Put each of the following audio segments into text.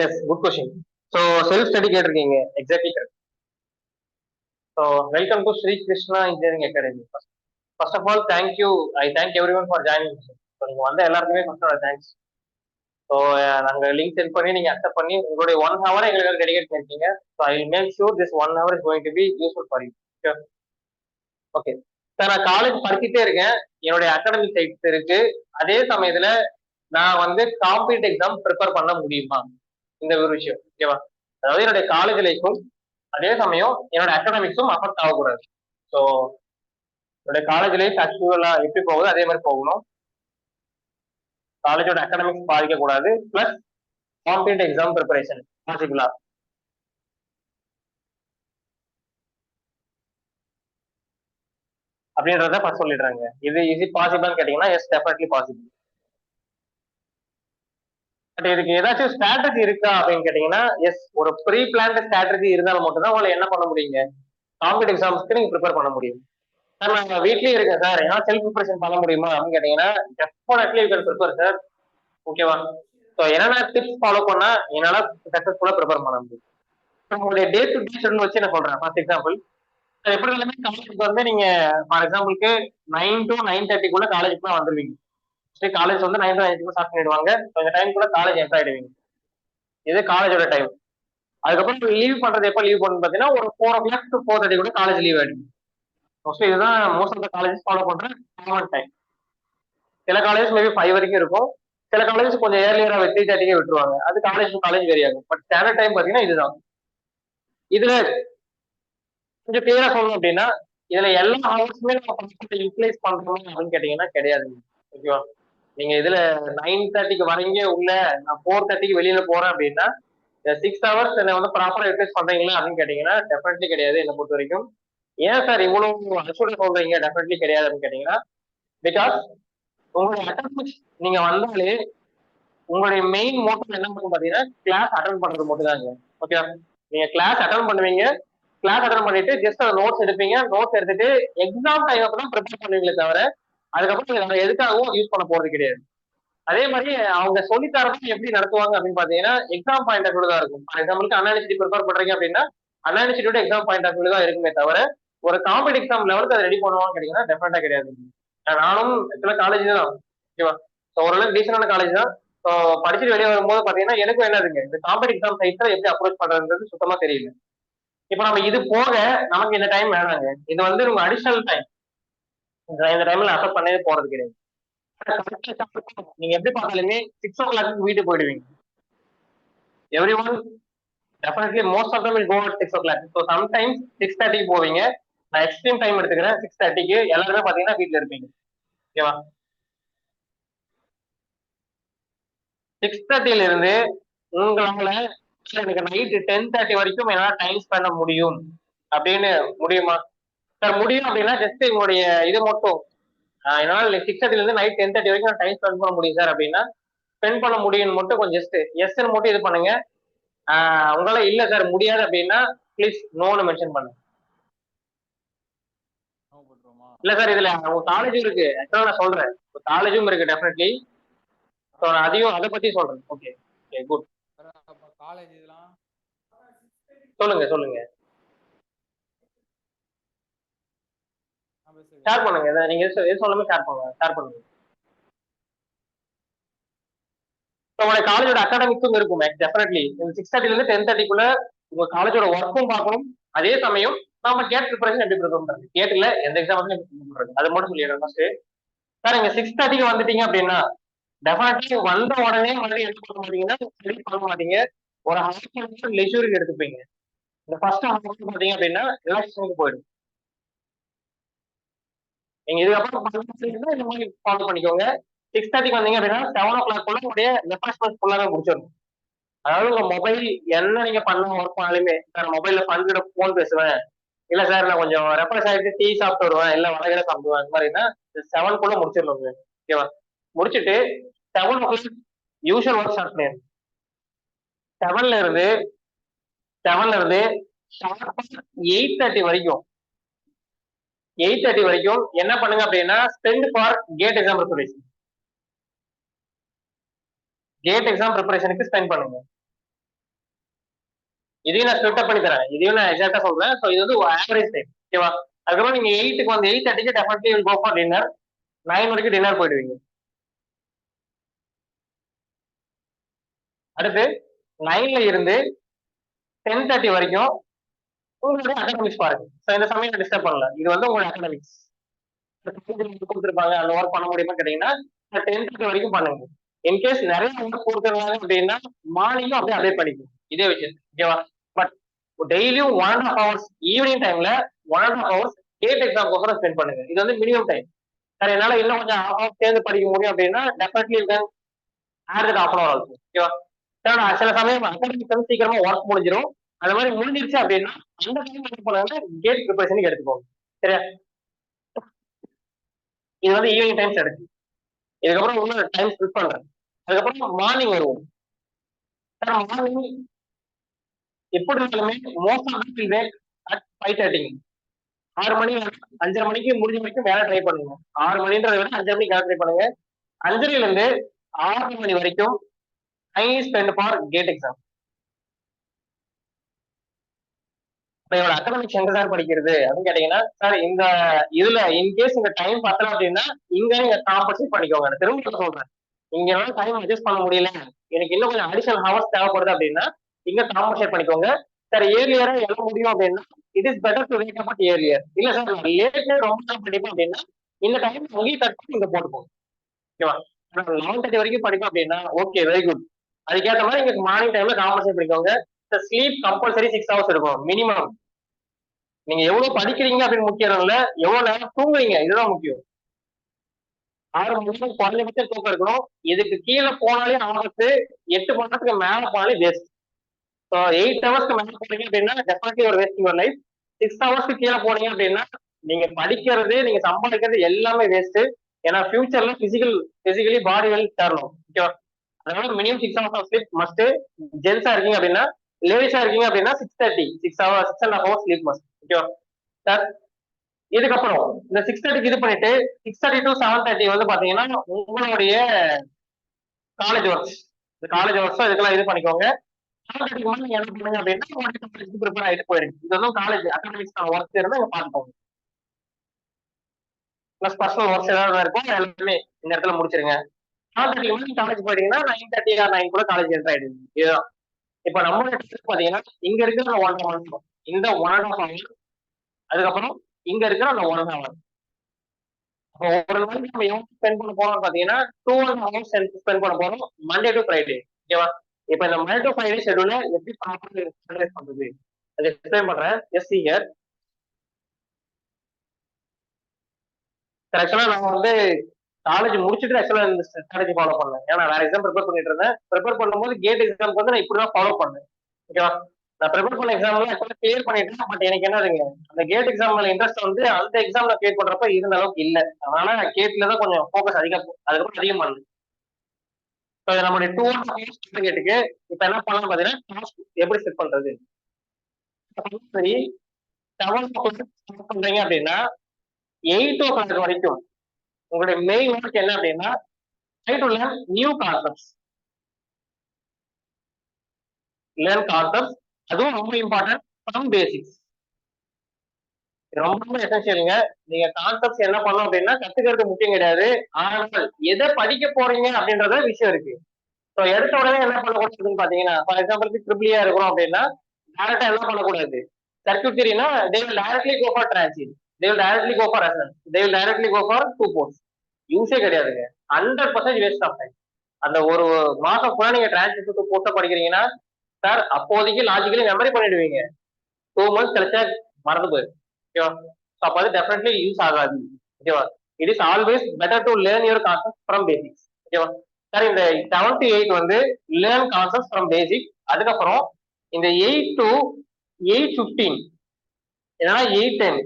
S, good question. So self study கேட்டிருக்கீங்க, exactly correct. So welcome to Shri Krishna engineering academy. First of all thank you. I thank everyone for joining. So நீங்க வந்த எல்லாருக்குமே ஃபர்ஸ்டோட thanks. So நாங்கள் link sent பண்ணி நீங்க accept பண்ணி உங்களுடைய 1 hour எங்களுக்கு டெடிகேட் பண்ணிருக்கீங்க. So I will make sure this 1 hour is going to be useful for you. Okay sir, நான் காலேஜ் படிச்சுட்டே இருக்கேன், என்னுடைய அகாடமிக் சைட்ஸ் இருக்கு. அதே சமயத்துல நான் வந்து காம்படிட்டிவ் எக்ஸாம் ப்ரிப்பேர் பண்ண முடியுமா, இந்த ஒரு விஷயம் ஓகேவா. அதாவது என்னுடைய காலேஜ் லைஃபும் அதே சமயம் என்னோட அகாடமிக்ஸும் அஃபெக்ட் ஆகக்கூடாது. ஸோ என்னுடைய காலேஜ் லைஃப் ஆக்சுவலா எப்படி போகுது அதே மாதிரி போகணும். காலேஜோட அகாடமிக்ஸ் பாதிக்க கூடாது, பிளஸ் காம்படிட்டிவ் எக்ஸாம் ப்ரிப்பரேஷன் பாசிபிளா அப்படின்றத ஃபர்ஸ்ட் சொல்லிடுறாங்க. இது பாசிபிள்னு கேட்டீங்கன்னா எஸ், டெஃபினெட்லி பாசிபிள். பட் இதுக்கு ஏதாச்சும் ஸ்ட்ராட்டஜி இருக்கா அப்படின்னு கேட்டீங்கன்னா எஸ், ஒரு ப்ரீ பிளான்ட் ஸ்ட்ராட்டஜி இருந்தாலும் மட்டும் தான் உங்களை என்ன பண்ண முடியுங்க, காம்படிட்டிவ் எக்ஸாம்ஸ்க்கு நீங்க ப்ரிப்பேர் பண்ண முடியும். சார் நான் வீட்லயே இருக்கேன் சார், என்னால் செல்ஃப் ப்ரிப்பரேஷன் பண்ண முடியுமா அப்படின்னு கேட்டீங்கன்னா definitely you can prepare sir. ஓகேவா. ஸோ என்னென்ன டிப்ஸ் ஃபாலோ பண்ணா என்னால சக்சஸ்ஃபுல்லா ப்ரிப்பேர் பண்ண முடியும். உங்களுடைய டே டு டே ஷெட்யூல் வச்சு நான் சொல்றேன். ஃபார் எக்ஸாம்பிள், எப்படி இருந்தாலுமே காலேஜுக்கு வந்து நீங்க ஃபார் எக்ஸாம்பிளுக்கு 9 to 9:30 காலேஜுக்குலாம் வந்துருவீங்க. சரி, காலேஜ் வந்து 9 to 9 ஸ்டார்ட் பண்ணிடுவாங்க. இந்த டைம்குள்ள காலேஜ் என்டர் ஆயிடுவீங்க. இது காலேஜோட டைம். அதுக்கப்புறம் லீவ் பண்றது எப்ப லீவ் பண்ணு பாத்தீங்கன்னா ஒரு 4 o'clock to 4:30 காலேஜ் லீவ் ஆயிடும். மோஸ்ட்லி இதுதான் most of the colleges follow பண்ற காமன் டைம். சில காலேஜ் மேபி 5 வரைக்கும் இருக்கும், சில காலேஜ் கொஞ்சம் ஏர்லியரா 3:30 விட்டுருவாங்க. அது காலேஜ் காலேஜ் வேரி ஆகும். பட் ஸ்டாண்டர்ட் டைம் பாத்தீங்கன்னா இதுதான். இதுல கொஞ்சம் கிளியரா சொல்லணும் அப்படின்னா இதுல எல்லா ஹவர்ஸுமே நம்ம யூட்டிலைஸ் பண்றோம் அப்படின்னு கேட்டீங்கன்னா கிடையாது. ஓகேவா. நீங்க இதுல 9:30 வரீங்க உள்ள, நான் 4:30 வெளியில போறேன் அப்படின்னா 6 hours வந்து ப்ராப்பரா யூட்டிலைஸ் பண்றீங்களா அப்படின்னு கேட்டீங்கன்னா டெஃபினெட்லி கிடையாது என்னை பொறுத்த வரைக்கும். ஏன் சார் இவ்வளவு அசூட சொல்றீங்க டெஃபினெட்லி கிடையாது அப்படின்னு கேட்டீங்கன்னா, பிகாஸ் உங்களுடைய அட்டெண்டன்ஸ் நீங்க வந்தாலே உங்களுடைய மெயின் மோட்டிவ் என்ன பண்ணும் பாத்தீங்கன்னா கிளாஸ் அட்டன் பண்றது மட்டும் தாங்க. ஓகே, நீங்க கிளாஸ் அட்டன் பண்ணுவீங்க, கிளாஸ் அட்டன் பண்ணிட்டு ஜஸ்ட் நோட்ஸ் எடுப்பீங்க, நோட்ஸ் எடுத்துட்டு எக்ஸாம் டைம் தான் ப்ரிப்பேர் பண்ணுவீங்களே தவிர அதுக்கப்புறம் நீங்க எதுக்காகவும் யூஸ் பண்ண போறது கிடையாது. அதே மாதிரி அவங்க சொல்லித்தரதும் எப்படி நடத்துவாங்க அப்படின்னு பாத்தீங்கன்னா எக்ஸாம் பாயிண்ட் ஆஃப் வியூ தான் இருக்கும். ஃபார் எக்ஸாம்பிளுக்கு அனாலிசிட்டி ப்ரிப்பேர் பண்றீங்க அப்படின்னா அனாலிசிட்டியோட எக்ஸாம் பாயிண்ட் ஆஃப் வியூ தான் இருக்குமே தவிர ஒரு காம்படிட்டிவ் எக்ஸாம் லெவலுக்கு அதை ரெடி பண்ணுவான்னு கேட்டீங்கன்னா டெஃபினட்டா கிடையாது. நானும் சில காலேஜ் தான் ஓகேவா. ஸோ ஓரளவுக்கு டீசென்டான காலேஜ் தான். ஸோ படிச்சுட்டு வெளியே வரும்போது பாத்தீங்கன்னா எனக்கும் என்னதுங்க இந்த காம்படிட்டிவ் எக்ஸாம் சைட்ல எப்படி அப்ரோச் பண்றதுன்றது சுத்தமா தெரியல. இப்போ நம்ம இது போக நமக்கு இந்த டைம் வேணாங்க, இது வந்து உங்க அடிஷனல் டைம். இந்த டைம்ல அசப்ட் பண்ணவே போறது கிடையாது. நீங்க எப்படி பார்த்தாலுமே 6 o'clock வீட்டுக்கு போயிடுவீங்க. Everyone definitely most of them will go at 6 o'clock. So sometimes 6:30 போவீங்க. நான் எக்ஸ்ட்ரீம் டைம் எடுத்துக்கிறேன், 6:30 எல்லாருமே பாத்தீங்கன்னா வீட்டுல இருப்பீங்க. ஓகேவா. 6:30 இருந்து உங்களால எனக்கு நைட்டு 10:30 வரைக்கும் என்னால டைம் ஸ்பெண்ட் பண்ண முடியும் அப்படின்னு முடியுமா சார்? முடியும் அப்படின்னா ஜஸ்ட் உங்களுடைய இது மட்டும் என்னால 6:30 இருந்து நைட் 10:30 வரைக்கும் நான் டைம் ஸ்பெண்ட் பண்ண முடியும் சார் அப்படின்னா ஸ்பெண்ட் பண்ண முடியும்னு மட்டும் கொஞ்சம் ஜஸ்ட் எஸ் மட்டும் இது பண்ணுங்க. உங்களால இல்ல சார் முடியாது அப்படின்னா ப்ளீஸ் நோன்னு மென்ஷன் பண்ணுங்க. இல்ல சார் இதுல உங்க காலேஜும் இருக்கு, ஆக்சுவலா நான் சொல்றேன் காலேஜும் இருக்கு டெஃபினெட்லி. ஸோ நான் அதையும் அதை பத்தி சொல்றேன். Okay okay good. காலேஜ் இதெல்லாம் சொல்லுங்க சொல்லுங்க, ஷேர் பண்ணுங்க. நீங்க எது சொல்லாம ஷேர் பண்ணுங்க. உங்களோட காலேஜோட அகாடமிக்ஸும் இருக்கும் டெஃபினெட்லி. 6:30 இருந்து 10:30 உங்க காலேஜோட ஒர்க்கும் பார்க்கணும். அதே சமயம் நம்ம கேட் ப்ரிப்பரேஷன் எப்படி ப்ரிப்பேர் பண்றது, கேட்ல எந்த எக்ஸாம் பண்றது அது மட்டும் சொல்லிடுறேன் ஃபர்ஸ்ட். சார் நீங்க 6:30 வந்துட்டீங்க அப்படின்னா டெஃபினெட்லி வந்த உடனே மறுபடியும் எடுத்து பண்ண மாட்டீங்கன்னா ஸ்டடி பண்ண மாட்டீங்க. ஒரு ஹாஃப் லெஷூருக்கு எடுத்துப்பீங்க. இந்த ஃபர்ஸ்ட் ஹாஃப் பாத்தீங்க அப்படின்னா ரிலாக்ஸேஷனுக்கு போயிடும். நீங்க இதுக்கப்புறம் இந்த மாதிரி ஃபாலோ பண்ணிக்கோங்க. 6:30 வந்தீங்க அப்படின்னா 7 o'clock உடைய ரெஃப்ரெஷ்மெண்ட் ஃபுல்லாவே முடிச்சிடணும். அதாவது உங்க மொபைல் என்ன நீங்க பண்ண ஒர்க் பண்ணாலுமே சார் மொபைல்ல ஃபன்கிட்ட போன் பேசுவேன், இல்ல சார் நான் கொஞ்சம் ரெஃப்ரெஷ் ஆகிட்டு டீ சாப்பிட்டு வருவேன், இல்ல வடகரை சாப்பிடுவேன், அந்த மாதிரினா 7 முடிச்சிடணும். ஓகேவா. முடிச்சுட்டு 7 யூஷுவல் ஒர்க் ஸ்டார்ட் பண்ணிடுங்க. 7ல இருந்து 8:30 வரைக்கும் 8:30 வரைக்கும் என்ன பண்ணுங்க அப்படின்னா spend for GATE exam preparation. GATE exam ப்ரிப்பரேஷனுக்கு ஸ்பெண்ட் பண்ணுங்க. இதையும் நான் ஸ்பிளிட் பண்ணி தரேன், இதையும் நான் எக்ஸாக்டா சொல்றேன். ஸோ இது வந்து ஆவரேஜ் டைம், ஓகேவா? அதுக்கப்புறம் நீங்க 8க்கு வந்து 8:30க்கு definitely will go for dinner. 9 வரைக்கும் டின்னர் போயிடுவீங்க. அடுத்து 9ல இருந்து 10:30 வரைக்கும் உங்களுடைய அகாடமிக்ஸ் பாருங்க. ஸோ இந்த சமயம் டிஸ்டர்ப் பண்ணல, இது வந்து உங்களோட அகாடமிக்ஸ் கொடுத்துருப்பாங்க. அந்த ஒர்க் பண்ண முடியுமா கேட்டீங்கன்னா 10:30 வரைக்கும் பண்ணுங்க. இன்கேஸ் நிறைய ஒர்க் கொடுத்துருந்தாங்க அப்படின்னா மார்னிங்கும் அப்படியே அப்டேட் பண்ணிக்கணும் இதே விஷயம், ஓகேவா? பட் டெய்லியும் 1.5 ஹவர்ஸ் ஈவினிங் டைம்ல 1.5 ஹவர்ஸ் கேட் எக்ஸாம் ஸ்பெண்ட் பண்ணுங்க. இது வந்து மினிமம் டைம். சார் என்னால இன்னும் கொஞ்சம் ஹாஃப் ஹவர் சேர்ந்து படிக்க முடியும் அப்படின்னா definitely you can add that half an hour also, ஓகேவா? சார் சில சமயம் அகாடமிக் வந்து சீக்கிரமா ஒர்க் முடிஞ்சிடும். அந்த மாதிரி முடிஞ்சிருச்சு அப்படின்னா அந்த டைம் என்ன பண்ணுவாங்க, கேட் ப்ரிப்பரேஷனுக்கு எடுத்துக்கோங்க. சரியா? இது வந்து ஈவினிங் டைம்ஸ் எடுக்கு. இதுக்கப்புறம் இன்னும் டைம் ஸ்பிளிட் பண்றேன். அதுக்கப்புறம் மார்னிங் வருவோம். சார் மார்னிங் எப்படி இருந்தாலுமே most of the wake at 5:30. 6 மணி 5:30 மணிக்கு முடிஞ்ச வரைக்கும் வேலை ட்ரை பண்ணுங்க. 6 மணின்றதை விட 5:30 மணிக்கு வேலை ட்ரை பண்ணுங்க. 5:30ல இருந்து 6 மணி வரைக்கும் time spend for GATE exam. இப்ப என்னோட அகாடமிக்ஸ் எங்க சார் படிக்கிறது அப்படின்னு கேட்டீங்கன்னா, சார் இந்த இதுல இன்கேஸ் இந்த டைம் பத்தல அப்படின்னா இங்க நீங்க காம்பன்சேட் பண்ணிக்கோங்க. நான் திரும்ப சொல்றேன், இங்க என்னால டைம் அட்ஜஸ்ட் பண்ண முடியல, எனக்கு இன்னும் கொஞ்சம் அடிஷனல் ஹவர்ஸ் தேவைப்படுது அப்படின்னா இங்க காம்பன்சேட் பண்ணிக்கோங்க. சார் ஏர்லியரா எழ முடியும் அப்படின்னா it is better to wake up at earlier. இல்ல சார் நான் லேட்ல ரொம்ப நேரம் படிப்பேன் அப்படின்னா இந்த டைம் அங்கேயும் கட் பண்ணி இங்க போட்டுக்கோங்க, ஓகேவா? 11:30 வரைக்கும் படிப்பேன் அப்படின்னா ஓகே, வெரி குட். அதுக்கேற்ற மாதிரி இங்க மார்னிங் டைம்ல காம்பன்சேட் பண்ணிக்கோங்க. ஸ்லீப் கம்பல்சரி 6 ஹவர்ஸ் இருக்கும் மினிமம். நீங்க எவ்வளவு படிக்கிறீங்க அப்படின்னு முக்கியம் இல்ல, எவ்வளவு நேரம் தூங்குறீங்க இதுதான் முக்கியம். 6 மணி நேரம் குறைஞ்சபட்சம் தூக்கம் இருக்கணும். இதுக்கு கீழே போனாலே ஆபத்து. 8 மணி நேரத்துக்கு மேல போனாலே வேஸ்ட். ஸோ 8 ஹவர்ஸ்க்கு மேல போனீங்க அப்படின்னா டெஃபினெட்லி ஒரு வேஸ்டிங் யுவர் லைஃப். 6 ஹவர்ஸ்க்கு கீழே போனீங்க அப்படின்னா நீங்க படிக்கிறது, நீங்க சம்பாதிக்கிறது எல்லாமே வேஸ்ட். ஏன்னா ஃபியூச்சர்ல பிசிக்கலி பாடி வெல் தரணும், ஓகேவா? அதனால minimum 6 hours of sleep must. ஜென்ஸா இருக்கீங்க அப்படின்னா, லேடிஸா இருக்கீங்க அப்படின்னா 6 ஹவர்ஸ் ஸ்லீப் மஸ்ட், ஓகேவா சார்? இதுக்கப்புறம் இந்த 6:30க்கு இது பண்ணிட்டு 6:30 டு 7:30 வந்து பாத்தீங்கன்னா உங்களுடைய காலேஜ் ஒர்க்ஸ். இந்த காலேஜ் ஒர்க்ஸ் இதுக்கெல்லாம் இது பண்ணிக்கோங்க. 7:30க்கு மேல நீங்க என்ன பண்ணுங்க அப்படின்னா உங்களுடைய காலேஜ்க்கு ப்ரிப்பேர் ஆகிட்டு போயிடுங்க. இது வந்து காலேஜ் அகாடமிக்ஸ் ஒர்க் இருந்தா இங்க பாத்துக்கோங்க. பிளஸ் பர்சனல் ஒர்க்ஸ் ஏதாவது இருக்கும் எல்லாமே இந்த இடத்துல முடிச்சிருங்க. 7:30க்கு மேல காலேஜ் போயிட்டீங்கன்னா 9:30 ஆர் 9 கூட காலேஜ் என்டர் ஆயிடுங்க. இதுதான். இப்ப நம்மளுடைய பாத்தீங்கன்னா இங்க இருக்கிற 1.5 மணி, இந்த 1.5 ஹவர், அதுக்கப்புறம் இங்க இருக்கிற அந்த 1 ஹவர். ஒரு நாளைக்கு நம்ம எவ்வளவு ஸ்பெண்ட் பண்ண போறோம் பாத்தீங்கன்னா 2.5 ஹவர்ஸ் ஸ்பெண்ட் பண்ண போறோம் மண்டே டு ஃப்ரைடே, ஓகேவா? இப்ப இந்த மண்டே டு ஃப்ரைடே ஷெட்யூல எப்படி ஆர்கனைஸ் பண்றது அதை எக்ஸ்பிளைன் பண்றேன். S here. ஆக்சுவலா நான் வந்து காலேஜ் முடிச்சுட்டு ஆக்சுவலா இந்த ஸ்ட்ராட்டஜி ஃபாலோ பண்ணேன். ஏன்னா வேற எக்ஸாம் ப்ரிப்பேர் பண்ணிட்டு இருந்தேன். ப்ரிப்பேர் பண்ணும்போது கேட் எக்ஸாம்க்கு வந்து நான் இப்படிதான் ஃபாலோ பண்ணேன், ஓகேவா? நான் ப்ரிப்பேர் பண்ண எக்ஸாம்லாம் ஆக்சுவலா கிளியர் பண்ணிட்டேன். பட் எனக்கு என்னதுங்க, அந்த கேட் எக்ஸாம் மேல இன்ட்ரெஸ்ட் வந்து அந்த எக்ஸாம்ல கிளியர் பண்றப்ப இருந்த அளவுக்கு இல்ல. அதனால கேட்ல தான் கொஞ்சம் ஃபோக்கஸ் அதுக்கப்புறம் அதிகம் பண்ணேன். ஸோ நம்மளுடைய 2.5 ஹவர்ஸ் கேட்டுக்கு இப்ப என்ன பண்ணலாம் பாத்தீங்கன்னா டாஸ்க் எப்படி செட் பண்றது. சரி, 7 பண்றீங்க அப்படின்னா 8 வரைக்கும் உங்களுடைய மெயின் ஒர்க் என்ன அப்படின்னா try to learn new concepts. learn concepts, அதுவும் ரொம்ப இம்பார்ட்டன்ட், ஃப்ரம் பேசிக்ஸ். ரொம்ப எசென்சியலுங்க. நீங்க கான்செப்ட்ஸ் என்ன பண்ணணும் அப்படின்னா கத்துக்கிறது முக்கியம் கிடையாது, ஆனால் எதை படிக்க போறீங்க அப்படின்றத விஷயம் இருக்கு. ஸோ எடுத்த உடனே என்ன பண்ணக்கூடாதுன்னு பாத்தீங்கன்னா, ஃபார் எக்ஸாம்பிளுக்கு ட்ரிபிளியா இருக்கிறோம் அப்படின்னா டேரக்டா என்ன பண்ணக்கூடாது, circuit தியரினா they will directly go for transit, they will directly go for resonance, they will directly go for two ports. யூஸே கிடையாதுங்க. 100% வேஸ்ட் ஆஃப் டைம். அந்த ஒரு மாசம் கூட நீங்க டிரான்சிஸ்டர் போட்டு படிக்கிறீங்கன்னா சார் அப்போதைக்கு லாஜிக்கலி மெமரி பண்ணிடுவீங்க. 2 மந்த்ஸ் கழிச்சா மறந்து போயிடும், ஓகேவா? அப்ப அது டெஃபினெட்லி யூஸ் ஆகாது, ஓகேவா? It is always better to learn your concept from basics, ஓகேவா சார்? இந்த 7 to 8 வந்து லேர்ன் கான்செப்ட் ஃப்ரம் பேசிக். அதுக்கப்புறம் இந்த 8 to 8:15 இல்லைன்னா 8:10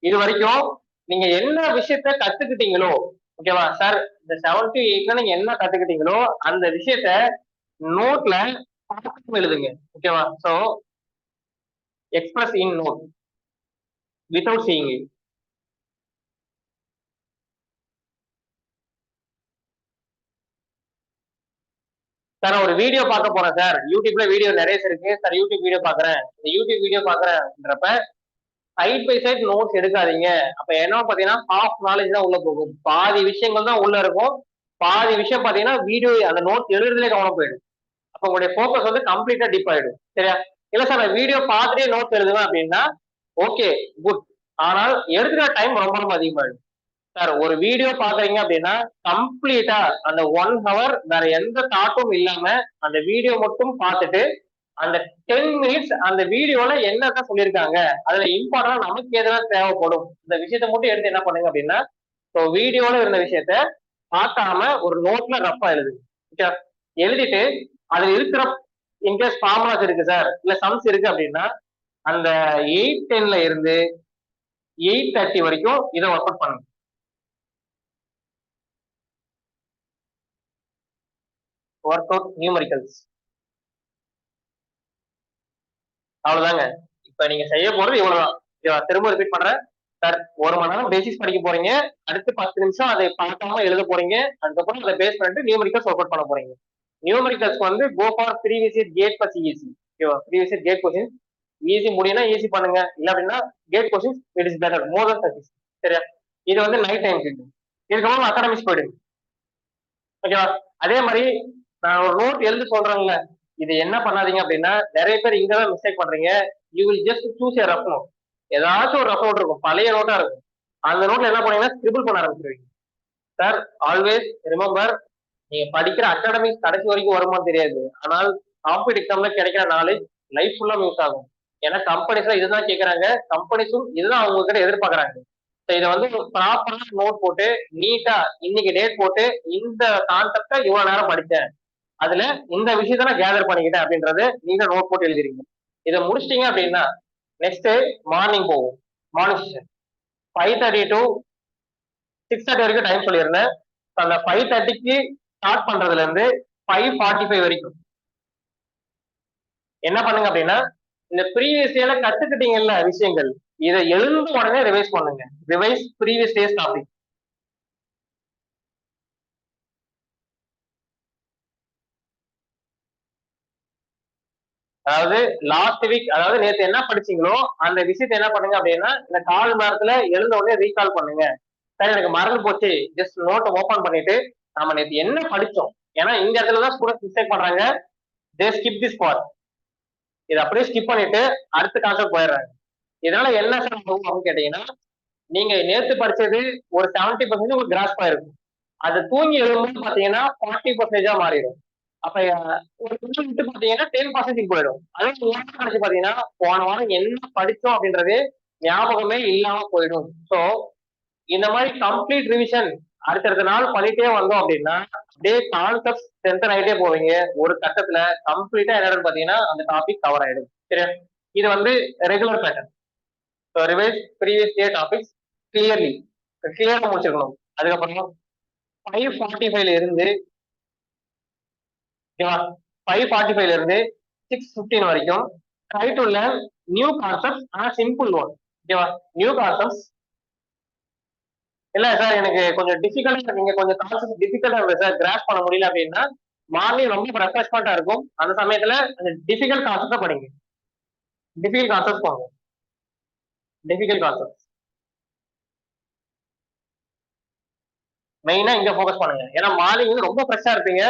இது வரைக்கும் நீங்க என்ன விஷயத்த கத்துக்கிட்டீங்களோ, ஓகேவா சார்? இந்த 7 to 8ல நீங்க என்ன கத்துக்கிட்டீங்களோ அந்த விஷயத்த நோட்ல எழுதுங்க, ஓகேவா? So express in note without seeing it. Sir நான் ஒரு வீடியோ பார்க்க போறேன் சார், யூடியூப்ல வீடியோ நிறைய இருக்கு சார், யூடியூப் வீடியோ பாக்குறேன், இந்த யூடியூப் வீடியோ பாக்குறேன்றப்ப சைட் பை சைட் நோட்ஸ் எடுக்காதீங்க. அப்ப என்ன பாத்தீங்கன்னா ஹாஃப் நாலேஜ் தான் உள்ள போகும், பாதி விஷயங்கள் தான் உள்ள இருக்கும், பாதி விஷயம் பாத்தீங்கன்னா வீடியோ அந்த நோட்ஸ் எழுதுறதுலே கவனம் போயிடும். அப்ப உங்களுடைய ஃபோக்கஸ் வந்து கம்ப்ளீட்டா டிப் ஆயிடும். சரியா? இல்ல சார் நான் வீடியோ பார்த்துட்டே நோட்ஸ் எழுதுவேன் அப்படின்னா ஓகே, குட். ஆனால் எடுத்துக்கிற டைம் ரொம்ப ரொம்ப அதிகமாயிடும். சார் ஒரு வீடியோ பாக்குறீங்க அப்படின்னா கம்ப்ளீட்டா அந்த 1 ஹவர் வேற எந்த தாட்டும் இல்லாம அந்த வீடியோ மட்டும் பார்த்துட்டு அந்த 10 மினிட்ஸ் அந்த வீடியோல என்னதான் சொல்லியிருக்காங்க, அதுல இம்பார்ட்டன்டா நமக்கு எதெல்லாம் தேவைப்படும் இந்த விஷயத்த மட்டும் எடுத்து என்ன பண்ணுங்க அப்படின்னா, வீடியோல இருந்த விஷயத்த பார்க்காம ஒரு நோட்ல ரஃபா எழுதுங்க. ஓகே, எழுதிட்டு அதுல இருக்கிற இன்கேஸ் ஃபார்முலாஸ் இருக்கு சார், இல்ல சம்ஸ் இருக்கு அப்படின்னா அந்த 8:10ல இருந்து 8:30 வரைக்கும் இதை ஒர்க் அவுட் பண்ணுங்க. Work out numericals. அவ்வளவுதாங்க. இப்ப நீங்க செய்ய போறது இவ்வளவுதான். திரும்ப ரிப்பீட் பண்றேன் சார். 1 மணி நேரம் பேசிக்ஸ் படிக்க போறீங்க, அடுத்து 10 நிமிஷம் அதை பார்க்காம எழுத போறீங்க, அதுக்கப்புறம் அதை பேஸ் பண்ணிட்டு நியூமரிக்கல்ஸ் ஒர்க் அவுட் பண்ண போறீங்க. நியூமரிக்கல்ஸ் வந்து go for previous year GATE plus ESE. ஓகேவா? Previous year GATE question ESE முடியும்னா ஈஸி பண்ணுங்க, இல்ல அப்படின்னா GATE question it is better more than service. சரியா? இது வந்து நைட் டைம் இருக்கு. இதுக்கப்புறம் அகாடமிக்ஸ் போயிடுங்க. ஓகேவா? அதே மாதிரி நான் ஒரு நோட் எழுதி சொல்றேன்ல, இது என்ன பண்ணாதீங்க அப்படின்னா நிறைய பேர் இங்கதான் மிஸ்டேக் பண்றீங்க. You will just choose A rough note. ஏதாச்சும் ஒரு ரஃப் நோட் இருக்கும், பழைய நோட்டா இருக்கும், அந்த நோட்ல என்ன பண்ணீங்கன்னா ஸ்கிரிபிள் பண்ண ஆரம்பிச்சிருவீங்க. சார் ஆல்வேஸ் ரிமெம்பர், நீங்க படிக்கிற அகாடமிக்ஸ் கடைசி வரைக்கும் வருமானு தெரியாது, ஆனால் காம்படிட்டிவ் எக்ஸாம்ல கிடைக்கிற நாலேஜ் லைஃப் ஃபுல்லா யூஸ் ஆகும். ஏன்னா கம்பெனிஸ்ல இதுதான் கேட்கறாங்க, கம்பெனிஸும் இதுதான் அவங்க கிட்ட எதிர்பார்க்கறாங்க. இதை வந்து ப்ராப்பரா நோட் போட்டு நீட்டா இன்னைக்கு டேட் போட்டு இந்த கான்செப்டை இவ்வளவு நேரம் படிச்சேன், அதுல இந்த விஷயத்த நான் கேதர் பண்ணிக்கிட்டேன் அப்படின்றது நீங்க நோட் போட்டு எழுதிருங்க. இதை முடிச்சிட்டீங்க அப்படின்னா நெக்ஸ்ட் மார்னிங் போவோம். மார்னிங் செஷன் 5:30 to 6:30 வரைக்கும் டைம் சொல்லியிருந்தேன். அந்த 5:30க்கு ஸ்டார்ட் பண்றதுல இருந்து 5:45 வரைக்கும் என்ன பண்ணுங்க அப்படின்னா, இந்த ப்ரீவியஸ் இயர்ல கத்துக்கிட்டீங்கல்ல விஷயங்கள், இதை எழுந்து உடனே ரிவைஸ் பண்ணுங்க. Revise previous years topic. அதாவது லாஸ்ட் வீக், அதாவது நேத்து என்ன படிச்சீங்களோ அந்த விஷயத்தை என்ன பண்ணுங்க அப்படின்னா இந்த கால் நேரத்துல எழுந்த உடனே ரீகால் பண்ணுங்க. சார் எனக்கு மறந்து போச்சு, ஜஸ்ட் நோட்டை ஓபன் பண்ணிட்டு நாம நேத்து என்ன படிச்சோம், ஏன்னா இந்த இடத்துலதான் ஸ்டூடெண்ட்ஸ் மிஸ்டேக் பண்றாங்க. தே ஸ்கிப் திஸ் பார்ட். இதை அப்படியே ஸ்கிப் பண்ணிட்டு அடுத்த கான்செப்ட் போயிடுறாங்க. இதனால என்ன சார் ஆகும் அப்படின்னு கேட்டீங்கன்னா, நீங்க நேத்து படிச்சது ஒரு 70% உங்களுக்கு கிராஸ்ப் ஆயிருக்கும், அது தூங்கி எழுதும்போது பாத்தீங்கன்னா 40% மாறிடும். அப்ப ஒரு நிமிஷம் விட்டு பாத்தீங்கன்னா 10% போயிடும். அதே ஒரு வாரம் கழிச்சு பாத்தீங்கன்னா போன வாரம் என்ன படிச்சோம் அப்படின்றது ஞாபகமே இல்லாம போயிடும். சோ இந்த மாதிரி கம்ப்ளீட் ரிவிஷன் அடுத்தடுத்த நாள் பண்ணிட்டே வந்தோம் அப்படின்னா அப்படியே கான்செப்ட் ஸ்ட்ரென்தன் ஆகிட்டே போவீங்க. ஒரு கட்டத்துல கம்ப்ளீட்டா என்னன்னு பாத்தீங்கன்னா அந்த டாபிக் கவர் ஆயிடும். சரியா? இது வந்து regular pattern. Revise previous year topics clearly, கிளியரா முடிச்சிருக்கணும். அதுக்கப்புறம் 5:45ல இருந்து 5:45ல இருந்து 6:15 வரைக்கும் try to learn new concepts, ஆனா சிம்பிள் ஒன். ஓகேவா? New concepts. இல்ல சார் எனக்கு கொஞ்சம் டிஃபிகல்ட்டா, நீங்க கொஞ்சம் கான்செப்ட் டிஃபிகல்ட்டா இருக்கு சார், கிராஸ் பண்ண முடியல அப்படின்னா மார்னிங் ரொம்ப ரெஃப்ரெஷ்மெண்டா இருக்கும், அந்த சமயத்துல அந்த டிஃபிகல்ட் கான்செப்டா படிங்க. டிஃபிகல்ட் கான்செப்ட் போங்க. டிஃபிகல்ட் கான்செப்ட் மெயினா இங்க ஃபோக்கஸ் பண்ணுங்க. ஏன்னா மார்னிங் வந்து ரொம்ப ஃப்ரெஷ்ஷா இருப்பீங்க,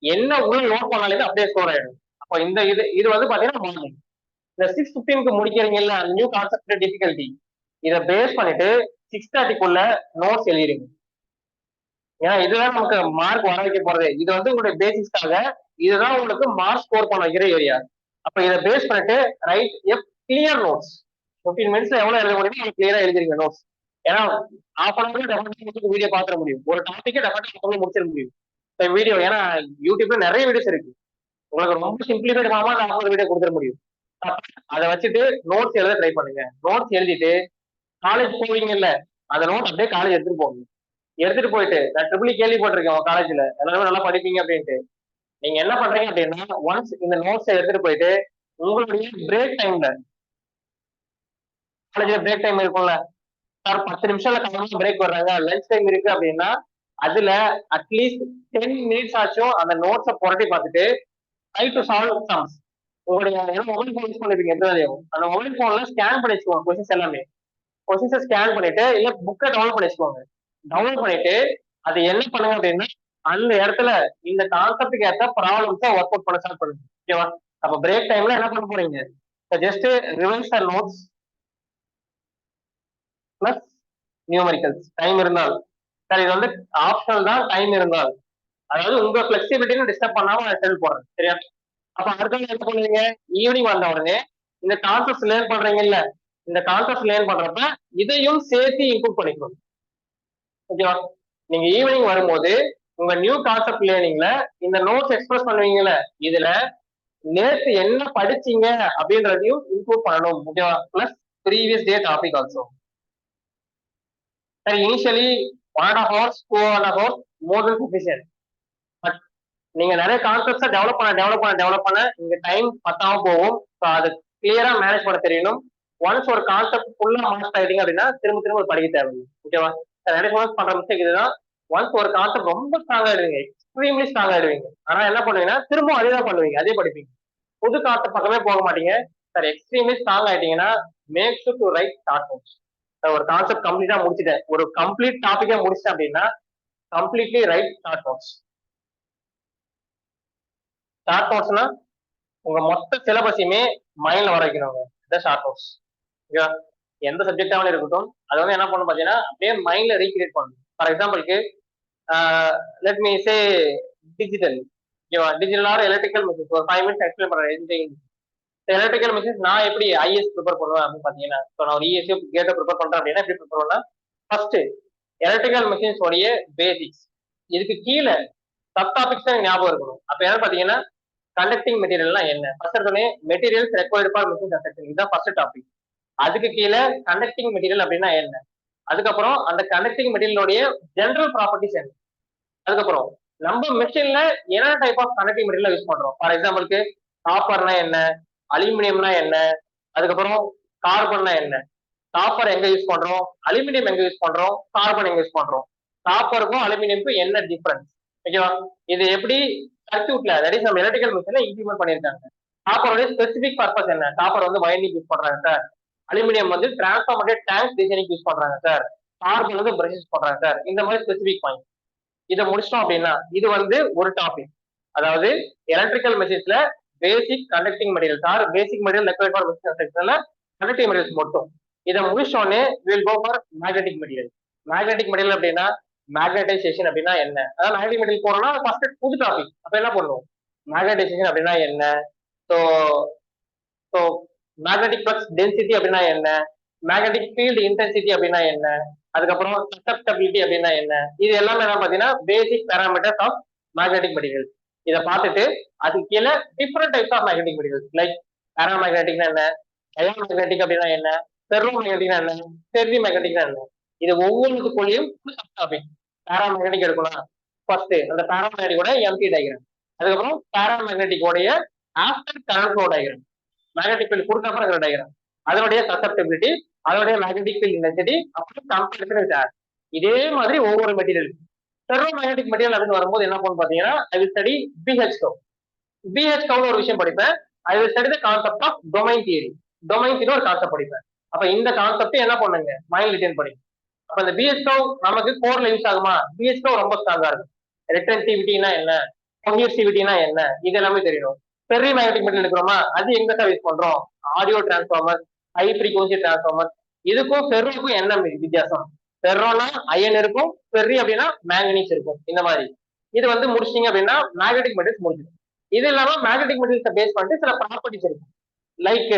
என்ன உள்ள நோட் பண்ணாலே அப்படியே ஸ்கோர் ஆயிடும். அப்போ இந்த இது இது வந்து பாத்தீங்கன்னா மார்னிங் இந்த 6:15க்கு முடிக்கிறீங்கல்ல அந்த நியூ கான்செப்ட் டிஃபிகல்ட்டி, இதை பேஸ் பண்ணிட்டு 6:30க்குள்ள நோட்ஸ் எழுதிருங்க. ஏன்னா இதுதான் நமக்கு மார்க் வர வைக்க போறது. இது வந்து உங்களுடைய பேசிக்ஸ்க்காக, இதுதான் உங்களுக்கு மார்க் ஸ்கோர் பண்ண வைக்கிற ஏரியா. அப்ப இதை பேஸ் பண்ணிட்டு ரைட் எப் கிளியர் நோட்ஸ். 15 மினிட்ஸ்ல எவ்வளவு எழுத முடியுமோ நீங்க கிளியரா எழுதிருங்க நோட்ஸ். ஏன்னா half an hour definitely video பாத்துற முடியும், ஒரு டாபிக்கே டெஃபினெட்லி முடிச்சிட முடியும் வீடியோ. ஏன்னா யூடியூப்ல நிறைய வீடியோஸ் இருக்கு, உங்களுக்கு ரொம்ப சிம்பிளிஃபைட் ஃபார்மா நான் வீடியோ கொடுத்துட முடியும். அதை வச்சுட்டு நோட்ஸ் எழுத ட்ரை பண்ணுங்க. நோட்ஸ் எழுதிட்டு காலேஜ் போவீங்கல்ல, அந்த நோட் அப்படியே காலேஜ் எடுத்துட்டு போங்க. எடுத்துட்டு போயிட்டு நான் ட்ரிபிள் கேள்விப்பட்டிருக்கேன் உங்க காலேஜ்ல எல்லாருமே நல்லா படிப்பீங்க அப்படின்ட்டு. நீங்க என்ன பண்றீங்க அப்படின்னா ஒன்ஸ் இந்த நோட்ஸை எடுத்துட்டு போயிட்டு உங்களுடைய பிரேக் டைம்ல, காலேஜ்ல பிரேக் டைம் இருக்கும்ல சார், 10 நிமிஷம்ல பிரேக் வர்றாங்க, லஞ்ச் டைம் இருக்கு அப்படின்னா அதுல அட்லீஸ்ட் 10 மினிட்ஸ் ஆச்சும் அந்த நோட்ஸை புரட்டி பார்த்துட்டு ட்ரை டு சால்வ் சம்ஸ். உங்களுடைய மொபைல் போன் யூஸ் பண்ணிருப்பீங்க எத்தனையும், அந்த மொபைல் போன்ல ஸ்கேன் பண்ணி வச்சுக்கோங்க கொஸ்டின்ஸ் எல்லாமே. கொஸ்டின்ஸை ஸ்கேன் பண்ணிட்டு இல்ல புக்கை டவுன்லோட் பண்ணி வச்சுக்கோங்க. டவுன்லோட் பண்ணிட்டு அது என்ன பண்ணுங்க அப்படின்னா அந்த இடத்துல இந்த கான்செப்டுக்கு ஏற்ற ப்ராப்ளம்ஸை ஒர்க் அவுட் பண்ண ஸ்டார்ட் பண்ணுங்க. ஓகேவா? அப்ப பிரேக் டைம்ல என்ன பண்ண போறீங்க? Just revise the notes plus numericals time இருந்தால். சார் இது வந்து ஆப்ஷனல் தான் டைம் இருந்தால், அதாவது உங்க பிளெக்சிபிலிட்டின்னு டிஸ்டர்ப் பண்ணாம நான் செல் போடுறேன். சரியா? அப்ப அடுத்த என்ன பண்ணுவீங்க? ஈவினிங் வந்த உடனே இந்த கான்செப்ட் லேர்ன் பண்றீங்கல்ல, இந்த கான்செப்ட் லேர்ன் பண்றப்ப இதையும் சேர்த்து இம்ப்ரூவ் பண்ணிக்கணும். ஓகேவா? நீங்க ஈவினிங் வரும்போது உங்க நியூ கான்செப்ட் லேர்னிங்ல இந்த நோட்ஸ் எக்ஸ்பிரஸ் பண்ணுவீங்கல்ல, இதுல நேத்து என்ன படிச்சீங்க அப்படின்றதையும் இம்ப்ரூவ் பண்ணணும். ஓகேவா? Plus previous day topic also. Sir initially 1.5 hours 2.5 hours more then sufficient. But நீங்க நிறைய கான்செப்ட்ஸை டெவலப் பண்ண இங்க டைம் பத்தாம போகும். ஸோ அது கிளியரா மேனேஜ் பண்ண தெரியணும். ஒன்ஸ் ஒரு கான்செப்ட் ஃபுல்லா மாஸ்டர் ஆயிட்டீங்க அப்படின்னா திரும்ப திரும்ப ஒரு படிக்க தேவையில்லை. ஓகேவா? நிறைய ஸ்டூடெண்ட்ஸ் பண்ற மிஸ்டேக் இதுதான். ஒன்ஸ் ஒரு கான்செப்ட் ரொம்ப ஸ்ட்ராங் ஆயிடுவீங்க, எக்ஸ்ட்ரீம்லி ஸ்ட்ராங் ஆயிடுவீங்க. ஆனா என்ன பண்ணுவீங்கன்னா திரும்ப அதே தான் பண்ணுவீங்க, அதே படிப்பீங்க, புது கான்செப்ட் பக்கமே போக மாட்டீங்க. சார் எக்ஸ்ட்ரீம்லி ஸ்ட்ராங் ஆயிட்டீங்கன்னா make sure to write short notes. ஒரு கான்செப்ட் கம்ப்ளீட்டா முடிச்சிட்டேன், ஒரு கம்ப்ளீட் டாபிக்கா முடிச்சிட்டேன் அப்படின்னா completely write short notes. Short நோட்ஸ்னா உங்க மொத்த சிலபஸையுமே மைண்ட்ல வர வைக்கணுங்க. இந்த ஷார்ட் நோட்ஸ். ஓகேவா? எந்த சப்ஜெக்டாவும் இருக்கட்டும், அது வந்து என்ன பண்ணணும் பாத்தீங்கன்னா அப்படியே மைண்ட்ல ரீக்ரியேட் பண்ணணும். ஃபார் எக்ஸாம்பிளுக்கு லெட் மீ சே டிஜிட்டல். ஓகேவா? டிஜிட்டல் ஆர் எலக்ட்ரிக்கல் மிஷின்ஸ் ஒரு 5 minutes எக்ஸ்பிளைன் பண்றேன். எலக்ட்ரிக்கல் மிஷின்ஸ் நான் எப்படி ஐஎஸ் ப்ரிப்பேர் பண்ணுவேன் அப்படின்னு பாத்தீங்கன்னா, இப்போ நான் ஒரு இஎஸ்சி கேட்டை ப்ரிப்பேர் பண்றேன் அப்படின்னா எப்படி ப்ரிப்பேர் பண்ணா, ஃபர்ஸ்ட் எலக்ட்ரிக்கல் மிஷின்ஸ் உடைய பேசிக்ஸ், இதுக்கு கீழே சப் டாபிக்ஸ் தான் ஞாபகம் இருக்கணும். அப்ப என்ன பாத்தீங்கன்னா கண்டக்டிங் மெட்டீரியல்னா என்ன, ஃபர்ஸ்ட் எடுத்தோடனே materials required for machine construction, இதுதான் ஃபர்ஸ்ட் டாபிக். அதுக்கு கீழே கண்டக்டிங் மெட்டீரியல் அப்படின்னா என்ன, அதுக்கப்புறம் அந்த கண்டக்டிங் மெட்டீரியலுடைய ஜெனரல் ப்ராப்பர்ட்டிஸ் என்ன, அதுக்கப்புறம் நம்ம மெஷின்ல என்ன type of conducting material use பண்றோம். ஃபார் எக்ஸாம்பிளுக்கு காப்பர்னா என்ன, அலுமினியம்னா என்ன, அதுக்கப்புறம் கார்பன்னா என்ன, காப்பர் எங்க யூஸ் பண்றோம், அலுமினியம் எங்க யூஸ் பண்றோம், கார்பன் எங்க யூஸ் பண்றோம், காப்பருக்கும் அலுமினியமுக்கும் என்ன டிஃபரன்ஸ். ஓகேவா? இது எப்படி சர்க்யூட்ல தட் இஸ் நம்ம எலக்ட்ரிக்கல் மிஷின்ல இம்ப்ளிமெண்ட் பண்ணிருக்காங்க. காப்பருடைய ஸ்பெசிபிக் பர்பஸ் என்ன, காப்பர் வந்து வைண்டிங் யூஸ் பண்றாங்க சார், அலுமினியம் வந்து டிரான்ஸ்ஃபார்மர் டேங்க் டிசைனிங் யூஸ் பண்றாங்க சார், கார்பன் வந்து பிரஷஸ் பண்றாங்க சார். இந்த மாதிரி ஸ்பெசிபிக் பாயிண்ட் இதை முடிச்சிட்டோம் அப்படின்னா இது வந்து ஒரு டாபிக். அதாவது எலக்ட்ரிக்கல் மெஷின்ஸ்ல basic conducting materials are basic material required for machine கன்ஸ்ட்ரக்ஷன்ல கண்டக்டிங் மெட்டீரியல்ஸ் மட்டும். இதை முடிச்சோடனே will go for magnetic material. Magnetic material அப்படின்னா மேக்னடைசேஷன் அப்படின்னா என்ன, அதாவது மேக்னெட்டிக் மெட்டீரியல் போறோம்னா ஃபர்ஸ்ட் புது டாபிக். அப்ப என்ன பண்ணுவோம், மேக்னடைசேஷன் அப்படின்னா என்ன, so so magnetic flux density அப்படின்னா என்ன, மேக்னெட்டிக் ஃபீல்டு இன்டென்சிட்டி அப்படின்னா என்ன, அதுக்கப்புறம் சசப்டபிலிட்டி அப்படின்னா என்ன, இது எல்லாமே என்ன பாத்தீங்கன்னா basic parameters of magnetic material. இதை பார்த்துட்டு அதுக்கு கீழே different types of magnetic material like பேராமேக்னெட்டிக்னா என்ன, டயோமேக்னெட்டிக் அப்படின்னா என்ன, ஃபெர்ரோ மேக்னெட்டிக்னா என்ன, ஃபெர்ரி மேக்னெட்டிக்னா என்ன, இது ஒவ்வொன்றுக்குள்ளேயும் டாபிக். பேராமேக்னெட்டிக் எடுக்கணும் ஃபர்ஸ்ட் அந்த பேராமேக்னெட்டிக்கோட எம்டி டயக்ராம், அதுக்கப்புறம் பேராமேக்னெட்டிக்கோடைய after current flow diagram, magnetic field கொடுத்த அப்புறம் இருக்கிற டயக்ராம், அதனுடைய சசப்டபிலிட்டி, அதனுடைய மேக்னெட்டிக் ஃபீல்ட் இன்டென்சிட்டி, அப்புறம் கம்பேரிசன் சார்ஜ். இதே மாதிரி ஒவ்வொரு மெட்டீரியல். ஃபெர்ரோ மேக்னெட்டிக் மெட்டீரியல் அப்படின்னு வரும்போது என்ன பண்ணும் பாத்தீங்கன்னா I will study BH curve. BH கவ்னு ஒரு விஷயம் படிப்பேன். I will study the concept of domain theory. Domain theory ஒரு கான்செப்ட் படிப்பேன். அப்ப இந்த கான்செப்ட் என்ன பண்ணுங்க மைண்ட் ரிட்டன் படிக்கும். அப்ப இந்த பிஹெச் கவ் நமக்கு கோர்ல யூஸ் ஆகுமா, பிஹெச் கவ் ரொம்ப ஸ்ட்ராங்கா இருக்கும். ரிட்டன்சிவிட்டினா என்ன, கொஹிசிவிட்டினா என்ன, இது எல்லாமே தெரியணும். ஃபெர்ரி மேக்னெட்டிக் மெட்டீரியல் இருக்கிறோமா, அது எங்க தான் யூஸ் பண்றோம், audio transformer, high frequency transformer. இதுக்கும் ஃபெர்ரோக்கும் என்ன வித்தியாசம், ஃபெர்ரோனா அயன் இருக்கும், ஃபெர்ரி அப்படின்னா மேங்கனீஸ் இருக்கும். இந்த மாதிரி இது வந்து முடிச்சிங்க அப்படின்னா மேக்னெட்டிக் மெட்டீரியல்ஸ் முடிஞ்சிடும். இது இல்லாம மேக்னெட்டிக் மெட்டீரியல்ஸ் பேஸ் பண்ணிட்டு சில ப்ராப்பர்ட்டிஸ் இருக்கும். லைக்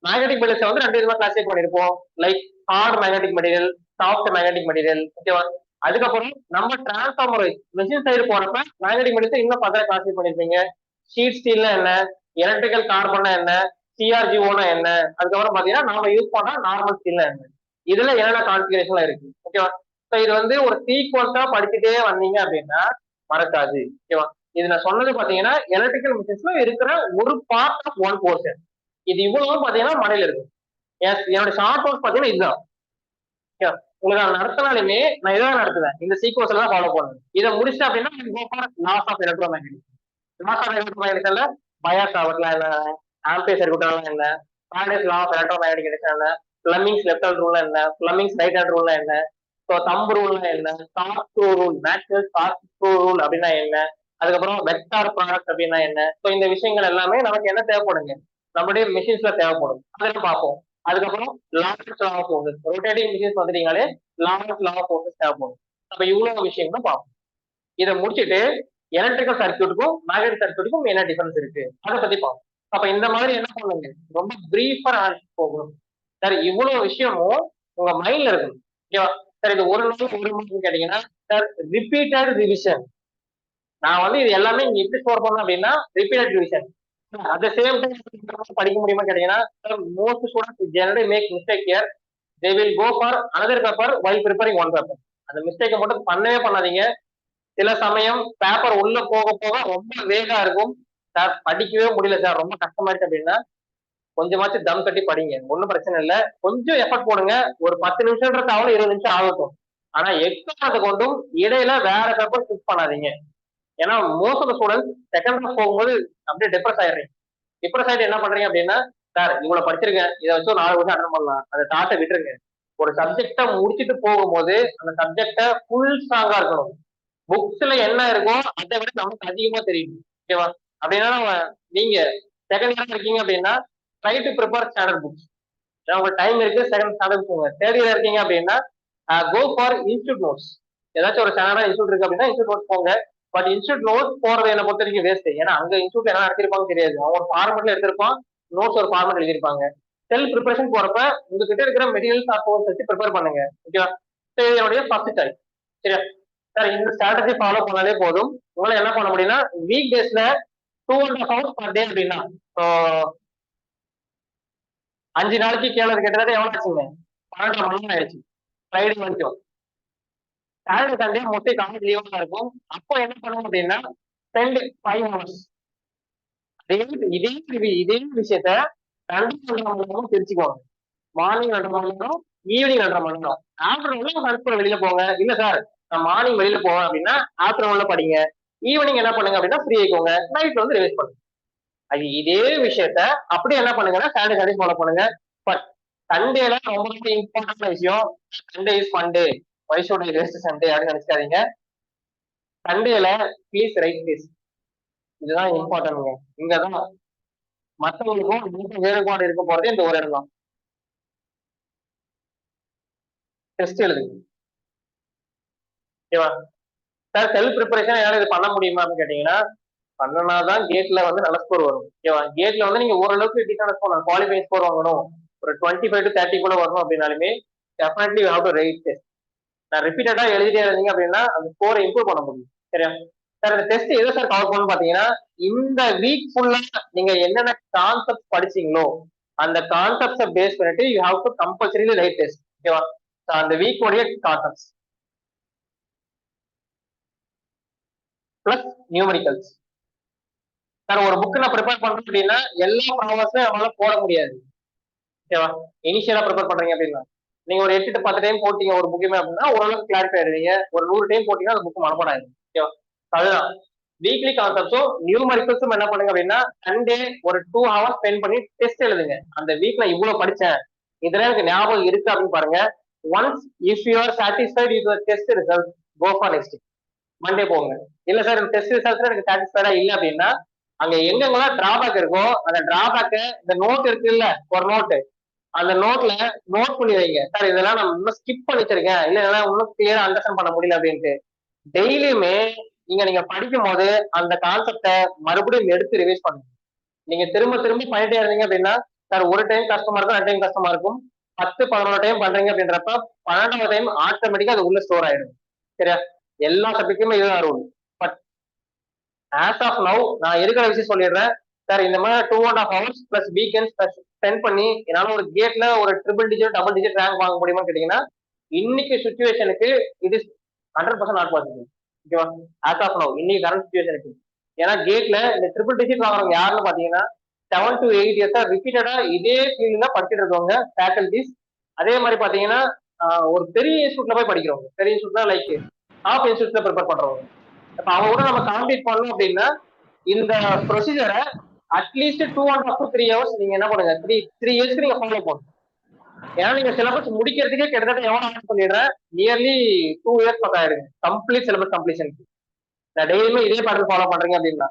மேக்னெட்டிக் மெட்டீரியல்ஸ் வந்து ரெண்டு விதமா கிளாசிஃபை பண்ணிருப்போம். Like hard magnetic material, soft magnetic material. ஓகேவா? அதுக்கப்புறம் நம்ம டிரான்ஸ்ஃபார்மர் மிஷின் சைடு போறப்ப மேக்னெட்டிக் மெட்டீரியல் இன்னும் பத்திரம் கிளாசிஃபை பண்ணிருப்பீங்க. ஷீட் ஸ்டீல்னா என்ன, எலக்ட்ரிக்கல் கார்பன்னா என்ன, சிஆர்ஜிஓனா என்ன, அதுக்கப்புறம் பாத்தீங்கன்னா நாம யூஸ் பண்ணா நார்மல் ஸ்டீல்னா என்ன, இதுல என்னென்ன கான்ஃபிகரேஷன்லாம் இருக்கு. ஓகேவா? ஸோ இது வந்து ஒரு சீக்வன்ஸா படிச்சுட்டே வந்தீங்க அப்படின்னா மறக்காது. ஓகேவா? இது நான் சொன்னது பாத்தீங்கன்னா எலக்ட்ரிக்கல் மிஷின்ஸ்ல இருக்கிற ஒரு பார்ட் ஆஃப் ஒன் போர்ஷன். இது இவ்வளவு பாத்தீங்கன்னா மடையில இருக்கும். என்னோட ஷார்ட் நோட்ஸ் பாத்தீங்கன்னா இதுதான். உங்களுக்கு நான் நடத்தினாலுமே நான் இதான் நடத்துவேன், இந்த சீக்வன்ஸ்ல தான் ஃபாலோ பண்ணுவேன். இதை முடிச்சிட்டேன் அப்படின்னா laws of electromagnetic. Laws of எலக்ட்ரோமேக்னெட்டிக்ல பயாஸ் ஆகட்லாம் என்ன, ஆம்பியர் சர்க்யூட்லாம் என்ன, ஃபாரடேஸ் லா ஆஃப் எலக்ட்ரோமேக்னெட்டிக் என்ன, ஃபிளமிங்ஸ் லெஃப்ட் ஹேண்ட் ரூல்ல என்ன, ஃபிளமிங்ஸ் ரைட் ஹேண்ட் ரூல்ல என்ன, ஸோ தம்பு ரூல்னா என்ன, stark through rule, Maxwell stark through rule அப்படின்னா என்ன, அதுக்கப்புறம் வெக்டார் ப்ராடக்ட் அப்படின்னா என்ன. ஸோ இந்த விஷயங்கள் எல்லாமே நமக்கு என்ன தேவைப்படுங்க, நம்மளுடைய மிஷின்ஸ்ல தேவைப்படும், அதெல்லாம் பார்ப்போம். அதுக்கப்புறம் Lorentz law of forces, rotating machines வந்துட்டீங்களே லாரன்ஸ் லா ஆஃப் ஃபோர்ஸஸ் தேவைப்படும். அப்ப இவ்வளவு விஷயங்களும் பார்ப்போம். இதை முடிச்சுட்டு எலக்ட்ரிக்கல் சர்க்யூட்டுக்கும் மேக்னெட்டிக் சர்க்யூட்டுக்கும் என்ன டிஃபரன்ஸ் இருக்கு அதை பத்தி பார்ப்போம். அப்ப இந்த மாதிரி என்ன பண்ணுங்க, ரொம்ப பிரீஃபா போகணும் சார். இவ்வளவு விஷயமும் உங்க மைண்ட்ல இருக்கணும், ஓகேவா சார்? இது ஒரு நாள் ஒரு மணிக்கு கேட்டீங்கன்னா சார் ரிப்பீட்டட் ரிவிஷன். நான் வந்து இது எல்லாமே இங்க எப்படி ஸ்கோர் பண்ணணும் அப்படின்னா repeated revision. At the same time படிக்க முடியுமா கேட்டீங்கன்னா most students generally make mistake here. They will go for another paper while preparing one paper. அந்த மிஸ்டேக்கை மட்டும் பண்ணவே பண்ணாதீங்க. சில சமயம் பேப்பர் உள்ள போக போக ரொம்ப வேகா இருக்கும் சார், படிக்கவே முடியல சார், ரொம்ப கஷ்டமா இருக்கு அப்படின்னா கொஞ்சமாச்சும் தம் கட்டி படிங்க, ஒன்றும் பிரச்சனை இல்லை. கொஞ்சம் எஃபர்ட் போடுங்க, ஒரு 10 நிமிஷம் ஆகணும், 20 நிமிஷம் ஆகட்டும். ஆனா எக்ஸாமத்தை கொண்டும் இடையில வேற பேப்பர் ஸ்கிப் பண்ணாதீங்க. ஏன்னா most of students second half போகும்போது அப்படியே டிப்ரெஸ் ஆயிடுறீங்க. டிப்ரெஸ் ஆயிட்டு என்ன பண்றீங்க அப்படின்னா சார் இவ்வளவு படிச்சிருக்கேன், இதை வச்சு ஒரு 4 வருஷம் அட்டன் பண்ணலாம், அதை தாட்டை விட்டுருங்க. ஒரு சப்ஜெக்டை முடிச்சுட்டு போகும்போது அந்த சப்ஜெக்டை ஃபுல் ஸ்ட்ராங்கா இருக்கணும். புக்ஸ்ல என்ன இருக்கோ அதை விட நமக்கு அதிகமா தெரியும், ஓகேவா? அப்படின்னா நீங்க செகண்ட் இயர் இருக்கீங்க அப்படின்னா try to prepare standard books. உங்களுக்கு டைம் இருக்கு, செகண்ட் ஸ்டாண்டர்ட் போங்க. தேர்ட் இயர் இருக்கீங்க அப்படின்னா கோ ஃபார் இன்ஸ்டியூட் நோட்ஸ். ஏதாச்சும் ஒரு ஸ்டாண்டர்டா இன்ஸ்டியூட் இருக்கு அப்படின்னா இன்ஸ்டியூட் நோட்ஸ் போங்க. பட் இன்ஸ்டியூட் நோட்ஸ் போறது என்ன பொறுத்த வரைக்கும் வேஸ்ட். ஏன்னா அங்க இன்ஸ்டியூட்ல என்ன நடத்திருப்பாங்க தெரியாது, அவன் ஒரு ஃபார்மெட்ல எடுத்திருப்பான், நோட்ஸ் ஒரு ஃபார்மெட் எழுதிருப்பாங்க. செல்ஃப் ப்ரிப்பரேஷன் போறப்ப உங்ககிட்ட இருக்கிற மெட்டீரியல்ஸ் ஆர்ட் வச்சு ப்ரிப்பேர் பண்ணுங்க, ஓகேவா? என்னுடைய ஃபர்ஸ்ட் சாய்ஸ். சரியா சார்? இந்த ஸ்ட்ராட்டஜி ஃபாலோ பண்ணாலே போதும். உங்களால என்ன பண்ண முடியும்னா வீக் டேஸ்ல 2.5 hours பர் டே அப்படின்னா 5 நாளைக்கு கேள்வி கேட்டதே எவ்வளவு ஆச்சுங்க, 12 மணி நேரம் ஆயிடுச்சு. ஃப்ரைடே வரைக்கும். சாட்டர்டே சண்டே மோஸ்ட்லி காலேஜ் லீவா தான் இருக்கும். அப்போ என்ன பண்ணணும் அப்படின்னா ஸ்பெண்ட் 5 hours. இதே விஷயத்த 2.5 மணி நேரம் பிரிச்சுக்குவாங்க. மார்னிங் 2 மணி நேரம், ஈவினிங் 2 மணி நேரம். ஆஃப்டர்நூன்ல ஃப்ரெண்ட்ஸ் வெளியில போங்க. இல்ல சார் நான் மார்னிங் வெளியில போவேன் அப்படின்னா ஆஃப்டர்நூன்ல படிங்க. ஈவினிங் என்ன பண்ணுங்க அப்படின்னா ஃப்ரீ ஆயிக்கோங்க, நைட்ல வந்து ரிவைஸ் பண்ணுங்க. அது இதே விஷயத்த அப்படியே என்ன பண்ணுங்கன்னா சாட்டர்டே சண்டே ஃபாலோ பண்ணுங்க. பட் சண்டேல ரொம்ப ரொம்ப இம்பார்ட்டன்டான விஷயம், Sunday is Monday, why should I rest Sunday அப்படின்னு நினைச்சுக்காதீங்க. சண்டேல ப்ளீஸ் ரைட் திஸ். இதுதான் இம்பார்ட்டன்ட்ங்க. இங்கதான் மற்றவங்களுக்கும் இன்னும் வேறுபாடு இருக்க போறதே இந்த ஒரு இடம் தான். டெஸ்ட் எழுதுங்க, ஓகேவா சார்? செல்ஃப் ப்ரிப்பரேஷன் என்னால இது பண்ண முடியுமா அப்படின்னு கேட்டீங்கன்னா பண்ணனாதான் கேட்ல வந்து நல்ல ஸ்கோர் வரும், ஓகேவா? கேட்ல வந்து நீங்க ஓரளவுக்கு டீசென்ட் ஸ்கோர், குவாலிஃபைங் ஸ்கோர் வாங்கணும், ஒரு 25 to 30 கூட வரணும் அப்படின்னாலுமே definitely how to write test. நான் ரிப்பீட்டடா எழுதிட்டே இருந்தீங்க அப்படின்னா அந்த ஸ்கோரை இம்ப்ரூவ் பண்ண முடியும், சரியா சார்? இந்த டெஸ்ட் எதை சார் கவர் பண்ணணும் பாத்தீங்கன்னா இந்த வீக் ஃபுல்லா நீங்க என்னென்ன கான்செப்ட் படிச்சீங்களோ அந்த கான்செப்ட்ஸை பேஸ் பண்ணிட்டு you have to compulsorily right test, ஓகேவா? அந்த வீக் உடைய கான்செப்ட்ஸ் பிளஸ் நியூமரிக்கல்ஸ். சார் ஒரு புக் நான் ப்ரிப்பேர் பண்றேன் அப்படின்னா எல்லா ப்ராப்ளம்ஸும் நம்மளால போட முடியாது, ஓகேவா? இனிஷியலா ப்ரிப்பேர் பண்றீங்க அப்படின்னா நீங்க ஒரு 8 to 10 டைம் போட்டீங்க ஒரு புக்குமே அப்படின்னா ஓரளவுக்கு கிளாரிஃபை ஆயிடுவீங்க. ஒரு 100 டைம் போட்டீங்கன்னா அந்த புக் மனப்பாடம் ஆயிடும், ஓகேவா? அதுதான் வீக்லி கான்செப்ட்ஸும் நியூமரிக்கல்ஸும் என்ன பண்ணுங்க அப்படின்னா சண்டே ஒரு 2 hours ஸ்பெண்ட் பண்ணி டெஸ்ட் எழுதுங்க. அந்த வீக்ல இவ்வளவு படிச்சேன், இதெல்லாம் எனக்கு ஞாபகம் இருக்கு அப்படின்னு பாருங்க. Once if you are satisfied with test result, go for next Monday போங்க. இல்ல சார் டெஸ்ட் ரிசல்ட்ஸ் எனக்கு சாட்டிஸ்ஃபைடா இல்ல அப்படின்னா அங்க எங்கெங்கெல்லாம் டிராபேக் இருக்கோ அந்த டிராபேக் இந்த நோட் இருக்கு இல்ல, ஒரு நோட்டு, அந்த நோட்ல நோட் பண்ணி வைங்க. சார் இதெல்லாம் நான் இன்னும் ஸ்கிப் பண்ணி வச்சிருக்கேன், இல்ல இதெல்லாம் இன்னும் கிளியரா அண்டர்ஸ்டாண்ட் பண்ண முடியல அப்படின்ட்டு. டெய்லியுமே நீங்க படிக்கும் போது அந்த கான்செப்டை மறுபடியும் எடுத்து ரிவைஸ் பண்ணுங்க. நீங்க திரும்ப திரும்ப பண்ணிட்டே இருந்தீங்க அப்படின்னா சார் ஒரு டைம் கஷ்டமா இருக்கும், 2 டைம் கஷ்டமா இருக்கும், 10 11 டைம் பண்றீங்க அப்படின்றப்ப 12வது டைம் ஆட்டோமேட்டிக்கா அது உள்ள ஸ்டோர் ஆயிடும், சரியா? எல்லா சப்ஜெக்ட்டுமே இதுதான் rule. But as of now நான் இருக்கிற விஷயம் சொல்லிடுறேன் சார். இந்த மாதிரி 2.5 hours பிளஸ் வீக்கெண்ட்ஸ் ஸ்பெண்ட் பண்ணி என்னால ஒரு கேட்ல ஒரு triple digit double digit rank வாங்க முடியுமா கேட்டீங்கன்னா இன்னைக்கு சுச்சுவேஷனுக்கு இட் இஸ் 100% நாட் பாசிபிள், ஓகேவா? ஆஸ் ஆஃப் நவ் இன்னைக்கு கரண்ட் சுச்சுவேஷனுக்கு. ஏன்னா கேட்ல இந்த ட்ரிபிள் டிஜிட் வாங்குறவங்க யாருன்னு பாத்தீங்கன்னா 7 to 8 years ரிப்பீட்டடா இதே ஃபீல்ட்ல படிச்சுட்டு இருக்கவங்க ஃபேக்கல்டிஸ். அதே மாதிரி பாத்தீங்கன்னா ஒரு பெரிய இன்ஸ்டியூட்ல போய் படிக்கிறவங்க, பெரிய இன்ஸ்டியூட்னா லைக் டாப் இன்ஸ்டியூட்ல ப்ரிப்பேர் பண்றவங்க. இப்ப அவங்க கூட நம்ம காம்பீட் பண்ணணும் அப்படின்னா இந்த ப்ரொசீஜரை அட்லீஸ்ட் 2.5 to 3 hours நீங்க என்ன பண்ணுங்க, த்ரீ இயர்ஸ்க்கு நீங்க ஃபாலோ பண்ணணும். ஏன்னா நீங்க சிலபஸ் முடிக்கிறதுக்கே கிட்டத்தட்ட எவ்வளவு ஆகும் சொல்லிடுறேன், நியர்லி 2 இயர்ஸ் பக்கம் ஆயிடுங்க கம்ப்ளீட் சிலபஸ் கம்ப்ளீஷனுக்கு. நான் டெய்லியுமே இதே பேட்டர்ன் ஃபாலோ பண்றீங்க அப்படின்னா.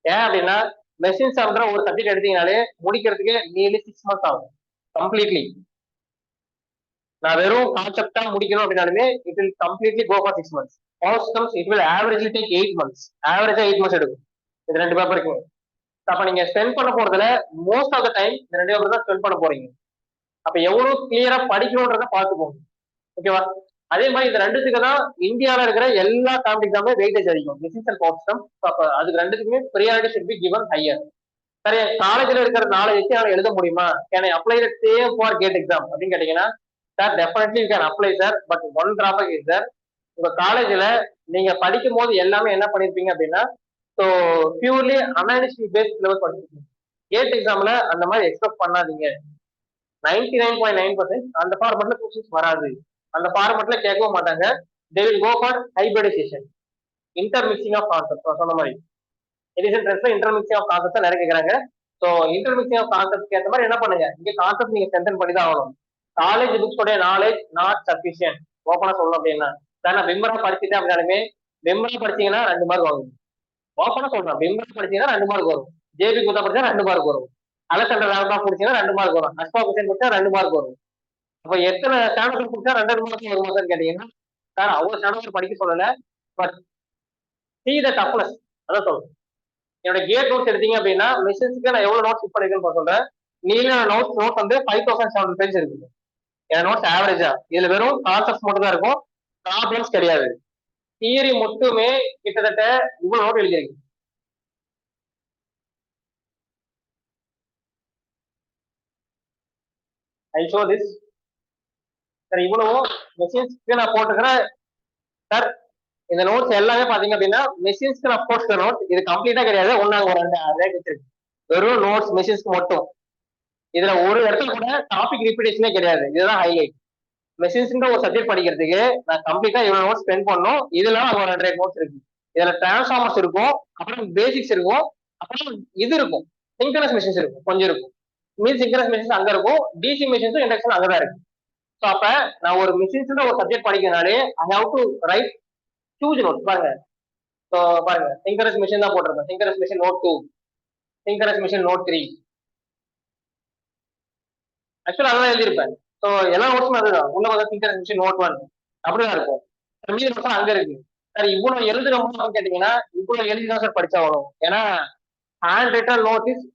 ஏன் அப்படின்னா மெஷின்ஸ் அப்படின்ற ஒரு சப்ஜெக்ட் எடுத்தீங்கனாலே முடிக்கிறதுக்கு நியர்லி 6 months ஆகும் கம்ப்ளீட்லி. நான் வெறும் கான்செப்டா முடிக்கணும் அப்படின்னாலுமே it will completely go for 6 months. Outcomes it will averagely take 8 months. ஆவரேஜா 8 months எடுக்கும் இது 2 பேப்பருக்கு. அப்ப நீங்க ஸ்பெண்ட் பண்ண போறதுல மோஸ்ட் ஆஃப் த டைம் இந்த 2 பேப்பர் தான் ஸ்பெண்ட் பண்ண போறீங்க. அப்ப எவ்வளவு கிளியரா படிக்கணும்ன்றத பாத்துக்கோங்க. ஓகேவா? அதே மாதிரி இந்த ரெண்டுத்துக்கு தான் இந்தியாவில இருக்கிற எல்லா காம்படிஷனுமே வெயிட்டேஜ் அதிகம், பிசினஸ் அண்ட் சிஸ்டம். அப்ப அதுக்கு ரெண்டுத்துக்குமே priority should be given higher. சரி, காலேஜ்ல இருக்கிற நாலேஜ் வச்சு என்னால எழுத முடியுமா, can I apply the same for GATE exam அப்படின்னு கேட்டீங்கன்னா sir definitely you can apply sir. But one drawback is sir, உங்க காலேஜ்ல நீங்க படிக்கும் போது எல்லாமே என்ன பண்ணிருப்பீங்க அப்படின்னா so purely analysis based syllabus படிச்சிருக்கீங்க. கேட் எக்ஸாம்ல அந்த மாதிரி எக்ஸ்பெக்ட் பண்ணாதீங்க. 99.9% அந்த ஃபார்மெட்ல கொஸ்டின்ஸ் வராது, அந்த ஃபார்மெட்ல கேட்கவும் மாட்டாங்க. They will go for hybridisation, intermixing of concept. சொன்ன மாதிரி எடிஷன் ட்ரெண்ட்ஸ்ல இன்டர்மிக்சிங் ஆஃப் கான்செப்ட் நிறைய கேட்கறாங்க. ஸோ இன்டர்மிக்சிங் ஆஃப் கான்செப்ட் ஏற்ற மாதிரி என்ன பண்ணுங்க, இங்க கான்செப்ட் நீங்க ஸ்ட்ரென்தன் பண்ணி தான் ஆகணும். காலேஜ் புக்ஸோட நாலேஜ் நாட் சஃபிஷியன்ட். ஓப்பனா சொல்லணும் அப்படின்னா சார் நான் விம்மரா படிச்சுட்டேன் அப்படின்னாலுமே, விம்மரா படிச்சீங்கன்னா 2 மார்க் வாங்குங்க. ஓப்பனா சொல்றேன், விம்மரா படிச்சீங்கன்னா 2 மார்க் வரும். ஜேபி குத்தா படிச்சா 2 மார்க் வரும். அலெக்சாண்டர் ராம்டாஸ் படிச்சீங்கன்னா 2 மார்க் வரும். அஸ்பா குசேன் படிச்சா 2 மார்க் வரும். அப்ப எத்தனை ஸ்டாண்டர்ட் படிச்சா 2 மார்க் வருமா சார் கேட்டீங்கன்னா, சார் அவ்வளவு ஸ்டாண்டர்ட் படிக்க சொல்லல, பட் சி த டஃப்னஸ் அதான் சொல்றேன். என்னோட கேட் நோட்ஸ் எடுத்தீங்க அப்படின்னா மிஷின்ஸ்க்கு நான் எவ்வளவு நோட்ஸ் பண்ணிருக்கேன்னு சொல்றேன். நீங்க நோட்ஸ் வந்து 5700 பேஜ் இருக்குது. என் நோட்ஸ் ஆவரேஜா இதுல வெறும் கான்செப்ட் மட்டும் தான் இருக்கும், ப்ராப்ளம்ஸ் கிடையாது. தியரி மட்டுமே கிட்டத்தட்ட இவ்வளவு நோட் எழுதிருக்கு. ஐ ஷோ திஸ் சார், இவ்வளவு மெஷின்ஸ்க்கு நான் போட்டுக்கிறேன் சார். இந்த நோட்ஸ் எல்லாமே பாத்தீங்க அப்படின்னா மெஷின்ஸ்க்கு நான் போட்டுக்கிற நோட்ஸ் இது கம்ப்ளீட்டா கிடையாது. ஒன்னாங்க ஒரு 2 ரேக் வச்சிருக்கு, வெறும் நோட்ஸ் மெஷின்ஸ்க்கு மட்டும். இதுல ஒரு இடத்துல கூட டாபிக் ரிப்பீட்டேஷனே கிடையாது. இதுதான் ஹைலைட். மெஷின்ஸ்ன்ற ஒரு சப்ஜெக்ட் படிக்கிறதுக்கு நான் கம்ப்ளீட்டா இவ்வளவு நோட்ஸ் ஸ்பெண்ட் பண்ணணும். இதுல ஒரு 2 நோட்ஸ் இருக்கு. இதுல டிரான்ஸ்ஃபார்மர்ஸ் இருக்கும், அப்புறம் பேசிக்ஸ் இருக்கும், அப்புறம் இது இருக்கும், சிங்க்ரனஸ் மெஷின்ஸ் இருக்கும், கொஞ்சம் இருக்கும். மீன் சிங்க்ரனஸ் மெஷின்ஸ் அங்க இருக்கும், டிசி மெஷின்ஸும் இண்டக்ஷன் அங்கதான் இருக்கு. ஸோ அப்ப நான் ஒரு மெஷின்ஸ்ன்ற ஒரு சப்ஜெக்ட் படிக்கிறனாலே I have to write huge notes. பாருங்க, ஸோ பாருங்க சிங்க்ரனஸ் மெஷின் தான் போட்டிருக்கேன். Synchronous machine note 2, synchronous machine note 3. ஆக்சுவலா அதான் எழுதியிருப்பேன். ஸோ எல்லா நோட்ஸும் அதுதான். உள்ள வந்து சிங்க்ரனஸ் மெஷின் நோட் 1 அப்படிதான் இருக்கும். மீதி நோட்ஸ் அங்க இருக்கு. சார் இவ்வளவு எழுதுறோம்னு கேட்டீங்கன்னா இவ்வளவு எழுதிதான் சார் படிச்சா வரும். ஏன்னா hand written note is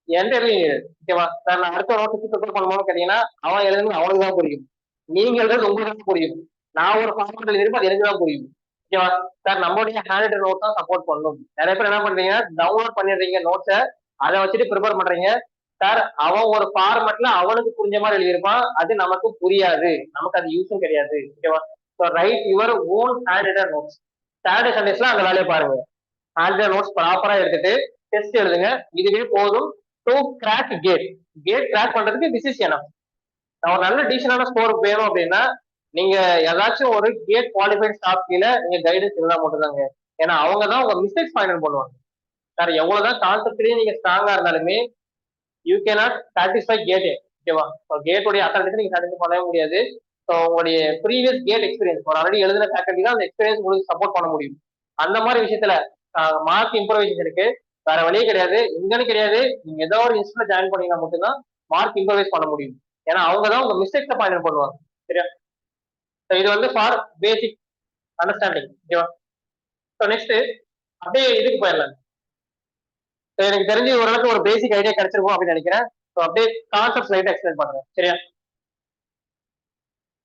entirely. ஓகேவா சார், நான் அடுத்த நோட்டுக்கு ப்ரிப்பேர் பண்ணும்போது கேட்டீங்கன்னா அவன் எழுதுறது அவனுக்கு தான் புரியும், நீங்க எழுதுறது உங்களுக்கு தான் புரியும். நான் ஒரு ஃபார்மெட் எழுதிருப்பேன், அது எனக்கு தான் புரியும். ஓகேவா சார், நம்மளுடைய ஹேண்ட் ரிட்டன் நோட் தான் சப்போர்ட் பண்ணணும். நிறைய பேர் என்ன பண்றீங்க, டவுன்லோட் பண்ணிடுறீங்க நோட்ஸை, அதை வச்சுட்டு ப்ரிப்பேர் பண்றீங்க. சார் அவன் ஒரு ஃபார்மெட்ல அவனுக்கு புரிஞ்ச மாதிரி எழுதியிருப்பான், அது நமக்கு புரியாது, நமக்கு அது யூஸும் கிடையாது. ஓகேவா? So write your own handwritten notes. Saturday சண்டேஸ்ல அந்த வேலையை பாருங்க. ஹேண்ட் ரிட்டன் நோட்ஸ் ப்ராப்பரா எடுத்துட்டு டெஸ்ட் எழுதுங்க. இதுவே போதும் to crack GATE. GATE crack பண்றதுக்கு திஸ் இஸ் எனஃப். ஒரு நல்ல டீசென்டான ஸ்கோர் வேணும் அப்படின்னா நீங்க ஏதாச்சும் ஒரு கேட் குவாலிஃபைட் ஸ்டாஃப் கீழே நீங்க கைடன்ஸ் இருந்தா மட்டும்தாங்க. ஏன்னா அவங்க தான் உங்க மிஸ்டேக்ஸ் ஃபைண்ட் பண்ணுவாங்க. சார் எவ்வளவுதான் கான்செப்ட்லயே நீங்க ஸ்ட்ராங்கா இருந்தாலுமே யூ கேனாட் சாட்டிஸ்ஃபை கேட். ஓகேவா? கேட்டோடைய அத்தாரிட்டி நீங்க சாட்டிஸ்ஃபை பண்ணவே முடியாது. ஸோ உங்களுடைய ப்ரீவியஸ் கேட் எக்ஸ்பீரியன்ஸ், ஒரு ஆல்ரெடி எழுதின ஃபேக்கல்ட்டி தான் அந்த எக்ஸ்பீரியன்ஸ் உங்களுக்கு சப்போர்ட் பண்ண முடியும். அந்த மாதிரி விஷயத்துல மார்க் இம்ப்ரவைசேஷனுக்கு வேற வழியே கிடையாது, இங்கன்னு கிடையாது. நீங்க ஏதோ ஒரு இன்ஸ்டியூட்ல ஜாயின் பண்ணீங்கன்னா மட்டும்தான் மார்க் இம்ப்ரவைஸ் பண்ண முடியும். ஏன்னா அவங்க தான் உங்க மிஸ்டேக்ஸை பாயிண்ட் பண்ணுவாங்க. சரியா? இது வந்து ஃபார் பேசிக் அண்டர்ஸ்டாண்டிங். ஓகேவா? ஸோ நெக்ஸ்ட் அப்படியே இதுக்கு போயிடலாம். எனக்கு தெரிஞ்சு ஓரளவுக்கு ஒரு பேசிக் ஐடியா கிடைச்சிருக்கும் அப்படின்னு நினைக்கிறேன். ஸோ அப்படியே கான்செப்ட் லைட்டா எக்ஸ்பிளைன் பண்றேன். சரியா?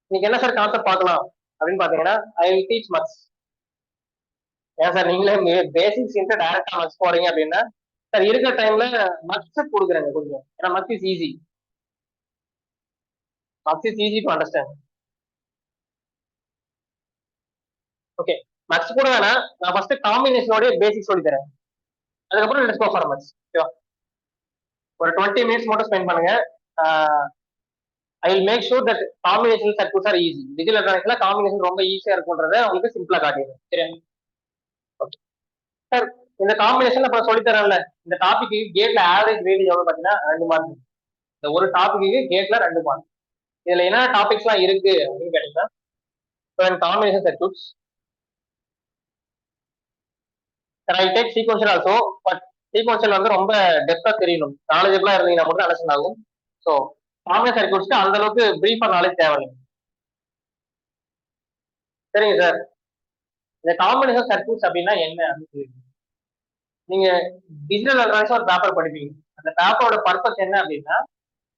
இன்னைக்கு என்ன சார் கான்செப்ட் பார்க்கலாம் அப்படின்னு பாத்தீங்கன்னா ஐ வில் டீச் மக்ஸ். ஏன் சார் நீங்களே பேசிக்ஸ் டைரக்டா மக்ஸ் போறீங்க அப்படின்னா சார் இருக்கிற டைம்ல மக்ஸ் கொடுக்குறேங்க கொஞ்சம். ஏன்னா mugs is easy, mugs is easy to understand. Okay, mugs கூட வேணா, நான் ஃபர்ஸ்ட் காம்பினேஷனோட பேசிக் சொல்லி தரேன். அதுக்கப்புறம் லெட்ஸ் கோ ஃபார் மக்ஸ். ஓகேவா? ஒரு 20 minutes மட்டும் ஸ்பெண்ட் பண்ணுங்க. I will make sure that combination circuits are easy. Digital எலக்ட்ரானிக்ஸ்ல காம்பினேஷன் ரொம்ப ஈஸியா இருக்கும்ன்றத உங்களுக்கு சிம்பிளா காட்டிடுறேன். சரியா? சார், இந்த காம்பினேஷன் அப்புறம் சொல்லி தரேன்ல, இந்த டாபிக் கேட்ல ஆவரேஜ் வெயிட்டேஜ் எவ்வளவு பாத்தீங்கன்னா 2 மார்க். இந்த ஒரு டாபிக்கு கேட்ல 2 மார்க். இதுல என்ன டாபிக்ஸ் எல்லாம் இருக்கு அப்படின்னு கேட்டீங்கன்னா, combination circuits, I take sequential also. But sequential வந்து ரொம்ப டெப்தா தெரியணும், நாலேஜபிளா இருந்தீங்கன்னா மட்டும் அண்டர்ஸ்டாண்ட் ஆகும். ஸோ காம்பினேஷன் சர்க்யூட்ஸ்க்கு அந்த அளவுக்கு பிரீஃபா நாலேஜ் தேவையில்லை. சரிங்க சார். இந்த காம்பினேஷன் சர்க்யூட்ஸ் அப்படின்னா என்ன அப்படின்னு சொல்லி நீங்க டிஜிட்டல் எலக்ட்ரானிக்ஸ் ஒரு பேப்பர் படிப்பீங்க. அந்த பேப்பரோட பர்பஸ் என்ன அப்படின்னா,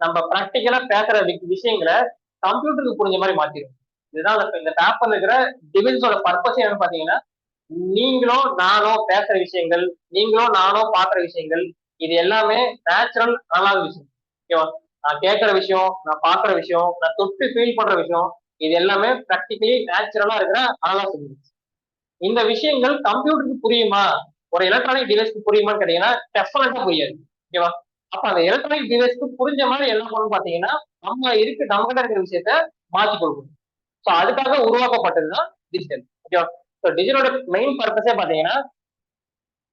நம்ம ப்ராக்டிக்கலா பேசுற விஷயங்களை கம்ப்யூட்டருக்கு புரிஞ்ச மாதிரி மாத்திடும். இதுதான் இந்த பேப்பர்ல இருக்கிற டிவைஸோட பர்பஸ் என்னன்னு பாத்தீங்கன்னா, நீங்களோ நானோ பேசுற விஷயங்கள், நீங்களோ நானோ பாக்குற விஷயங்கள், இது எல்லாமே நேச்சுரல் அனலாக் விஷயம். ஓகேவா? நான் கேட்கிற விஷயம், நான் பாக்குற விஷயம், நான் தொட்டு ஃபீல் பண்ற விஷயம், இது எல்லாமே ப்ராக்டிகலி நேச்சுரலா இருக்கிற அனலாக் சிக்னல்ஸ். இந்த விஷயங்கள் கம்ப்யூட்டருக்கு புரியுமா, ஒரு எலக்ட்ரானிக் டிவைஸ்க்கு புரியுமான்னு கேட்டீங்கன்னா டெஃபினட்டா புரியாது. ஓகேவா? அப்ப அந்த எலக்ட்ரானிக் டிவைஸ்க்கு புரிஞ்ச மாதிரி என்ன பண்ணணும் பாத்தீங்கன்னா, நம்ம கிட்ட இருக்கிற விஷயத்த மாத்தி கொடுக்கணும். ஸோ அதுக்காக உருவாக்கப்பட்டதுதான் டிஜிட்டல். ஓகேவா? ஸோ டிஜிட்டலோட மெயின் பர்பஸே பாத்தீங்கன்னா,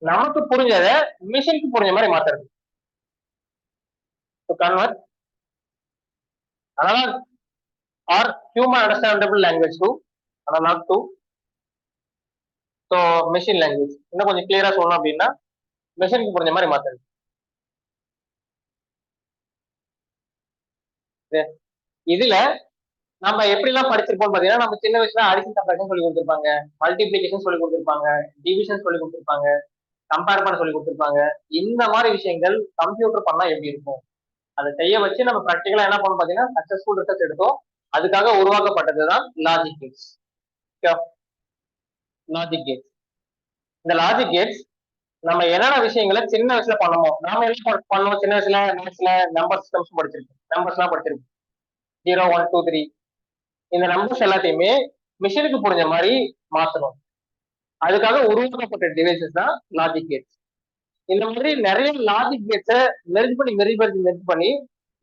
நமக்கு புரிஞ்சதை மிஷினுக்கு புரிஞ்ச மாதிரி மாத்துறது. To convert analog or human understandable language to analog to so machine language. இன்னும் கொஞ்சம் கிளியரா சொல்லணும் அப்படின்னா, மெஷினுக்கு புரிஞ்ச மாதிரி மாத்துறது. இதுல நம்ம எப்படி எல்லாம் படிச்சிருப்போம் பாத்தீங்கன்னா, நம்ம சின்ன வயசுல அடிஷன் சப்ட்ராக்ஷன் சொல்லி கொடுத்திருப்பாங்க, மல்டிபிளிகேஷன் சொல்லி கொடுத்திருப்பாங்க, டிவிஷன் சொல்லி கொடுத்திருப்பாங்க, கம்பேர் பண்ண சொல்லி கொடுத்திருப்பாங்க. இந்த மாதிரி விஷயங்கள் கம்ப்யூட்டர் பண்ணா எப்படி இருக்கும், அதை செய்ய வச்சு நம்ம ப்ராக்டிகலா என்ன பண்ணணும் பாத்தீங்கன்னா சக்சஸ்ஃபுல் ரிசல்ட் எடுத்தோம். அதுக்காக உருவாக்கப்பட்டதுதான் லாஜிக் கேட்ஸ். Logic gates. இந்த லாஜிக் கேட்ஸ் நம்ம என்னென்ன விஷயங்களை சின்ன வயசுல பண்ணுவோம். நாம என்ன பண்ணுவோம் சின்ன வயசுல மேத்ஸ்ல நம்பர் சிஸ்டம்ஸ் படிச்சிருக்கோம், நம்பர்ஸ் எல்லாம் படிச்சிருக்கோம், 0 1 2 3. இந்த நம்பர்ஸ் எல்லாத்தையுமே மிஷினுக்கு புரிஞ்ச மாதிரி மாத்தணும். அதுக்காக உருவாக்கப்பட்ட டிவைசஸ் தான் லாஜிக் கேட்ஸ். இந்த மாதிரி நிறைய லாஜிக் கேட்ஸை மெர்ஜ் பண்ணி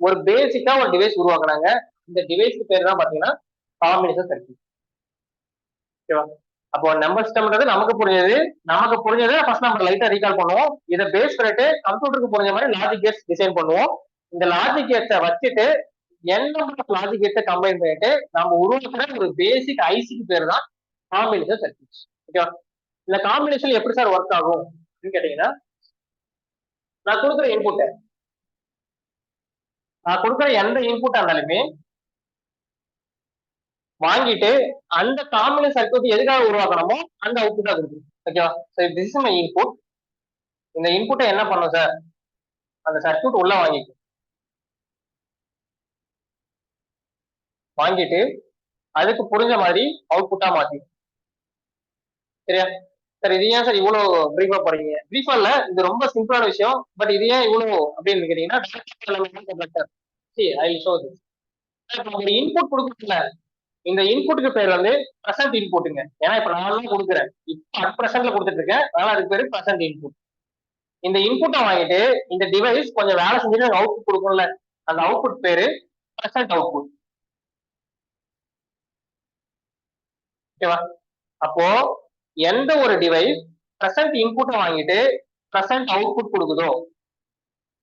ஒரு பேசிக்கா ஒரு டிவைஸ் உருவாக்குனாங்க. இந்த டிவைஸ்க்கு பேர் தான் பாத்தீங்கன்னா காம்பினேஷன் சர்க்யூட். ஓகேவா? அப்போ நம்பர் சிஸ்டம்ன்றது நமக்கு புரிஞ்சது ஃபர்ஸ்ட் நம்ம லைட்டா ரீகால் பண்ணுவோம். இதை பேஸ் பண்ணிட்டு கம்ப்யூட்டருக்கு புரிஞ்ச மாதிரி லாஜிக் கேட்ஸ் டிசைன் பண்ணுவோம். இந்த லாஜிக் கேட்ஸை வச்சுட்டு லாஜிக் கேட்ஸை கம்பைன் பண்ணிட்டு நம்ம உருவாக்குற ஒரு பேசிக் ஐசிக்கு பேர் தான் காம்பினேஷன் சர்க்யூட்ஸ். ஓகேவா? இந்த காம்பினேஷன் எப்படி சார் ஒர்க் ஆகும் அப்படின்னு கேட்டீங்கன்னா, நான் கொடுக்குற எந்த இன்புட்டா இருந்தாலுமே வாங்கிட்டு அந்த காம்பினேஷன் சர்க்யூட் எதுக்காக உருவாக்கணுமோ அந்த அவுட்புட்டா கொடுக்கும். ஓகேவா? So this is my input. இந்த இன்புட்டை என்ன பண்ணும் சார், அந்த சர்க்யூட் உள்ள வாங்கிட்டு அதுக்கு புரிஞ்ச மாதிரி அவுட்புட்டா மாத்தி. சரியா சார்? இது ஏன் சார் இவ்வளவு பிரீஃபா போறீங்க? பிரீஃபா இல்ல, இது ரொம்ப சிம்பிளான விஷயம். பட் இது ஏன் இவ்வளவு அப்படின்னு கேட்டீங்கன்னா, ஒரு இன்புட் கொடுக்கல. இந்த இன்புட்டுக்கு பேர் வந்து பிரசன்ட் இன்புட்டுங்க. ஏன்னா இப்ப நான் தான் கொடுக்குறேன், இப்ப அட் பிரசன்ட்ல கொடுத்துட்டு இருக்கேன், அதனால அதுக்கு பேரு பிரசன்ட் இன்புட். இந்த இன்புட்டை வாங்கிட்டு இந்த டிவைஸ் கொஞ்சம் வேலை செஞ்சுட்டு அவுட்புட் கொடுக்கும்ல, அந்த அவுட்புட் பேரு பிரசன்ட் அவுட்புட். ஓகேவா? அப்போ எந்த ஒரு டிவைஸ் பிரசன்ட் இன்புட்டை வாங்கிட்டு பிரசன்ட் அவுட்புட் கொடுக்குதோ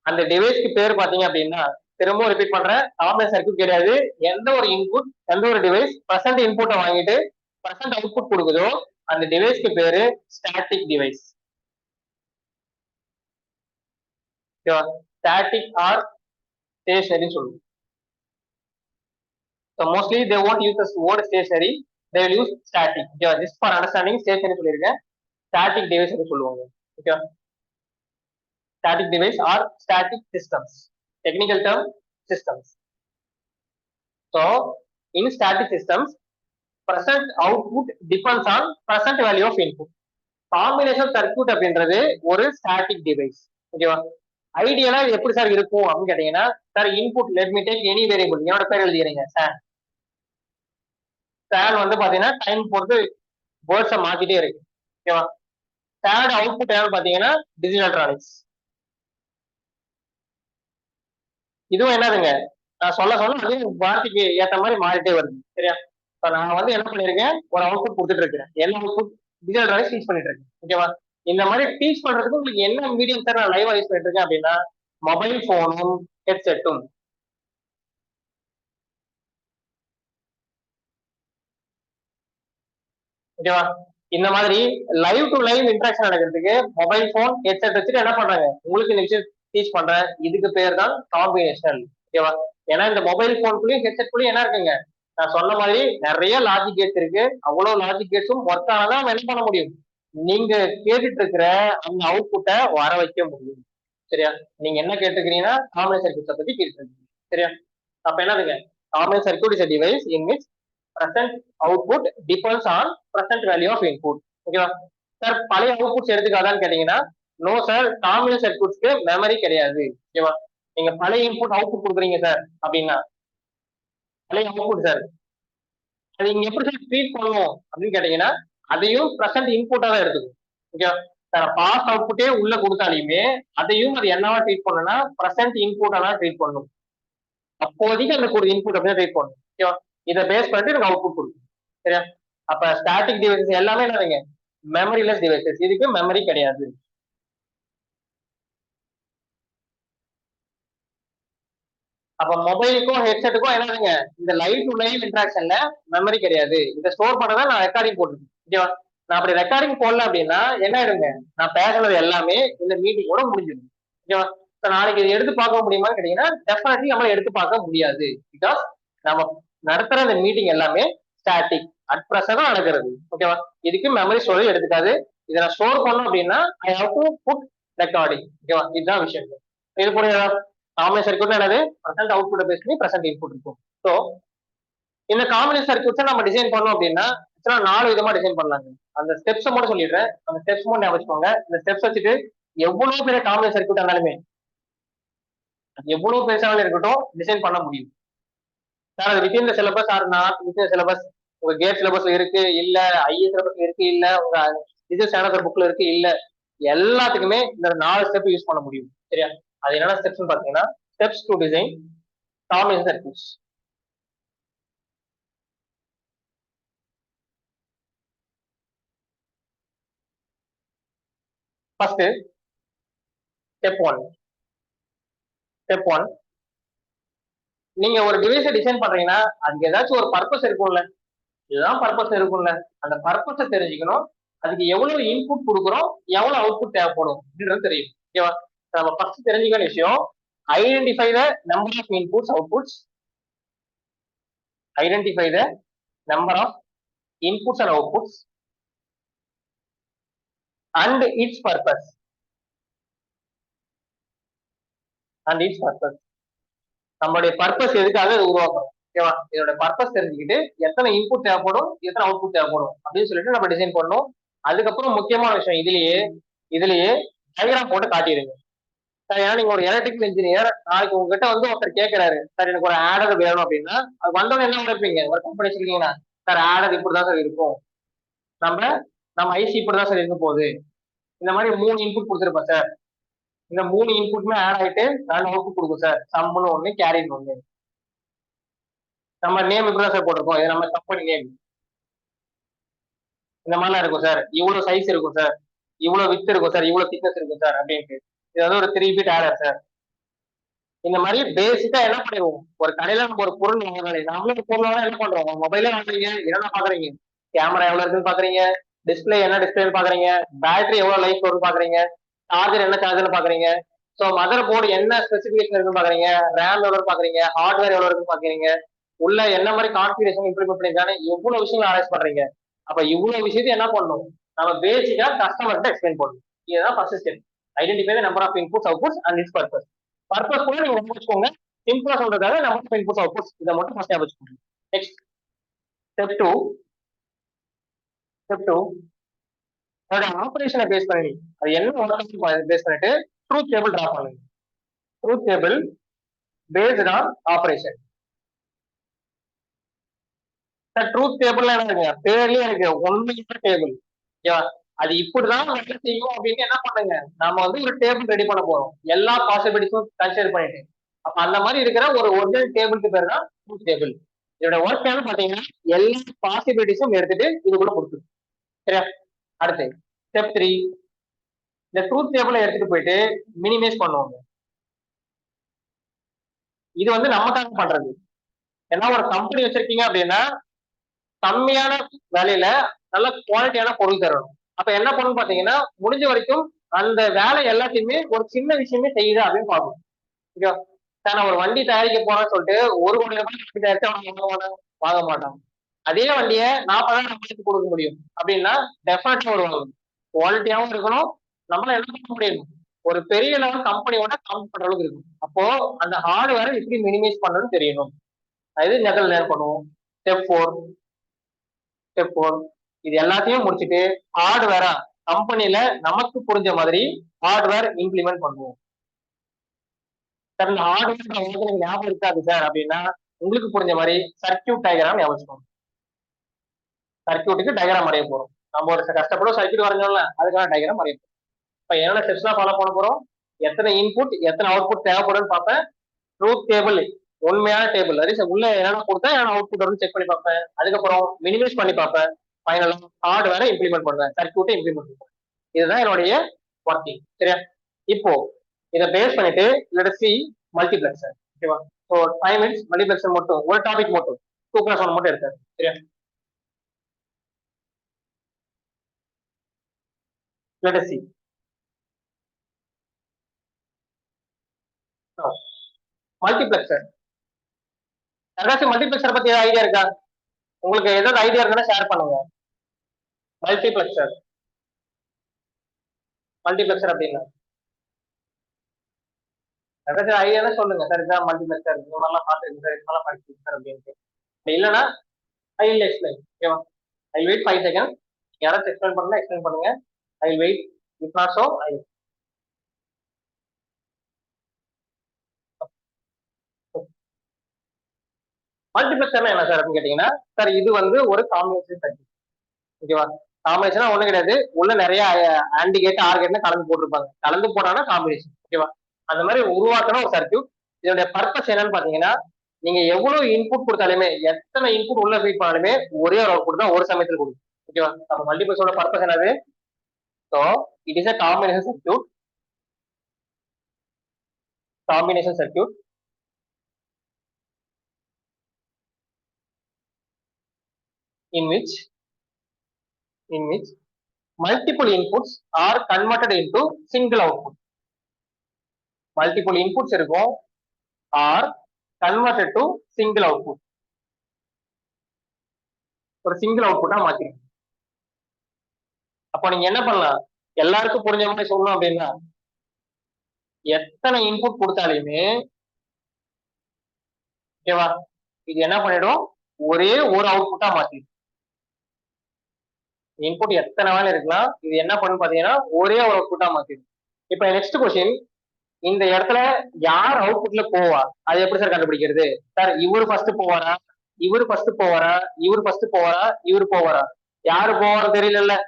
அந்த டிவைஸ்க்கு பேர் பாத்தீங்க அப்படின்னா, திரும்பவும் ரிப்பீட் பண்றேன், காம்பினேஷன் சர்க்யூட் கிடையாது. எந்த ஒரு இன்புட், எந்த ஒரு டிவைஸ் பிரசன்ட் இன்புட்டை வாங்கிட்டு பிரசன்ட் அவுட்புட் கொடுக்குதோ அந்த டிவைஸ்க்கு பேரு ஸ்டாட்டிக் டிவைஸ். ஓகேவா? ஸ்டாட்டிக் ஆர் ஸ்டேஷனரி சொல்லுவோம். So mostly they won't use the word stationary, they will use static. Okay, just for understanding stationary சொல்லிருக்கேன், static device னு சொல்லுவாங்க. Okay, static device or static systems, technical term systems. So in static systems present output depends on present value of input. Combination circuit அப்படின்றது ஒரு static device. ஓகேவா? ஐடியலா எப்படி sir இருக்கும் அப்படின்னு கேட்டீங்கன்னா, sir input let me take any variable, என்னோட பேர் எழுதிக்கிறீங்க sir. Sir வந்து பாத்தீங்கன்னா டைம் பொறுத்து வேர்ட்ஸை மாத்திட்டே இருக்கு. ஓகேவா? தேர்ட் அவுட்புட் என்னன்னு பாத்தீங்கன்னா டிஜிட்டல் எலக்ட்ரானிக்ஸ். இதுவும் என்னதுங்க, நான் சொல்ல சொல்ல அது வார்த்தைக்கு ஏத்த மாதிரி மாறிட்டே வருது. சரியா? இப்ப நான் வந்து என்ன பண்ணிருக்கேன், ஒரு அவுட்புட் கொடுத்துட்டு இருக்கிறேன். என்ன அவுட்புட்? டிஜிட்டல் டிராயிங்ஸ் டீச் பண்ணிட்டு இருக்கேன். ஓகேவா? இந்த மாதிரி டீச் பண்றதுக்கு உங்களுக்கு என்ன மீடியம் சார் நான் லைவா யூஸ் பண்ணிட்டு இருக்கேன் அப்படின்னா, மொபைல் போனும் ஹெட்செட்டும். ஓகேவா? இந்த மாதிரி லைவ் டு லைவ் இன்டராக்ஷன் நடக்கிறதுக்கு மொபைல் போன் ஹெட்செட் வச்சுட்டு என்ன பண்றாங்க, உங்களுக்கு இந்த விஷயம் டீச் பண்றேன். இதுக்கு பேர் தான் காம்பினேஷன். ஓகேவா? ஏன்னா இந்த மொபைல் போனுக்குள்ளயும் ஹெட்செட்குள்ளயும் என்ன இருக்குங்க, நான் சொன்ன மாதிரி நிறைய லாஜிக் கேட்ஸ் இருக்கு. அவ்வளவு லாஜிக் கேட்ஸும் ஒர்க் ஆனாதான் நம்ம என்ன பண்ண முடியும், நீங்க கேட்டுட்டு இருக்கிற அந்த அவுட்புட்டை வர வைக்க முடியும். சரியா? நீங்க என்ன கேட்டுக்கிறீங்கன்னா காம்பினேஷன் சர்க்யூட்ஸை பத்தி கேட்டுருக்கீங்க. சரியா? அப்ப என்னதுங்க, combination circuit is a device in which present output depends on present value of input. ஓகேவா சார்? பழைய அவுட்புட்ஸ் எடுத்துக்காதான்னு கேட்டீங்கன்னா, நோ சார், காம்பினேஷன் சர்க்யூட்ஸ்க்கு மெமரி கிடையாது. ஓகேவா? நீங்க பழைய இன்புட் அவுட்புட் கொடுக்குறீங்க சார் அப்படின்னா, பழைய அவுட்புட் சார், அது இங்க எப்படி சார் ட்ரீட் பண்ணணும் அப்படின்னு கேட்டீங்கன்னா, அதையும் பிரசன்ட் இன்புட்டா தான் எடுத்துக்கும். ஓகேவா சார்? பாஸ் அவுட்புட்டே உள்ள கொடுத்தாலுமே அதையும் அது என்னவா ட்ரீட் பண்ணணும்னா பிரசன்ட் இன்புட்டா தான் ட்ரீட் பண்ணணும். அப்போதைக்கு அந்த ஒரு இன்புட் அப்படியே ட்ரீட் பண்ணணும். ஓகேவா? இதை பேஸ் பண்ணிட்டு எனக்கு அவுட்புட் கொடுக்கும். சரியா? அப்ப ஸ்டாட்டிக் டிவைசஸ் எல்லாமே என்னதுங்க, மெமரிலெஸ் டிவைசஸ். இதுக்கு மெமரி கிடையாது. அப்ப மொபைலுக்கும் ஹெட்செட்டுக்கும் என்னதுங்க, இந்த லைவ் டு லைவ் இன்டராக்ஷன்ல மெமரி கிடையாது. இதை ஸ்டோர் பண்ணதான் நான் ரெக்கார்டிங் போட்டிருக்கேன். ஓகேவா? நான் அப்படி ரெக்கார்டிங் போடல அப்படின்னா என்ன ஆயிடுங்க, நான் பேசுனது எல்லாமே இந்த மீட்டிங்கோட முடிஞ்சிடும். ஓகேவா? நாளைக்கு இதை எடுத்து பார்க்க முடியுமான்னு கேட்டீங்கன்னா டெஃபினெட்லி நம்ம எடுத்து பார்க்க முடியாது. பிகாஸ் நம்ம நடத்துற இந்த மீட்டிங் எல்லாமே ஸ்டாட்டிக், அட் பிரசன்ட் தான் நடக்கிறது. ஓகேவா? இதுக்கு மெமரி ஸ்டோரேஜ் எடுத்துக்காது. இதை நான் ஸ்டோர் பண்ணணும் அப்படின்னா I have to put recording. ஓகேவா? இதுதான் விஷயம். இது புரியுதா? காம்பினேஷன் சர்க்யூட் என்னது, பிரசன்ட் அவுட்புட் பேஸ் பண்ணி பிரசன்ட் இன்புட் இருக்கும். ஸோ இந்த காம்பினேஷன் சர்க்யூட்ஸை நம்ம டிசைன் பண்ணோம் அப்படின்னா 4 விதமா டிசைன் பண்ணலாங்க. அந்த ஸ்டெப்ஸ் மட்டும் சொல்லிடுறேன். அந்த ஸ்டெப்ஸ் மட்டும் ஞாபகம் வச்சுக்கோங்க. இந்த ஸ்டெப்ஸ் வச்சுட்டு எவ்வளவு பெரிய காம்பினேஷன் சர்க்யூட் இருந்தாலுமே, எவ்வளவு பெருசாலும் இருக்கட்டும், டிசைன் பண்ண முடியும். சார் அது within the syllabus or not within syllabus, உங்க கேட் சிலபஸ்ல இருக்கு இல்ல, ஐஏ சிலபஸ்ல இருக்கு இல்ல, உங்க இது சேனல் புக்ல இருக்கு இல்ல, எல்லாத்துக்குமே இந்த 4 ஸ்டெப் யூஸ் பண்ண முடியும். சரியா? அது என்னென்ன ஸ்டெப்ஸ் பாத்தீங்கன்னா, steps to design combination circuits. First step 1. Step 1, நீங்க ஒரு டிவைஸை டிசைன் பண்றீங்கன்னா அதுக்கு ஏதாச்சும் ஒரு பர்பஸ் இருக்கும்ல, இதுதான் பர்பஸ் இருக்கும்ல, அந்த பர்பஸை தெரிஞ்சுக்கணும். அதுக்கு எவ்வளவு இன்புட் கொடுக்குறோம், எவ்வளவு அவுட்புட் தேவைப்படும் அப்படின்றது தெரியும். ஓகேவா? நம்ம ஃபர்ஸ்ட் தெரிஞ்சுக்கிற விஷயம், identify the number of inputs outputs, identify the number of inputs and outputs and its purpose, and its purpose. நம்மளுடைய பர்பஸ் எதுக்காக இது உருவாக்கணும். ஓகேவா? இதோட பர்பஸ் தெரிஞ்சுக்கிட்டு எத்தனை இன்புட் தேவைப்படும், எத்தனை அவுட்புட் தேவைப்படும் அப்படின்னு சொல்லிட்டு நம்ம டிசைன் பண்ணணும். அதுக்கப்புறம் முக்கியமான விஷயம், இதுலயே டயக்ராம் போட்டு காட்டிடுங்க சார். ஏன்னா நீங்க ஒரு எலக்ட்ரிக்கல் இன்ஜினியர், நாளைக்கு உங்ககிட்ட வந்து ஒருத்தர் கேட்கிறாரு, சார் எனக்கு ஒரு ஆடர் வேணும் அப்படின்னா, அது வந்தவங்க என்ன நினைப்பீங்க, ஒரு கம்பெனி வச்சிருக்கீங்கன்னா சார் ஆடர் இப்படிதான் சார் இருக்கும், நம்ம நம்ம ஐசி இப்படிதான் சார் இருக்க போகுது, இந்த மாதிரி 3 இன்புட் கொடுத்துருப்போம் சார், இந்த 3 இன்புட்மே ஆட் ஆயிட்டு 4 அவுட்புட் கொடுக்கும் சார், சம்னு ஒண்ணு கேரின்னு ஒண்ணு, நம்ம நேம் இப்படிதான் சார் போட்டிருக்கோம், இது நம்ம கம்பெனி நேம், இந்த மாதிரிலாம் இருக்கும் சார், இவ்வளவு சைஸ் இருக்கும் சார், இவ்வளவு வித் இருக்கும் சார், இவ்வளவு திக்னஸ் இருக்கும் சார் அப்படின்ட்டு. இது வந்து ஒரு 3 பிட் ஆடர் சார். இந்த மாதிரி பேசிக்கா என்ன பண்ணிடுவோம், ஒரு கடையில நம்ம ஒரு பொருள் வாங்குறாங்க, நாமளும் ஒரு பொருள் வாங்க என்ன பண்றோம், மொபைலே வாங்குறீங்க, என்ன பாக்குறீங்க, கேமரா எவ்வளவு இருக்குன்னு பாக்குறீங்க, டிஸ்பிளே என்ன டிஸ்பிளேன்னு பாக்குறீங்க, பேட்டரி எவ்வளவு லைஃப் வரும்னு பாக்குறீங்க, சார்ஜர் என்ன சார்ஜர்னு பாக்குறீங்க, ஸோ மதர் போர்டு என்ன ஸ்பெசிபிகேஷன் இருக்குன்னு பாக்குறீங்க, ரேம் எவ்வளவு பாக்குறீங்க, ஹார்ட்வேர் எவ்வளவு இருக்குன்னு பாக்குறீங்க, உள்ள என்ன மாதிரி கான்ஃபிகரேஷன் இம்ப்ளிமெண்ட் பண்ணிருக்காங்க, எவ்வளவு விஷயங்கள் ஆராய்ச்சி பண்றீங்க. அப்ப இவ்வளவு விஷயத்தையும் என்ன பண்ணணும், நம்ம பேசிக்கா கஸ்டமர்கிட்ட எக்ஸ்பிளைன் பண்ணணும். இதுதான் first step. Identify number of inputs outputs and its purpose. Purpose கூட நீங்க ரொம்ப வச்சுக்கோங்க, சிம்பிளா சொல்றதுக்காக நம்பர் ஆஃப் இன்புட்ஸ் அவுட்புட்ஸ் இதை மட்டும் ஃபர்ஸ்ட் வச்சுக்கோங்க. Next step 2. ஸ்டெப் 2, அதோட ஆபரேஷனை பேஸ் பண்ணி, அது என்ன பேஸ் பண்ணிட்டு ட்ரூத் டேபிள் டிரா பண்ணுங்க. Truth table based on operation. Truth table எனக்கு பேர்லயே எனக்கு உண்மையான டேபிள். அது இப்படிதான் வேலை செய்யும் அப்படின்னு என்ன பண்ணுங்க, நாம வந்து ஒரு டேபிள் ரெடி பண்ண போறோம், எல்லா பாசிபிலிட்டிஸும் கன்சிடர் பண்ணிட்டு. அப்ப அந்த மாதிரி இருக்கிற ஒரு ஒரிஜினல் டேபிளுக்கு பேர் தான் ட்ரூத் டேபிள். இதோட ஒர்க் என்ன பாத்தீங்கன்னா எல்லா பாசிபிலிட்டிஸும் எடுத்துட்டு இதுக்குள்ள கொடுத்துரும். சரியா? அடுத்து ஸ்டெப் 3, இந்த ட்ரூத் டேபிளை எடுத்துட்டு போயிட்டு மினிமைஸ் பண்ணுவாங்க. இது வந்து நமக்காக பண்றது. ஏன்னா ஒரு கம்பெனி வச்சிருக்கீங்க அப்படின்னா கம்மியான வேலையில நல்ல குவாலிட்டியான பொருள் தரணும். அப்ப என்ன பண்ணணும் பாத்தீங்கன்னா முடிஞ்ச வரைக்கும் அந்த வேலை எல்லாத்தையுமே ஒரு சின்ன விஷயமே செய்யுது அப்படின்னு பார்க்கணும். ஓகே, சார் நான் ஒரு வண்டி தயாரிக்க போறேன்னு சொல்லிட்டு 1 கோடி ரூபாய் வண்டி தயாரிச்சா வாங்க மாட்டாங்க. அதே வண்டியை 40,000 ரூபாய்க்கு கொடுக்க முடியும் அப்படின்னா டெஃபினட்டா வருவாங்க. குவாலிட்டியாவும் இருக்கணும், நம்மளால என்ன பண்ண முடியும், ஒரு பெரிய லெவல் கம்பெனியோட காம்பீட் பண்ற அளவுக்கு இருக்கும். அப்போ அந்த ஹார்ட்வேரை எப்படி மினிமைஸ் பண்ணணும்னு தெரியணும். அது இந்த இடத்துல லேர்ன் பண்ணுவோம். ஸ்டெப் 4 இது எல்லாத்தையும் முடிச்சுட்டு ஹார்ட்வேரா கம்பெனில நமக்கு புரிஞ்ச மாதிரி ஹார்ட்வேர் இம்ப்ளிமெண்ட் பண்ணுவோம். சார் இந்த ஹார்ட்வேர் எனக்கு ஞாபகம் இருக்காது சார் அப்படின்னா உங்களுக்கு புரிஞ்ச மாதிரி சர்க்கியூட் டயக்ராம் ஞாபகம் வச்சுக்கோங்க. சர்க்கியூட்டுக்கு டயக்ராம் வரைய போறோம். நம்ம ஒரு கஷ்டப்படும் சர்க்கியூட் வரைஞ்சோம்ல, அதுக்கான டயக்ராம் வரைய போறோம். இப்ப என்னென்ன ஸ்டெப்ஸ்லாம் ஃபாலோ பண்ண போறோம், எத்தனை இன்புட் எத்தனை அவுட்புட் தேவைப்படும்னு பார்ப்பேன். ட்ரூத் டேபிள் உண்மையான டேபிள் அது உள்ள என்னென்ன கொடுத்தா என்னென்ன அவுட்புட் வரும்னு செக் பண்ணி பார்ப்பேன். அதுக்கப்புறம் மினிமைஸ் பண்ணி பார்ப்பேன். ஃபைனலா ஹார்ட்வேரை இம்ப்ளிமெண்ட் பண்ணுவேன், சர்க்கியூட்டை இம்ப்ளிமெண்ட் பண்ணுவேன். இதுதான் என்னுடைய ஒர்க்கிங். சரியா? இப்போ இதை பேஸ் பண்ணிட்டு லெட் சி மல்டிபிளெக்சர். ஓகேவா? ஸோ 5 minutes மல்டிபிளெக்சர் மட்டும் ஒரு டாபிக் மட்டும் 2+1 மட்டும் எடுத்தாரு. சரியா? Let see multiplexer. யாராச்சும் மல்டிபிளெக்சர் பத்தி ஏதாவது ஐடியா இருக்கா? உங்களுக்கு ஏதாவது ஐடியா இருக்குன்னா ஷேர் பண்ணுங்க. மல்டிபிளெக்சர் மல்டிபிளெக்சர் அப்படின்னா ஏதாச்சும் ஐடியா சொல்லுங்க. சார் இதுதான் மல்டிபிளெக்சர், இந்த மாதிரிலாம் பார்த்துருக்கு சார், இதெல்லாம் படிச்சிருக்கு சார் அப்படின்ட்டு. இல்லைன்னா ஐ வில் எக்ஸ்பிளைன். ஓகேவா? I wait 5 seconds. யாராச்சும் எக்ஸ்பிளைன் பண்ணா எக்ஸ்பிளைன் பண்ணுங்க. I wait. If not so I மல்டிபிளெக்சர்னா என்ன சார் அப்படின்னு கேட்டீங்கன்னா, சார் இது வந்து ஒரு காம்பினேஷன் சர்க்யூட். ஓகேவா? காம்பினேஷனா ஒண்ணு கிடையாது, உள்ள நிறைய ஆண்டி கேட் ஆர் கேட்னு கலந்து போட்டிருப்பாங்க. கலந்து போட்டானா காம்பினேஷன். ஓகேவா? அந்த மாதிரி உருவாக்கின ஒரு சர்க்யூட். இதோட பர்பஸ் என்னன்னு பாத்தீங்கன்னா, நீங்க எவ்வளவு இன்புட் கொடுத்தாலுமே எத்தனை இன்புட் உள்ள ஃபீட் பண்ணாலுமே ஒரே ஒரு அவுட்புட் தான் ஒரு சமயத்தில் கொடுக்கும். ஓகேவா? நம்ம மல்டிபிளெக்ஸோட பர்பஸ் என்னது? So it is a combination circuit. Combination circuit in which multiple inputs are converted into single output. Multiple inputs இருக்கும் are converted to single output. ஒரு சிங்கிள் அவுட்புட்டா மாத்திரும். அப்போ நீங்க என்ன பண்ணலாம், எல்லாருக்கும் புரிஞ்ச மாதிரி சொல்லணும் அப்படின்னா எத்தனை இன்புட் கொடுத்தாலுமே ஓகேவா, இது என்ன பண்ணிடும், ஒரே ஒரு அவுட்புட்டா மாத்திடும். இன்புட் எத்தனை வேலை இருக்கலாம், இது என்ன பண்ணும் பாத்தீங்கன்னா ஒரே ஒரு அவுட்புட்டா மாத்திடும். இப்ப நெக்ஸ்ட் கொஸ்டின், இந்த இடத்துல யார் அவுட்புட்ல போவா, அது எப்படி சார் கண்டுபிடிக்கிறது? சார் இவரு ஃபர்ஸ்ட் போவாரா, இவரு ஃபர்ஸ்ட் போவாரா, இவரு ஃபர்ஸ்ட் போவாரா, இவரு போவாரா, யாரு போவாரோ தெரியல,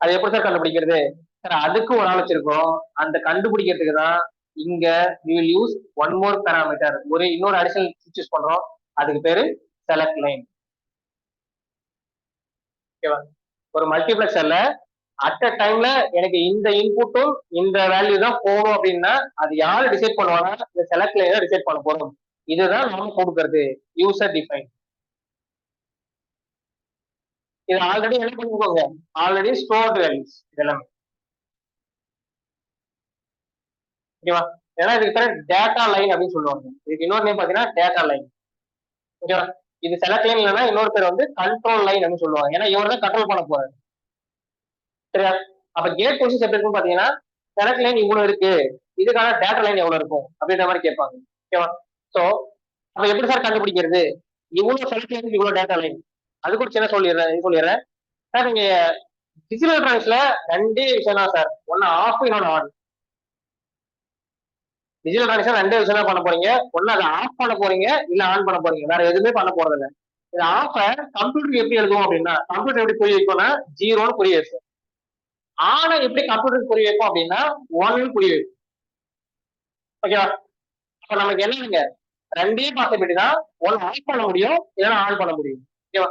அது எப்படி சார் கண்டுபிடிக்கிறது? சார் அதுக்கு ஒரு ஆள் வச்சிருக்கோம். அந்த கண்டுபிடிக்கிறதுக்கு தான் இங்க we will use one more parameter, ஒரு இன்னொரு அடிஷனல் சூஸ் பண்றோம். அதுக்கு பேரு செலக்ட் லைன். ஓகேவா? ஒரு மல்டிபிளெக்சர்ல அட் அ டைம்ல எனக்கு இந்த இன்புட்டும் இந்த வேல்யூ தான் போகணும் அப்படின்னா அது யாரு டிசைட் பண்ணுவாங்க, இந்த செலக்ட் லைனை டிசைட் பண்ண போறோம். இதுதான் நாம கொடுக்கறது யூசர் டிஃபைன். இது ஆல்ரெடி என்ன பண்ணிக்கோங்க, ஆல்ரெடி ஸ்டோர்ட் வேல்யூஸ் இதெல்லாம். ஓகேவா? ஏன்னா இதுக்கு பேர் டேட்டா லைன் அப்படின்னு சொல்லுவாங்க. இதுக்கு இன்னொரு நேம் பாத்தீங்கன்னா டேட்டா லைன். ஓகேவா? இது செலக்ட் லைன் இல்லைன்னா இன்னொரு பேர் வந்து கண்ட்ரோல் லைன் அப்படின்னு சொல்லுவாங்க. ஏன்னா இவர் தான் கண்ட்ரோல் பண்ண போறாரு. சரியா? அப்ப கேட் பொசிஷன் எப்படி இருக்குன்னு பாத்தீங்கன்னா செலக்ட் லைன் இவ்வளவு இருக்கு, இதுக்கான டேட்டா லைன் எவ்வளவு இருக்கும் அப்படின்ற மாதிரி கேட்பாங்க. ஓகேவா? சோ அப்ப எப்படி சார் கண்டுபிடிக்கிறது, இவ்வளவு செலக்ட் லைன் இவ்வளவு டேட்டா லைன்? அதுக்கு ஒரு சின்ன சொல்லிடுறேன் சார். நீங்க டிஜிட்டல் எலக்ட்ரானிக்ஸ்ல ரெண்டே விஷயம் தான் சார், ஒன்னு ஆஃப் இன்னொன்னு ஆன். டிஜிட்டல் எலக்ட்ரானிக்ஸ் ரெண்டே விஷயம் தான் பண்ண போறீங்க, ஒன்னு அதை ஆஃப் பண்ண போறீங்க இல்ல ஆன் பண்ண போறீங்க, வேற எதுவுமே பண்ண போறது இல்லை. இது ஆஃப கம்ப்யூட்டர் எப்படி எழுதுவோம் அப்படின்னா, கம்ப்யூட்டர் எப்படி புரிய வைக்கும்னா 0ன்னு புரிய வைக்கும். ஆனா எப்படி கம்ப்யூட்டருக்கு புரிய வைப்போம் அப்படின்னா 1ன்னு புரிய வைக்கும். ஓகேவா? அப்ப நமக்கு என்னங்க ரெண்டே பாசிபிலிட்டி தான், ஒன்னு ஆஃப் பண்ண முடியும் இல்லைன்னா ஆன் பண்ண முடியும். ஓகேவா?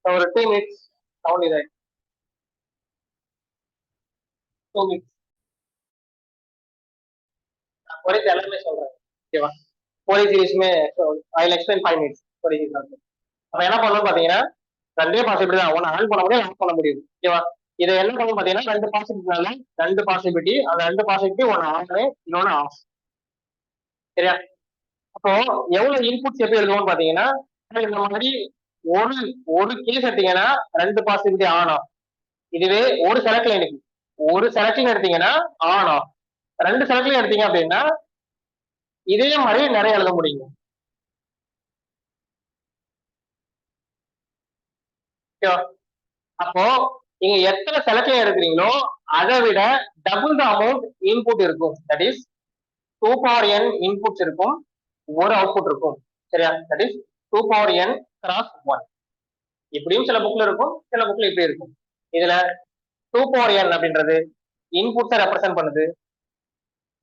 ஒரு 2 மினிட்ஸ் சவுண்ட் இதாயிடுச்சு. 2 மினிட்ஸ் ஒரே எல்லாமே சொல்றேன். ஓகேவா? ஒரே சீரிஸுமே ஐ எக்ஸ்பிளைன் 5 மினிட்ஸ் ஒரே சீரிஸ். அப்ப என்ன பண்ணணும் பாத்தீங்கன்னா ரெண்டே பாசிபிலிட்டி தான், ஒன்னு ஆன் பண்ண முடியும் ஆஃப் பண்ண முடியும். ஓகேவா? இதை என்ன பண்ணணும் பாத்தீங்கன்னா ரெண்டு பாசிபிலிட்டி, அந்த ரெண்டு பாசிபிலிட்டி ஒன்னு ஆன் இன்னொன்னு ஆஃப். சரியா? அப்போ எவ்வளவு இன்புட்ஸ் எப்படி எழுதுவோம்னு பாத்தீங்கன்னா இந்த மாதிரி ஒரு ஒரு கேஸ் எடுத்தீங்கன்னா ரெண்டு பாசிபிலிட்டி ஆன் ஆஃப். இதுவே ஒரு செலக்ட் லைனுக்கு ஒரு செலக்ட் எடுத்தீங்கன்னா ஆன் ஆஃப். ரெண்டு செலக்ட் எடுத்தீங்க அப்படின்னா இதே மாதிரி நிறைய எழுத முடியும். அப்போ நீங்க எத்தனை செலக்ட் எடுக்கிறீங்களோ அதை விட டபுள் த அமௌண்ட் இன்புட் இருக்கும். That is 2 power n inputs இருக்கும், ஒரு அவுட்புட் இருக்கும். சரியா? That is 2 power n cross 1. இப்படியும் சில புக்ல இருக்கும், சில புக்ல இப்படி இருக்கும். இதுல 2 பவர் n அப்படின்றது இன்புட்ஸை ரெப்ரசென்ட் பண்ணுது.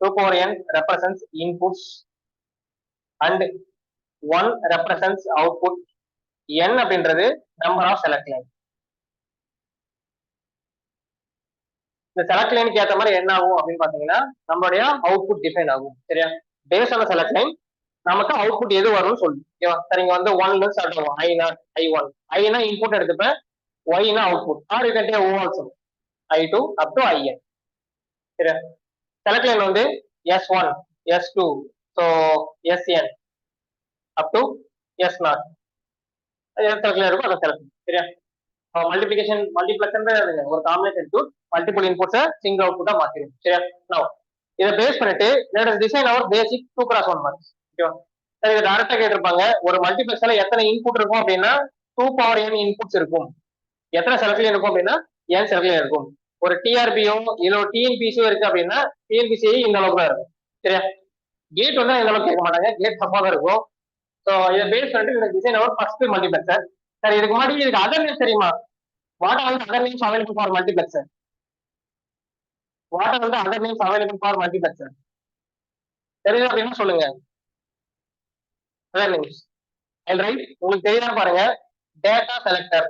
2 power n represents inputs and 1 represents output. n அப்படின்றது நம்பர் ஆஃப் செலக்ட் லைன். இந்த செலக்ட் லைனுக்கு ஏற்ற மாதிரி என்ன ஆகும் அப்படின்னு பாத்தீங்கன்னா நம்மளுடைய அவுட்புட் டிஃபைன் ஆகும். சரியா? பேஸ் ஆன செலக்ட் லைன் நமக்கு அவுட்புட் எது வரும்னு சொல்லு. ஓகேவா? சரி, இங்க வந்து 1ல ஸ்டார்ட் ஆகும். I0 I1. I னா இன்புட் எடுத்துப்பேன், Y னா output. Are you can take O also. I2 up to IN. சரியா? செலக்ட் லைன் வந்து S1 S2 so SN up to S0. Select line இருக்கும், அதை செலக்ட். சரியா? மல்டிபிளிகேஷன் மல்டிபிளெக்ஷன் ஒரு காம்பினேஷன் சர்க்யூட் மல்டிபிள் இன்புட்ஸை சிங்கிள் அவுட்புட்டா மாத்திரும். சரியா? நவ இதை பேஸ் பண்ணிட்டு let us design our basic 2x1 marks. ஓகேவா? சரி, இதை டைரக்டா கேட்டிருப்பாங்க, ஒரு மல்டிபிளெக்ஸ்ல எத்தனை இன்புட் இருக்கும் அப்படின்னா 2 பவர் n இன்புட்ஸ் இருக்கும். எத்தனை செலக்ட் இருக்கும் அப்படின்னா n செலக்ட் இருக்கும். ஒரு டிஆர்பியோ இல்ல ஒரு டிஎன்பிசியோ இருக்கு அப்படின்னா டிஎன்பிசி இந்த அளவுக்கு தான் இருக்கும். சரியா? கேட் வந்து இந்த அளவுக்கு கேட்க மாட்டாங்க, கேட் தப்பா தான் இருக்கும். ஸோ இதை பேஸ் பண்ணிட்டு இந்த டிசைன் அவர் ஃபர்ஸ்ட் மல்டிபிளெக்சர். சரி, இதுக்கு முன்னாடி இதுக்கு அதர் நேம் தெரியுமா? What are the other names available for multiplexer? What are the other names available for multiplexer? தெரியுது அப்படின்னா சொல்லுங்க. அதர் நேம்ஸ் ரைட், உங்களுக்கு தெரியுதா பாருங்க. Data selector.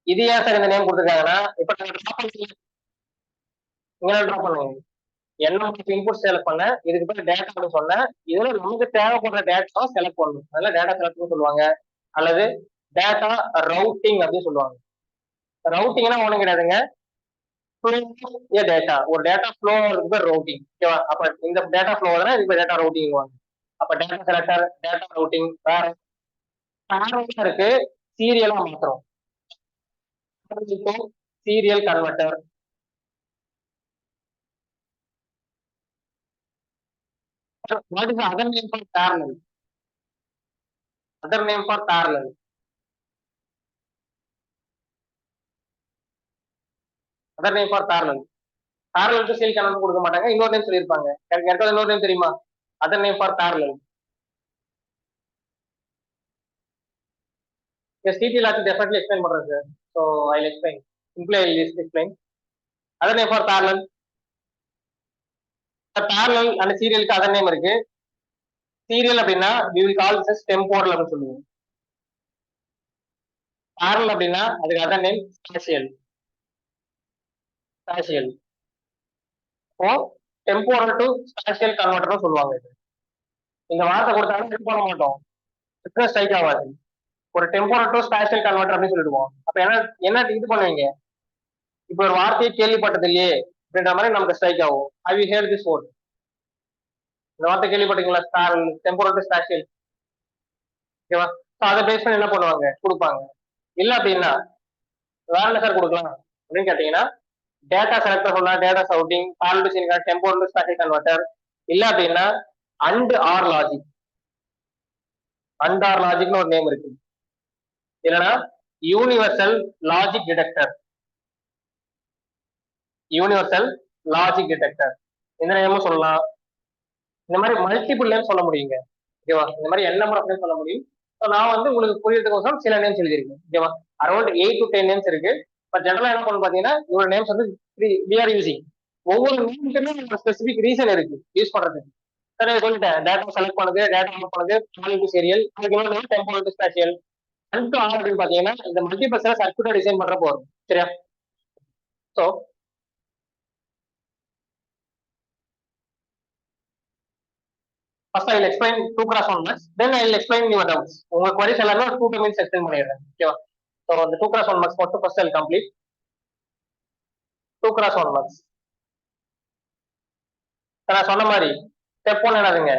இது ஏன் சார் இந்த நேம் கொடுத்துருக்காங்கன்னா இப்ப நீங்க ட்ராப் பண்ணுங்க. என்ன இன்புட் செலக்ட் பண்ண, இதுக்கு பேர் டேட்டா அப்படின்னு சொன்னேன். இதுல நமக்கு தேவைப்படுற டேட்டா செலக்ட் பண்ணணும், அதனால டேட்டா செலக்ட் சொல்லுவாங்க. அல்லது டேட்டா ரவுட்டிங் அப்படின்னு சொல்லுவாங்க. ரவுட்டிங்னா ஒண்ணும் கிடையாதுங்க, டேட்டா ஒரு டேட்டா ஃப்ளோ பேர் ரவுட்டிங். ஓகேவா? அப்ப இந்த டேட்டா ஃப்ளோ தான் இதுக்கு டேட்டா ரவுட்டிங். அப்ப டேட்டா செலக்டர், டேட்டா ரவுட்டிங் வேற இருக்கு. சீரியலா மாத்திரம் serial converter. What is the other name for parallel? Other name for parallel. Other name for parallel. Parallel to serial converter கொடுக்க மாட்டாங்க, இன்னொரு நேம் சொல்லியிருப்பாங்க. எனக்கு இன்னொரு நேம் தெரியுமா? Other name for parallel. Yes, detail ஆச்சு definitely explain பண்றேன் sir. So I'll explain. Simply I'll explain. Other name for parallel. Parallel and serial க்கு other name இருக்கு. Serial அப்படின்னா we will call this as temporal அப்படின்னு சொல்லுவோம். Parallel அப்படின்னா அதுக்கு other name spatial. Spatial. Oh temporal to spatial கன்வெர்ட்டர்னு சொல்லுவாங்க. இந்த வார்த்தை கொடுத்தாலும் ஹெல்ப் பண்ண மாட்டோம், ஸ்ட்ரைக் ஆகாது. ஒரு டெம்போரல் டு ஸ்பேஷியல் கன்வெர்ட்டர் அப்படின்னு சொல்லிடுவோம். அப்ப என்ன இது பண்ணுவீங்க? இப்ப ஒரு வார்த்தையை கேள்விப்பட்டது இல்லையே அப்படின்ற மாதிரி நமக்கு ஸ்ட்ரைக் ஆகும். Have you heard this word? இந்த வார்த்தை கேள்விப்பட்டீங்களா? Temporal to spatial. ஓகேவா? அதை பேஸ் பண்ணி என்ன பண்ணுவாங்க, கொடுப்பாங்க. இல்ல அப்படின்னா வேற என்ன சார் கொடுக்கலாம் அப்படின்னு கேட்டீங்கன்னா டேட்டா செலக்டர் சொல்லலாம், டேட்டா சவுட்டிங், பாரல் டெம்போரல் ஸ்பேஷியல் கன்வெர்ட்டர். இல்ல அப்படின்னா and or logic. And or லாஜிக்னு ஒரு நேம் இருக்கு. இல்லைன்னா universal logic detector. Universal logic detector இந்த நேமும் சொல்லலாம். இந்த மாதிரி மல்டிபிள் நேம் சொல்ல முடியுங்க. ஓகேவா? இந்த மாதிரி என்ன நம்பர் ஆஃப் நேம் சொல்ல முடியும். நான் வந்து உங்களுக்கு புரியறதுக்கோசரம் சில நேம்ஸ் எழுதிருக்கேன். ஓகேவா? அரௌண்ட் 8 to 10 நேம்ஸ் இருக்கு. பட் ஜெனரலா என்ன பண்ணணும் பாத்தீங்கன்னா இவரோட நேம்ஸ் வந்து we are using ஒவ்வொரு நேமுக்குமே ஒரு ஸ்பெசிபிக் ரீசன் இருக்கு யூஸ் பண்றதுக்கு. சரி சொல்லிட்டேன், டேட்டா செலக்ட் பண்ணுது, டேட்டா ஆன் பண்ணுது, குவாலிட்டி சீரியல், அதுக்கு இன்னொரு டெம்போரல் ஸ்பேஷியல். அடுத்து ஆர் அப்படின்னு பாத்தீங்கன்னா இந்த மல்டிபிளெக்ஸ்ல சர்க்யூட்டை டிசைன் பண்ற போறோம். சரியா? So first I will explain 2 cross 1 max, then I will explain your doubts. உங்க queries எல்லாமே ஒரு 2 minutes explain பண்ணிடுறேன். ஓகேவா? ஸோ அந்த 2 cross 1 max மட்டும் first I will complete. 2 cross 1 max. நான் சொன்ன மாதிரி ஸ்டெப் 1 என்னதுங்க?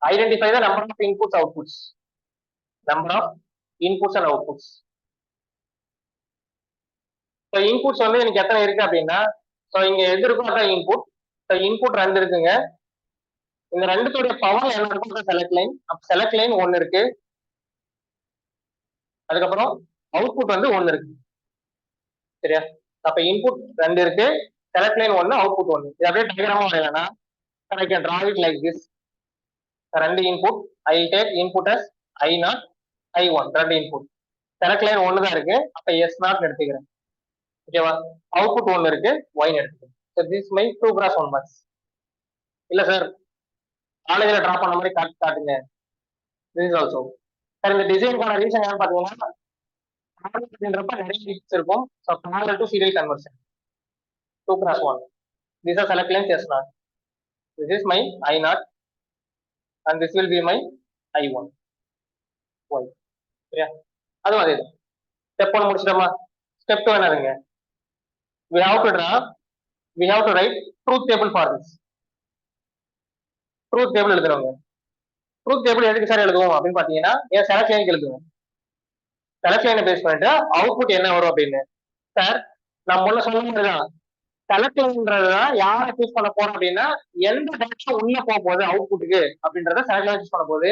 Identify the number of inputs outputs. Number of inputs and outputs. So inputs வந்து எனக்கு எத்தனை இருக்கு அப்படின்னா, ஸோ இங்க எது இருக்கும் அதான் இன்புட். ஸோ இன்புட் 2 இருக்குங்க. இந்த ரெண்டுத்துடைய பவர் என்ன இருக்கும்? Select line. செலக்ட் லைன் 1 இருக்கு. அதுக்கப்புறம் அவுட்புட் வந்து 1 இருக்கு. சரியா? அப்ப இன்புட் 2 இருக்கு, செலக்ட் லைன் 1, அவுட்புட் 1. இது அப்படியே டயக்ராமா வரையலனா I can draw it like this. 2 input, I will take input as I0, I1, 2 input. Select line 1 தான் இருக்கு, அப்ப S0 எடுத்துக்கிறேன். ஓகேவா? அவுட்புட் 1 இருக்கு, Y எடுத்துக்கிறேன். So this is my 2 cross 1 max. இல்ல சார் காலேஜ்ல டிரா பண்ண மாதிரி காட்டுங்க. This is also. சார் இந்த டிசைனுக்கான ரீசன் என்னன்னு பாத்தீங்கன்னா, அப்படின்றப்ப நிறைய பிட்ஸ் இருக்கும். So parallel to serial conversion. 2 cross 1. These are select lines S0. This is my I0 and this will be my I1. Y. சரியா? அதுவும் அதே தான். ஸ்டெப் 1 முடிச்சிட்டோமா? ஸ்டெப் 2 என்னதுங்க? We have to write truth table for this. Truth table எழுதுறோங்க. Truth table எதுக்கு sir எழுதுவோம் அப்படின்னு பாத்தீங்கன்னா, ஏன் செலக்ட் லைனுக்கு எழுதுவோம். செலக்ட் லைனை பேஸ் பண்ணிட்டு அவுட்புட் என்ன வரும் அப்படின்னு. சார் நான் முன்ன சொன்ன மாதிரிதான் செலக்ட் லைன்றதுதான் யாரை சூஸ் பண்ண போறோம் அப்படின்னா, எந்த டேட்டா உள்ள போக போகுது அவுட்புட்டுக்கு அப்படின்றத செலக்ட் லைன் சூஸ் பண்ண போகுது.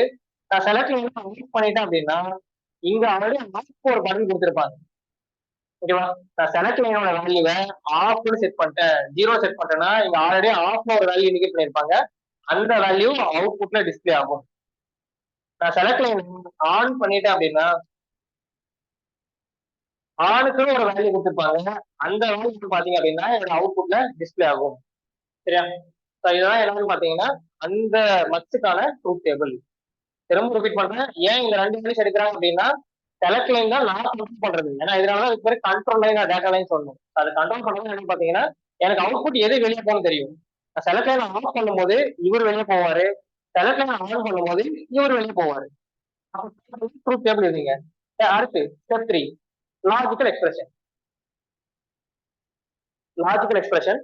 நான் செலக்ட் லைன் யூஸ் பண்ணிட்டேன் அப்படின்னா, இங்க ஆல்ரெடி ஆஃப் ஒரு பட்டன் கொடுத்துருப்பாங்க. ஓகேவா? நான் செலக்ட் லைனோட வேல்யூவை ஆஃப்னு செட் பண்ணிட்டேன், 0 செட் பண்ணிட்டேன்னா இங்க ஆல்ரெடி ஆஃப்ல ஒரு வேல்யூ இண்டிகேட் பண்ணிருப்பாங்க. அந்த வேல்யூ அவுட்புட்ல டிஸ்பிளே ஆகும். நான் செலக்ட் லைன் ஆன் பண்ணிட்டேன் அப்படின்னா ஆனுக்குன்னு ஒரு வேல்யூ கொடுத்துருப்பாங்க. அந்த வேல்யூ பாத்தீங்க அப்படின்னா என்னோட அவுட்புட்ல டிஸ்பிளே ஆகும். சரியா? இதுதான் என்னன்னு பாத்தீங்கன்னா அந்த மக்ஸுக்கான ட்ரூத் டேபிள். திரும்ப ரிப்பீட் பண்றேன், ஏன் இந்த 2 வேல்யூஸ் எடுக்கிறாங்க அப்படின்னா, செலக்ட் லைன் தான் நான் கண்ட்ரோல் பண்றது. ஏன்னா இதனால இதுக்கு பேர் கண்ட்ரோல் லைன், டேட்டா லைன் சொல்லணும். அது கண்ட்ரோல் பண்றது என்னன்னு பாத்தீங்கன்னா, எனக்கு அவுட்புட் எது வெளியே போகணும்னு தெரியும். செலக்ட் லைன் ஆஃப் பண்ணும்போது இவர் வெளியே போவாரு, செலக்ட் லைன் ஆன் பண்ணும்போது இவர் வெளியே போவாரு. ட்ரூத் டேபிள் எழுதிங்க. அடுத்து step 3, logical expression. Logical expression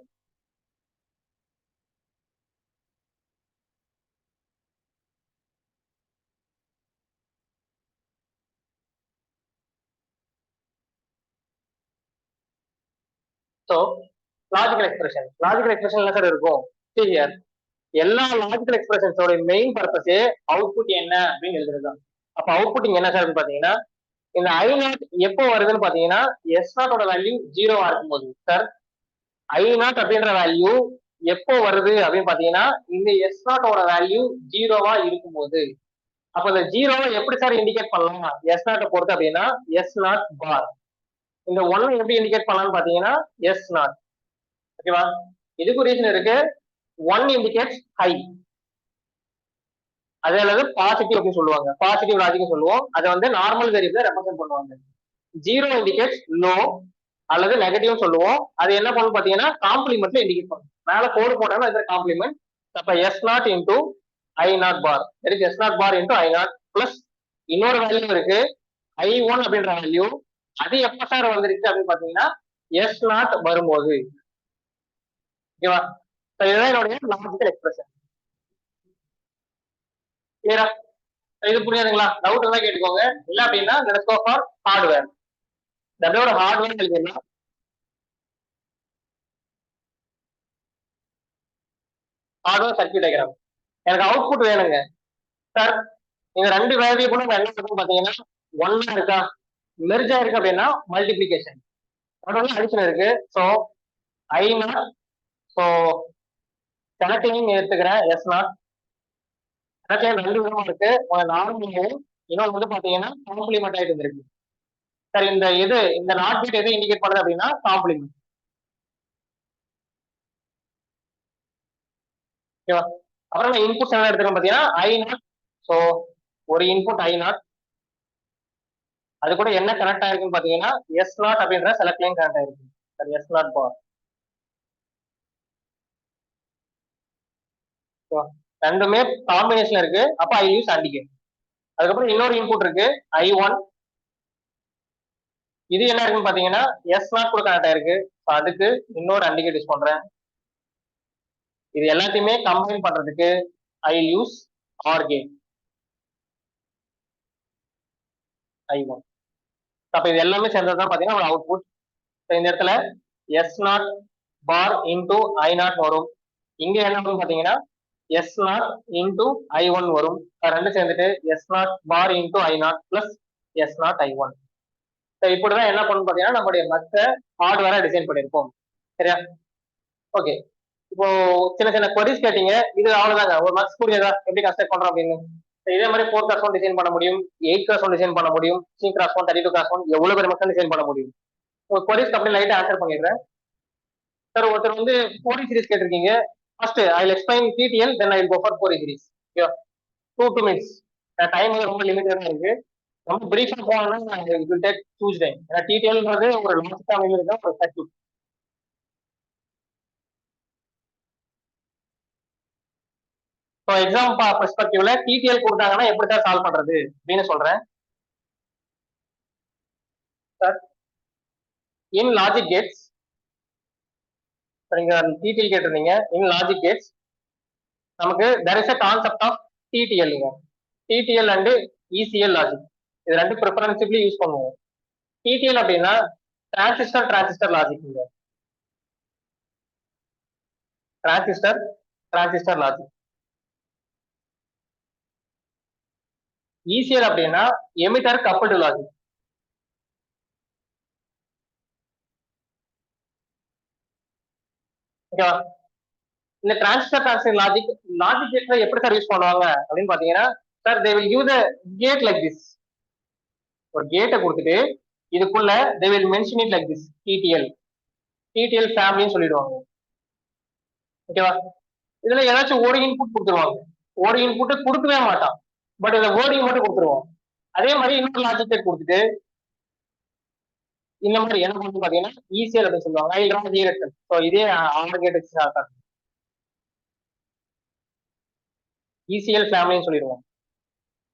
so logical expression என்ன சார் இருக்கும்? ஹியர் எல்லா லாஜிக்கல் எக்ஸ்பிரஷன்ஸோட மெயின் பர்பஸே அவுட்புட் என்ன அப்படின்னு எழுதுறது. அப்ப அவுட்புட் இங்க என்ன சார் பாத்தீங்கன்னா, இந்த I0 எப்போ வருதுன்னு பாத்தீங்கன்னா S0 வேல்யூ 0வா இருக்கும்போது. சார் I0 அப்படின்ற வேல்யூ எப்போ வருது அப்படின்னு பாத்தீங்கன்னா, இந்த S0 வேல்யூ 0வா இருக்கும்போது. அப்ப இந்த 0வை எப்படி சார் இண்டிகேட் பண்ணலாம் S0 பொறுத்து அப்படின்னா, S0 பார். இந்த 1 எப்படி இண்டிகேட் பண்ணலாம்னு பாத்தீங்கன்னா S0. ஓகேவா? இதுக்கு ரீசன் இருக்கு. 1 இண்டிகேட்ஸ் ஹை, அதே அளவு பாசிட்டிவ் அப்படின்னு சொல்லுவாங்க. பாசிட்டிவ் லாஜிக் சொல்லுவோம். அதை வந்து நார்மல் வேரியபிள ரெப்ரசென்ட் பண்ணுவாங்க. 0 இண்டிகேட்ஸ் லோ அல்லது நெகட்டிவ் சொல்லுவோம். அது என்ன பண்ணும் பாத்தீங்கன்னா காம்ப்ளிமெண்ட்ல இண்டிகேட் பண்ணும். மேல கோடு போட்டாலும் அது காம்ப்ளிமெண்ட். அப்ப S0 இன்டூ I0 பார் இருக்கு. S0 பார் இன்டூ I0 பிளஸ் இன்னொரு வேல்யூ இருக்கு I1 அப்படின்ற வேல்யூ. அது எப்ப சார் வந்திருக்கு அப்படின்னு பாத்தீங்கன்னா S0 வரும்போது. ஓகேவா? இதுதான் என்னுடைய லாஜிக்கல் எக்ஸ்பிரஷன். கிளியரா? இது புரியாதுங்களா? டவுட் இருந்தா கேட்டுக்கோங்க. இல்ல அப்படின்னா லெட்ஸ் கோ ஃபார் ஹார்ட்வேர். டபிள்யூட ஹார்ட்வேர் எழுதிடலாம். Hardware circuit diagram. எனக்கு அவுட்புட் வேணுங்க சார். இந்த 2 வேரியபிளும் என்ன இருக்குன்னு பாத்தீங்கன்னா 1 இருக்கா, மெர்ஜ் ஆயிருக்கு அப்படின்னா மல்டிபிளிகேஷன், நடுவுல அடிஷன் இருக்கு. So I0, so select line எடுத்துக்கிறேன் S0. செலக்ட் லைன் 2 விதமா இருக்கு. நார்மலும் இன்னொன்று வந்து பாத்தீங்கன்னா காம்ப்ளிமெண்ட் ஆயிட்டு இருந்திருக்கு. சார் இந்த நாட் பிட் எது இண்டிகேட் பண்ணுது அப்படின்னா காம்ப்ளிமெண்ட். ஓகேவா? அப்புறம் நான் இன்புட்ஸ் என்ன எடுத்துக்கேன் பாத்தீங்கன்னா I0. ஸோ ஒரு இன்புட் I0, அது கூட என்ன கனெக்ட் ஆயிருக்குன்னு பாத்தீங்கன்னா S0 அப்படின்ற செலக்ட் லைன் கனெக்ட் ஆயிருக்கு. சரி, S0 பார். ரெண்டுமே காம்பினேஷன் இருக்கு, அப்ப ஐ யூஸ் AND கேட். அதுக்கப்புறம் இன்னொரு இன்புட் இருக்கு I1. இது என்ன இருக்குன்னு பாத்தீங்கன்னா S0 கூட கனெக்ட் ஆயிருக்கு, அதுக்கு இன்னொரு AND கேட் யூஸ் பண்றேன். இது எல்லாத்தையுமே கம்பைன் பண்றதுக்கு ஐ யூஸ் ஆர் கேட் I1. அப்ப இது எல்லாமே சேர்ந்தது தான் பாத்தீங்கன்னா ஒரு அவுட்புட். இந்த இடத்துல S0 பார் இன்டூ I0 வரும். இங்க என்ன வரும் பாத்தீங்கன்னா S0 இன்டூ I1 வரும். ரெண்டு சேர்ந்துட்டு S0 பார் into I0 plus S0 I1. இப்படிதான் என்ன பண்ணணும் பாத்தீங்கன்னா நம்மளுடைய மற்ற ஹார்ட்வேரை டிசைன் பண்ணிருப்போம். சரியா? ஓகே. இப்போ சின்ன சின்ன கொரிஸ் கேட்டீங்க, இது அவ்வளவுதாங்க. ஒரு மார்க்ஸ் புரியுதா எப்படி கன்ஸ்ட்ரக்ட் பண்றோம் அப்படின்னு? இதே மாதிரி 4x1 டிசைன் பண்ண முடியும், 8x1 டிசைன் பண்ண முடியும், 16x1, 32x1, எவ்வளவு பேர் மக்கள் டிசைன் பண்ண முடியும். ஒரு கொரிஸ் அப்படி லைட்டா ஆன்சர் பண்ணிடுறேன். சார் ஒருத்தர் வந்து ஃபோரி சீரிஸ் கேட்டிருக்கீங்க. First I will explain TTL, then I will go for Fourier series. Okay, 2 minutes. Time வந்து ரொம்ப லிமிட்டடா இருக்கு. ரொம்ப பிரீஃபா போனோம்னா it will take huge time. ஏன்னா டிடிஎல்ன்றது ஒரு லாஜிக்கா அமைந்திருக்க ஒரு சர்க்யூட். ஸோ எக்ஸாம் பெர்ஸ்பெக்டிவ்ல டிடிஎல் கொடுத்தாங்கன்னா எப்படி தான் சால்வ் பண்றது அப்படின்னு சொல்றேன். சார், இன் லாஜிக் கேட்ஸ், நீங்க டிடிஎல் கேட்டிருந்தீங்க. இன் லாஜிக் கேட்ஸ் நமக்கு there is a concept of TTL. TTL and ECL logic, இது ரெண்டு ப்ரிஃபரன்சிவ்லி யூஸ் பண்ணுவோம். TTL அப்படின்னா transistor logic. Transistor logic. ECL அப்படின்னா எமிட்டர் கப்புல்டு லாஜிக். ஓகேவா? இந்த டிரான்சிஸ்டர் லாஜிக் கேட்ல எப்படி சார் யூஸ் பண்ணுவாங்க அப்படின்னு பாத்தீங்கன்னா, sir they will use a gate like this. ஒரு கேட்டை கொடுத்துட்டு இதுக்குள்ள they will mention it like this, TTL ஃபேமிலின்னு சொல்லிடுவாங்க. ஓகேவா? இதுல ஏதாச்சும் ஒரு இன்புட் கொடுத்துருவாங்க, ஒரு இன்புட் கொடுக்கவே மாட்டான், பட் இந்த வேர்டிங் மட்டும் கொடுத்துருவோம். அதே மாதிரி இன்னொரு லாஜிக் கேட் கொடுத்துட்டு இந்த மாதிரி என்ன பண்ணு பாத்தீங்கன்னா ECL அப்படின்னு சொல்லுவாங்க. I draw here itself. So இதே ஆர் கேட் ECL ஃபேமிலின்னு சொல்லிடுவோம்.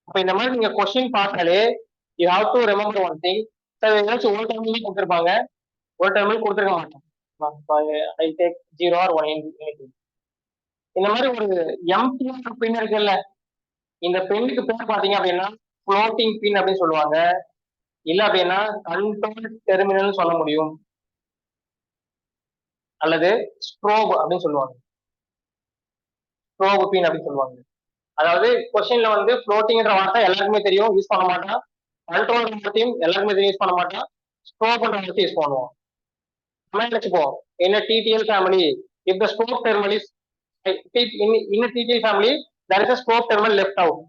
அப்ப இந்த மாதிரி நீங்க கொஸ்டின் பார்த்தாலே you have to remember one thing. Sir ஏதாச்சும் ஒரு டைம்லயே கொடுத்துருப்பாங்க, ஒரு டைம்ல கொடுத்துருக்க மாட்டோம். I take 0 or 1. இந்த மாதிரி ஒரு எம்டிஆர் பின் இருக்குல்ல, இந்த பின்னுக்கு பேர் பாத்தீங்க அப்படின்னா ஃப்ளோட்டிங் பின் அப்படின்னு சொல்லுவாங்க, இல்ல அப்படின்னா கண்ட்ரோல் டெர்மினல் சொல்ல முடியும், அல்லது ஸ்ட்ரோப் அப்படின்னு சொல்லுவாங்க. ஸ்ட்ரோப் பின் அப்படின்னு சொல்லுவாங்க. அதாவது கொஸ்டின்ல வந்து ஃப்ளோட்டிங்ன்ற வார்த்தை எல்லாருக்குமே தெரியும், யூஸ் பண்ண மாட்டான். கண்ட்ரோல் வார்த்தையும் எல்லாருக்குமே தெரியும், யூஸ் பண்ண மாட்டான். ஸ்ட்ரோப்ன்ற வார்த்தை யூஸ் பண்ணுவோம். வச்சுப்போம் என்ன TTL family, if the strobe terminal is in a TTL family, there is a strobe terminal left out.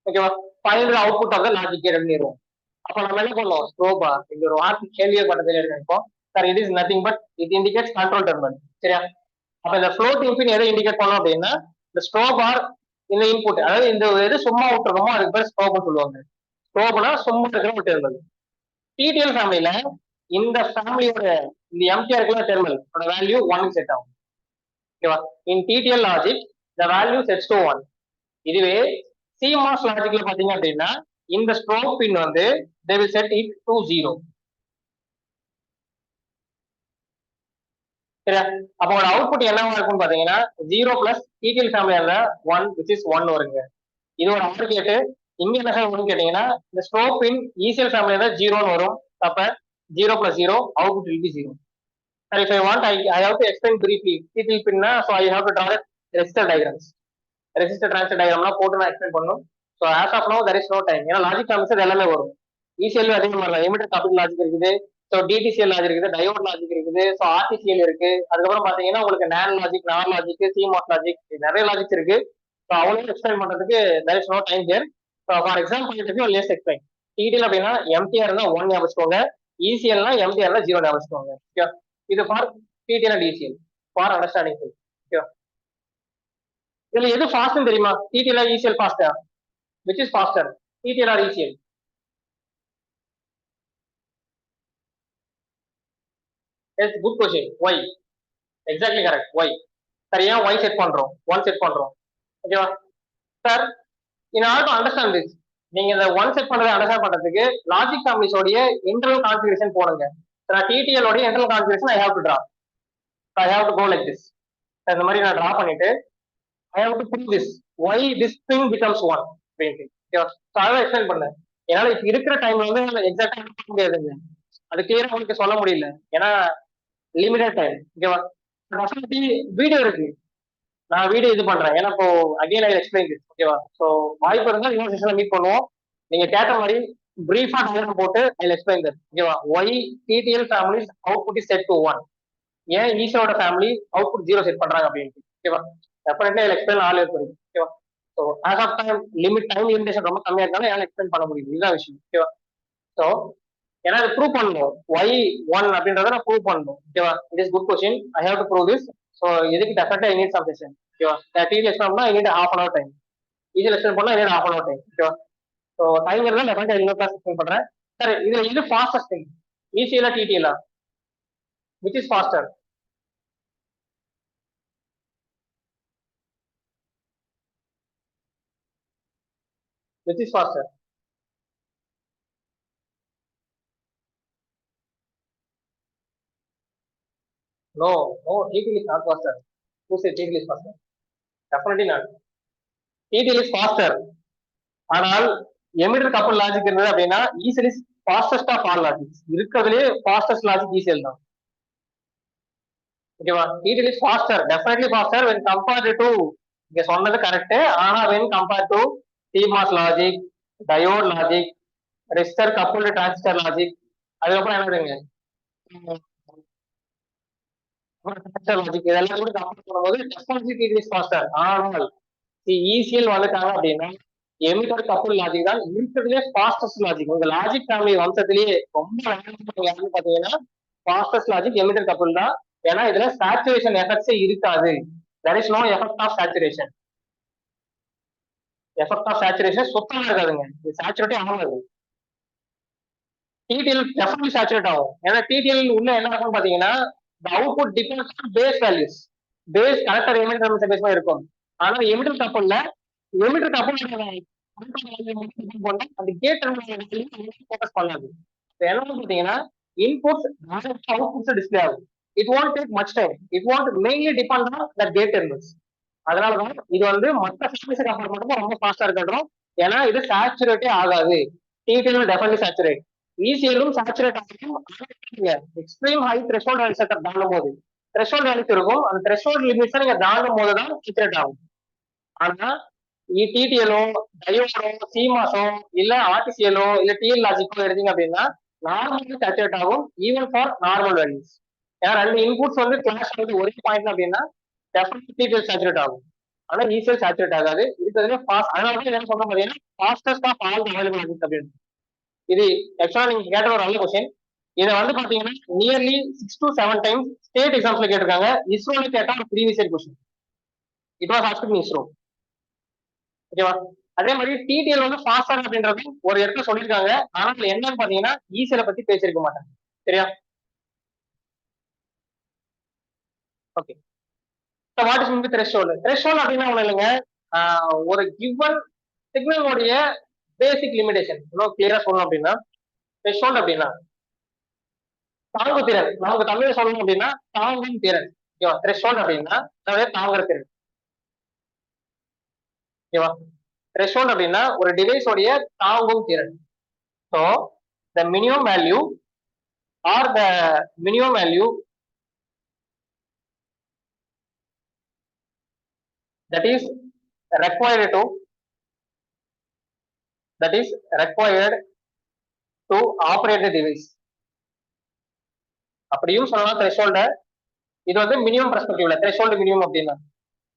ஓகேவா? find the output of the logic gate அப்படின்னுவோம். அப்ப நம்ம என்ன பண்ணுவோம், ஸ்ட்ரோபா இந்த ஒரு வார்த்தை கேள்வியே பட்டதில் நினைப்போம். Sir it is nothing but it indicates control terminal. சரியா? அப்ப இந்த ஃப்ளோட்டிங் பின் எதை இண்டிகேட் பண்ணோம் அப்படின்னா இந்த ஸ்ட்ரோப் ஆர் இந்த இன்புட், அதாவது இந்த எது சும்மா விட்டுருக்கோமோ அதுக்கு பேர் ஸ்ட்ரோப்னு சொல்லுவாங்க. ஸ்ட்ரோப்னா சும்மா இருக்கிற ஒரு டெர்மினல். TTL ஃபேமிலியில இந்த ஃபேமிலியோட இந்த எம்டிஆர் இருக்கிற டெர்மினல் வேல்யூ 1 செட் ஆகும். ஓகேவா? இன் TTL logic the value sets to 1. இதுவே CMOS லாஜிக்ல பாத்தீங்க அப்படின்னா இந்த ஸ்ட்ரோப் பின் வந்து they will set it to 0. சரியா? அப்போ ஒரு அவுட்புட் என்னவா இருக்கும்னு பாத்தீங்கன்னா 0 பிளஸ் TTL ஃபேமிலியால 1 which is 1 வருங்க. இது ஒரு ஆறு கேட்டு. இங்க என்ன வரும்னு கேட்டீங்கன்னா இந்த ஸ்ட்ரோப் பின் ECL ஃபேமிலியில 0 வரும். அப்ப 0 plus 0 output will be 0. And if I want, I have to explain briefly. TTL pin na, so I have to draw the resistor diagrams. Resistor transfer diagram na போட்டு நான் explain பண்ணனும். So as of now there is no time. ஏன்னா logic concept எல்லாமே வரும். ECL அதே மாதிரி emitter coupling logic இருக்குது, so DTCL logic இருக்குது, டயோட் லாஜிக் இருக்குது, ஸோ RTCL இருக்கு. அதுக்கப்புறம் பாத்தீங்கன்னா உங்களுக்கு NAND logic, NOR logic, CMOS logic, நிறைய லாஜிக் இருக்கு. ஸோ அவ்வளவு எக்ஸ்பிளைன் பண்றதுக்கு there is no time here. So for example let's explain. TTL அப்படின்னா MTR இருந்தா 1 ஞாபகம் வச்சுக்கோங்க, ECL னா MTR னா 0 ஞாபகம் வச்சுக்கோங்க. இது for TTL and ECL for understanding. Okay. இதுல எது ஃபாஸ்ட்னு தெரியுமா? TTL ஆர் ECL ஃபாஸ்டா? which is faster? TTL or ECL? yes, good question. Why? Exactly correct. Why? Sir ஏன் y செட் பண்றோம், 1 செட் பண்றோம்? ஓகேவா sir? in order to understand this, நீங்க இந்த 1 செட் பண்றதை அண்டர்ஸ்டாண்ட் பண்றதுக்கு லாஜிக் ஃபேமிலிஸ் உடைய இன்டர்னல் கான்ஃபிகரேஷன் போடுங்க. சார் TTL உடைய internal configuration I have to draw. I have to go like this. இந்த மாதிரி நான் டிரா பண்ணிட்டு I have to prove this. Why this thing becomes 1 அப்படின்ட்டு. ஓகேவா? அதான் எக்ஸ்பிளைன் பண்ணேன். என்னால இப்ப இருக்கிற டைம்ல வந்து எக்ஸாக்டா பண்ண முடியாதுங்க. அது கிளியரா உங்களுக்கு சொல்ல முடியல. ஏன்னா லிமிடெட் டைம். ஓகேவா? வீடியோ இருக்கு, நான் வீடியோ இது பண்றேன். ஏன்னா இப்போ அகைன் ஐ எக்ஸ்பிளைன் திஸ். ஓகேவா? ஸோ வாய்ப்பு இருந்தால் இன்னொரு செஷன்ல மீட் பண்ணுவோம். நீங்க கேட்ட மாதிரி பிரீஃபா டயக்ராம் போட்டு ஐ எக்ஸ்பிளைன் திஸ். ஓகேவா? Why TTL family output is set to 1, ஏன் ஈஸியோட ஃபேமிலி அவுட்புட் 0 செட் பண்றாங்க அப்படின்ட்டு. ஓகேவா? டெஃபினெட்லி ஐ எக்ஸ்பிளைன் ஆல் இருக்கு. ஓகேவா? So as of time time limitation ரொம்ப கம்மியா இருந்தாலும் என்னால எக்ஸ்பிளைன் பண்ண முடியும். இதுதான் விஷயம். ஓகேவா? ஸோ ஏன்னா அது ப்ரூவ் பண்ணணும். ஒய் 1 அப்படின்றத நான் ப்ரூவ் பண்ணணும். ஓகேவா? It is good question. I have to prove this. So இதுக்கு definitely I need some session. ஓகேவா? TTL எக்ஸ்பிளைன் பண்ணா I need half an hour time. ECL explain பண்ணா I need half an hour time. ஓகேவா? So time இருந்தால் definitely இன்னொரு class explain பண்றேன். Sir இதுல இது fastest thing, ECL TTL which is faster? Which is faster? No, no, TTL is not faster. Who said TTL is faster? Definitely not. TTL is faster. ஆனால் emitter கப்பல் logic இருந்தது அப்படின்னா ECL is fastest of all logics. இருக்கிறதுலே fastest logic ECL தான். ஓகேவா? TTL is faster, definitely faster when compared to, இங்க சொன்னது correct. ஆனா when compared to CMOS logic, diode logic, resistor coupled transistor logic, அதுக்கப்புறம் என்னதுங்க லாஜிக், இதெல்லாம் கூட கம்பேர் பண்ணும்போது டெஃபினெட்லி TTL is faster. ஆனால் ECL வந்துட்டாங்க அப்படின்னா எமிட்டர் கப்புள் லாஜிக் தான் இருக்கிறதுலே ஃபாஸ்டஸ்ட் லாஜிக். உங்க லாஜிக் ஃபேமிலி வம்சத்திலேயே ரொம்ப யாருன்னு பாத்தீங்கன்னா ஃபாஸ்டஸ்ட் லாஜிக் எமிட்டர் கப்புள் தான். ஏன்னா இதுல சேச்சுரேஷன் எஃபெக்ட்ஸே இருக்காது. there is no effect of saturation. Effect of saturation சுத்தமா இருக்காதுங்க. இது சேச்சுரேட்டே ஆகாது. TTL டெஃபினெட்லி சேச்சுரேட் ஆகும். ஏன்னா TTL உள்ள என்ன ஆகும் பாத்தீங்கன்னா the output depends on base values. Base collector emitter base தான் இருக்கும். ஆனா எமிட்டர் கப்புள்ல எமிட்டர் கப்புள் அந்த கேட் ஃபோக்கஸ் பண்ணாது. என்ன பாத்தீங்கன்னா இன்புட்ஸ் அவுட்புட்ஸ் டிஸ்பிளே ஆகும். It won't take much time. It won't mainly depend on the gate terminals. அதனாலதான் இது வந்து மற்ற ஃபேமிலிஸை கம்பேர் பண்ணும்போது ரொம்ப ஃபாஸ்டா இருக்கட்டும். ஏன்னா இது சேச்சுரேட்டே ஆகாது. TTL definitely saturate. ECLம் சேச்சுரேட் ஆகும். Extreme high threshold value setup தாண்டும் போது த்ரெஷோல்ட் வேல்யூஸ் இருக்கும். அந்த த்ரெஷோல்ட் லிமிட்ஸ் நீங்க தாண்டும் போது தான் சேச்சுரேட் ஆகும். ஆனா TTLோ டயோடோ CMOSஓ இல்ல RTCLஓ இல்ல TL லாஜிக்கோ எடுத்தீங்க அப்படின்னா நார்மலி சேச்சுரேட் ஆகும் ஈவன் ஃபார் நார்மல் வேல்யூஸ். ஏன்னா ரெண்டு இன்புட்ஸ் வந்து கிளாஸ் வந்து ஒரே பாயிண்ட் அப்படின்னா டெஃபினெட்லி TTL சேச்சுரேட் ஆகும். ஆனா ECL சேச்சுரேட் ஆகாது. இருக்கிறதுல ஃபாஸ்ட். அதனால என்ன சொல்ற மாதிரியான fastest of all available logics அப்படின்னு. இது ஆக்சுவலா நீங்க கேட்ட ஒரு நல்ல கொஸ்டின். இதை வந்து பாத்தீங்கன்னா நியர்லி 6 to 7 டைம்ஸ் ஸ்டேட் எக்ஸாம்ஸ்ல கேட்டிருக்காங்க. இஸ்ரோல கேட்டா ஒரு previous year question. It was asked in ISRO. ஓகேவா? அதே மாதிரி TTL வந்து ஃபாஸ்டர் அப்படின்றது ஒரு இடத்துல சொல்லியிருக்காங்க. ஆனா அதுல என்னன்னு பாத்தீங்கன்னா ECL பத்தி பேசியிருக்க மாட்டாங்க. சரியா? Okay. What is mean threshold? Threshold அப்படின்னா ஒண்ணு இல்லைங்க, ஒரு கிவன் சிக்னலோடைய பேசிக் லிமிடேஷன். இன்னும் கிளியரா சொல்லணும் அப்படின்னா த்ரெஷோல்ட் அப்படின்னா தாங்கு திறன். நமக்கு தமிழ் சொல்லணும் அப்படின்னா தாங்கும் திறன். ஓகேவா? த்ரெஷோல்ட் அப்படின்னா தாங்குற திறன். ஓகேவா? த்ரெஷோல்ட் அப்படின்னா ஒரு டிவைஸோடைய தாங்கும் திறன். So the minimum value or the minimum value that is required to operate the device. அப்படியும் சொல்லலாம் த்ரெஷோல்ட. இது வந்து மினிமம் பெர்ஸ்பெக்டிவ்ல த்ரெஷோல்ட் மினிமம் அப்படின்னா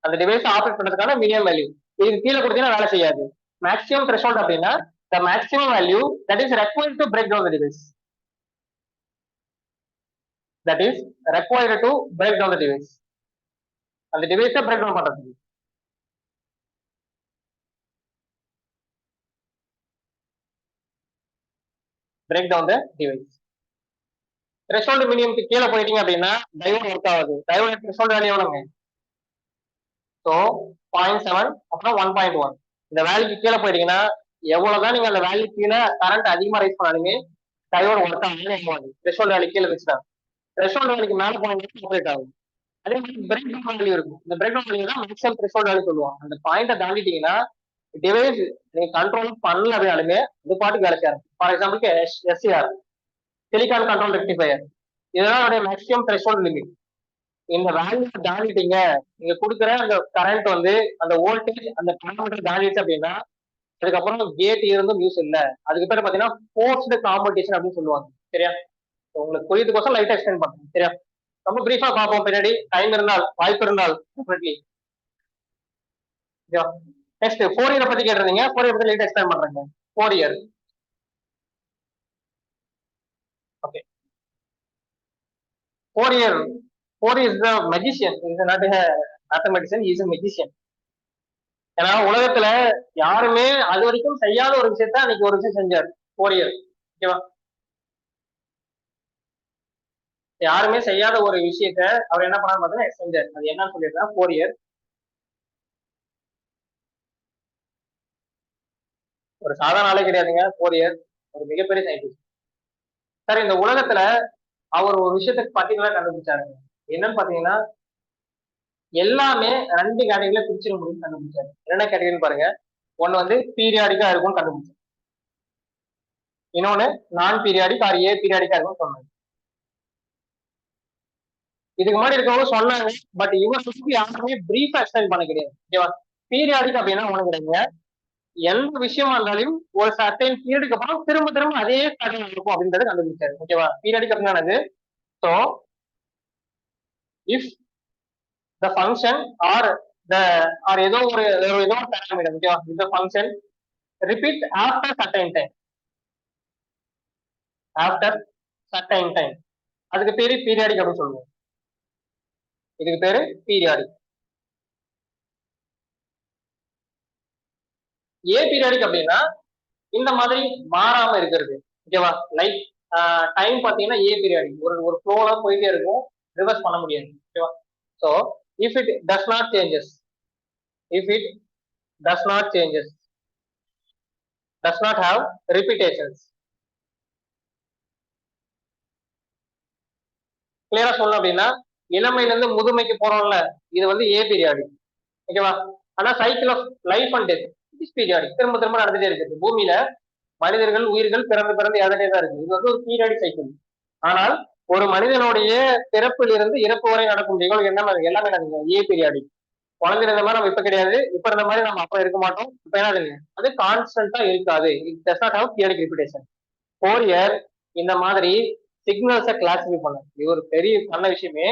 அந்த டிவைஸ் ஆப்ரேட் பண்றதுக்கான மினிமம் வேல்யூ. இது கீழே கொடுத்தீங்கன்னா வேலை செய்யாது. மேக்ஸிமம் த்ரெஷோல்ட் அப்படின்னா the maximum value that is required to break down the device. That is required to break down the device. அந்த டிவைஸை பிரேக் டவுன் பண்றதுக்கு. Break down the device. Threshold மினிமம்க்கு கீழே போயிட்டீங்க அப்படின்னா டையோடு ஒர்க் ஆகுது. டையோட த்ரெஷோல்டு வேல்யூ எவ்வளவுங்க? ஸோ 0.7 அப்புறம் 1.1. இந்த வேல்யூக்கு கீழே போயிட்டீங்கன்னா எவ்வளவுதான் நீங்க அந்த வேல்யூ கீழே கரண்ட் அதிகமா ரைஸ் பண்ணாலுமே டையோடு ஒர்க் ஆகாது. த்ரெஷோல்டு வேல்யூ கீழே வச்சுதான் த்ரெஷோல்டு வேல்யூக்கு மேல போனீங்கன்னா ஆப்ரேட் ஆகும். அதே மாதிரி பிரேக் டவுன் வேல்யூ இருக்கும். இந்த பிரேக் டவுன் வேல்யூ தான் மேக்ஸிமம் த்ரெஷோல்டு வேல்யூ சொல்லுவோம். அந்த பாயிண்ட்டை தாண்டிட்டீங்கன்னா டிவைஸ் நீங்க கண்ட்ரோல் பண்ணலனாலுமே இது பாட்டுக்கு வேலை செய்யும். ஃபார் எக்ஸாம்பிளுக்கு எஸ்சிஆர் சிலிகான் கண்ட்ரோல் ரெக்டிஃபையர் இதெல்லாம் மேக்ஸிமம் த்ரெஷோல்டு லிமிட். இந்த வேல்யூ தாண்டிட்டீங்க, நீங்க கொடுக்குற அந்த கரண்ட் வந்து அந்த வோல்டேஜ் அந்த பாராமீட்டர் தாண்டிடுச்சு அப்படின்னா அதுக்கப்புறம் கேட் இருந்தும் யூஸ் இல்லை. அதுக்கு பேர் பாத்தீங்கன்னா ஃபோர்ஸ்டு காம்படிஷன் அப்படின்னு சொல்லுவாங்க. சரியா? உங்களுக்கு புரியுதுக்கோசம் லைட்டா எக்ஸ்பிளைன் பண்றேன். சரியா? ரொம்ப பிரீஃபா பார்ப்போம் பின்னாடி டைம் இருந்தால் வாய்ப்பு இருந்தால் டெஃபினெட்லி. நெக்ஸ்ட் 4 இயர் பத்தி கேட்டிருந்தீங்க. 4 இயர் பத்தி லைட்டா எக்ஸ்பிளைன் பண்றேங்க. 4 year okay. 4 year 4 is the magician, is not a mathematician, is a magician. ஏன்னா உலகத்துல யாருமே அது வரைக்கும் செய்யாத ஒரு விஷயத்த அன்னைக்கு ஒரு விஷயம் செஞ்சார். 4 இயர். ஓகேவா? யாருமே செய்யாத ஒரு விஷயத்த அவர் என்ன பண்ணாரு பார்த்தீங்கன்னா செஞ்சார். அது என்னன்னு சொல்லிடுறேன். 4 இயர் ஒரு சாதாரண ஆளே கிடையாதுங்க. 4 இயர் ஒரு மிகப்பெரிய சயின்டிஸ்ட். சார் இந்த உலகத்துல அவர் ஒரு விஷயத்த பர்டிகுலரா கண்டுபிடிச்சாருங்க. என்னன்னு பாத்தீங்கன்னா எல்லாமே 2 கேட்டகரியில பிரிச்சிட முடியும்னு கண்டுபிடிச்சாரு. என்ன கேட்டகரின்னு பாருங்க. ஒன்னு வந்து பீரியாடிக்கா இருக்கும்னு கண்டுபிடிச்சாரு. இன்னொன்னு நான் பீரியாடிக் ஆர் ஏ பீரியாடிக்கா இருக்கும்னு சொன்னாங்க. இதுக்கு முன்னாடி இருக்கவங்க சொன்னாங்க. பட் இவருக்கு யாருமே பிரீஃபா எக்ஸ்பிளைன் பண்ண கிடையாது. ஓகேவா? பீரியாடிக் அப்படின்னா ஒண்ணு கிடையாதுங்க. எந்த விஷயமா இருந்தாலும் ஒரு சர்டைன் பீரியடுக்கு அப்புறம் திரும்ப திரும்ப அதே பேட்டர்ன் இருக்கும் அப்படின்றத கண்டுபிடிச்சாரு. ஓகேவா? பீரியாடிக் அப்படின்னா so if the function or the R ஏதோ ஒரு பேராமீட்டர். ஓகேவா? இந்த function repeat after certain time, after certain time அதுக்கு பேரு பீரியாடிக் அப்படின்னு சொல்லுவோம். இதுக்கு பேரு பீரியாடிக். ஏ பீரியாடிக் அப்படின்னா இந்த மாதிரி மாறாம இருக்கிறது. ஓகேவா? லைக் டைம் பாத்தீங்கன்னா ஏ பீரியாடிக் ஒரு ஒரு ஃப்ளோல போயிட்டே இருக்கும், ரிவர்ஸ் பண்ண முடியாது. ஓகேவா? So if it does not changes, if it does not changes, does not have repetitions. கிளியரா சொல்லணும் அப்படின்னா இளமையில இருந்து முதுமைக்கு போறோம்ல, இது வந்து ஏ பீரியாடிக். ஓகேவா? ஆனா cycle of life and death is periodic. திரும்ப திரும்ப நடந்துட்டே இருக்குது. பூமியில மனிதர்கள் உயிர்கள் பிறந்து பிறந்து இறந்துட்டே தான் இருக்கு. இது வந்து ஒரு பீரியாடிக் சைக்கிள். ஆனால் ஒரு மனிதனுடைய பிறப்பில் இருந்து இறப்பு வரை நடக்கும் நிகழ்வு என்ன எல்லாமே நடக்குது ஏ பீரியாடிக். குழந்தை இருந்த மாதிரி நம்ம இப்ப கிடையாது, இப்ப இருந்த மாதிரி நம்ம அப்ப இருக்க மாட்டோம். இப்ப என்னதுங்க அது கான்ஸ்டன்டா இருக்காது. It does not have periodic repetition. Fourier இந்த மாதிரி சிக்னல்ஸை கிளாசிஃபை பண்ண இது ஒரு பெரிய நல்ல விஷயமே.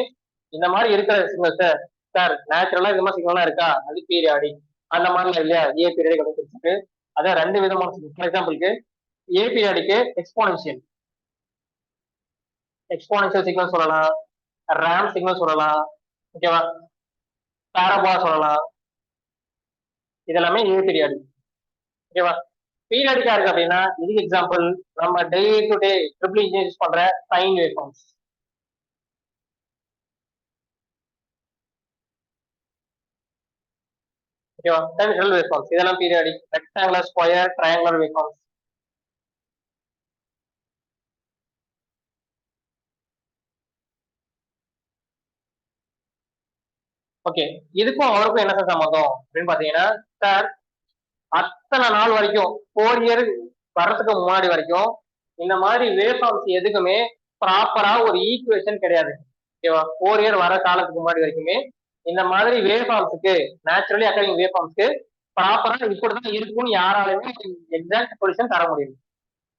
இந்த மாதிரி இருக்கிற சிக்னல்ஸை சார் நேச்சுரலா இந்த மாதிரி சிக்னல்லாம் இருக்கா அது பீரியாடிக், அந்த மாதிரிலாம் இல்லையா ஏ பீரியாடிக் அப்படின்னு அதான் 2 விதமான சிக்னல். ஃபார் எக்ஸாம்பிளுக்கு ஏ பீரியாடிக்கு எக்ஸ்போனன்ஷியல், எக்ஸ்போனன்ஷியல் சிக்னல் சொல்லலாம், ரேம் சிக்னல் சொல்லலாம். ஓகேவா? பாரபோலா சொல்லலாம். இதெல்லாமே ஏ பீரியாடிக். ஓகேவா? பீரியாடிக்கா இருக்கு அப்படின்னா இதுக்கு எக்ஸாம்பிள் நம்ம டே டு டே ட்ரிபிள் யூஸ் பண்ற சைன் வேவ் ஃபார்ம்ஸ். ஓகேவா? சைனூசாய்டல் வேவ் ஃபார்ம்ஸ் இதெல்லாம் periodic. Rectangular, square, triangular waveforms. Okay, இதுக்கும் அவருக்கும் என்ன சம்பந்தம் அப்படின்னு பாத்தீங்கன்னா சார் அத்தனை நாள் வரைக்கும் 4 இயர் வர்றதுக்கு முன்னாடி வரைக்கும் இந்த மாதிரி வேவ் ஃபார்ம்ஸ் எதுக்குமே ப்ராப்பரா ஒரு ஈக்குவேஷன் கிடையாது. ஓகேவா? 4 இயர் வர காலத்துக்கு முன்னாடி வரைக்குமே இந்த மாதிரி வேவ் ஃபார்ம்ஸுக்கு நேச்சுரலி அக்கரிங் வேவ் ஃபார்ம்ஸ்க்கு ப்ராப்பரா இப்படிதான் இருக்கும்னு யாராலுமே எக்ஸாக்ட் சொல்யூஷன் தர முடியும்.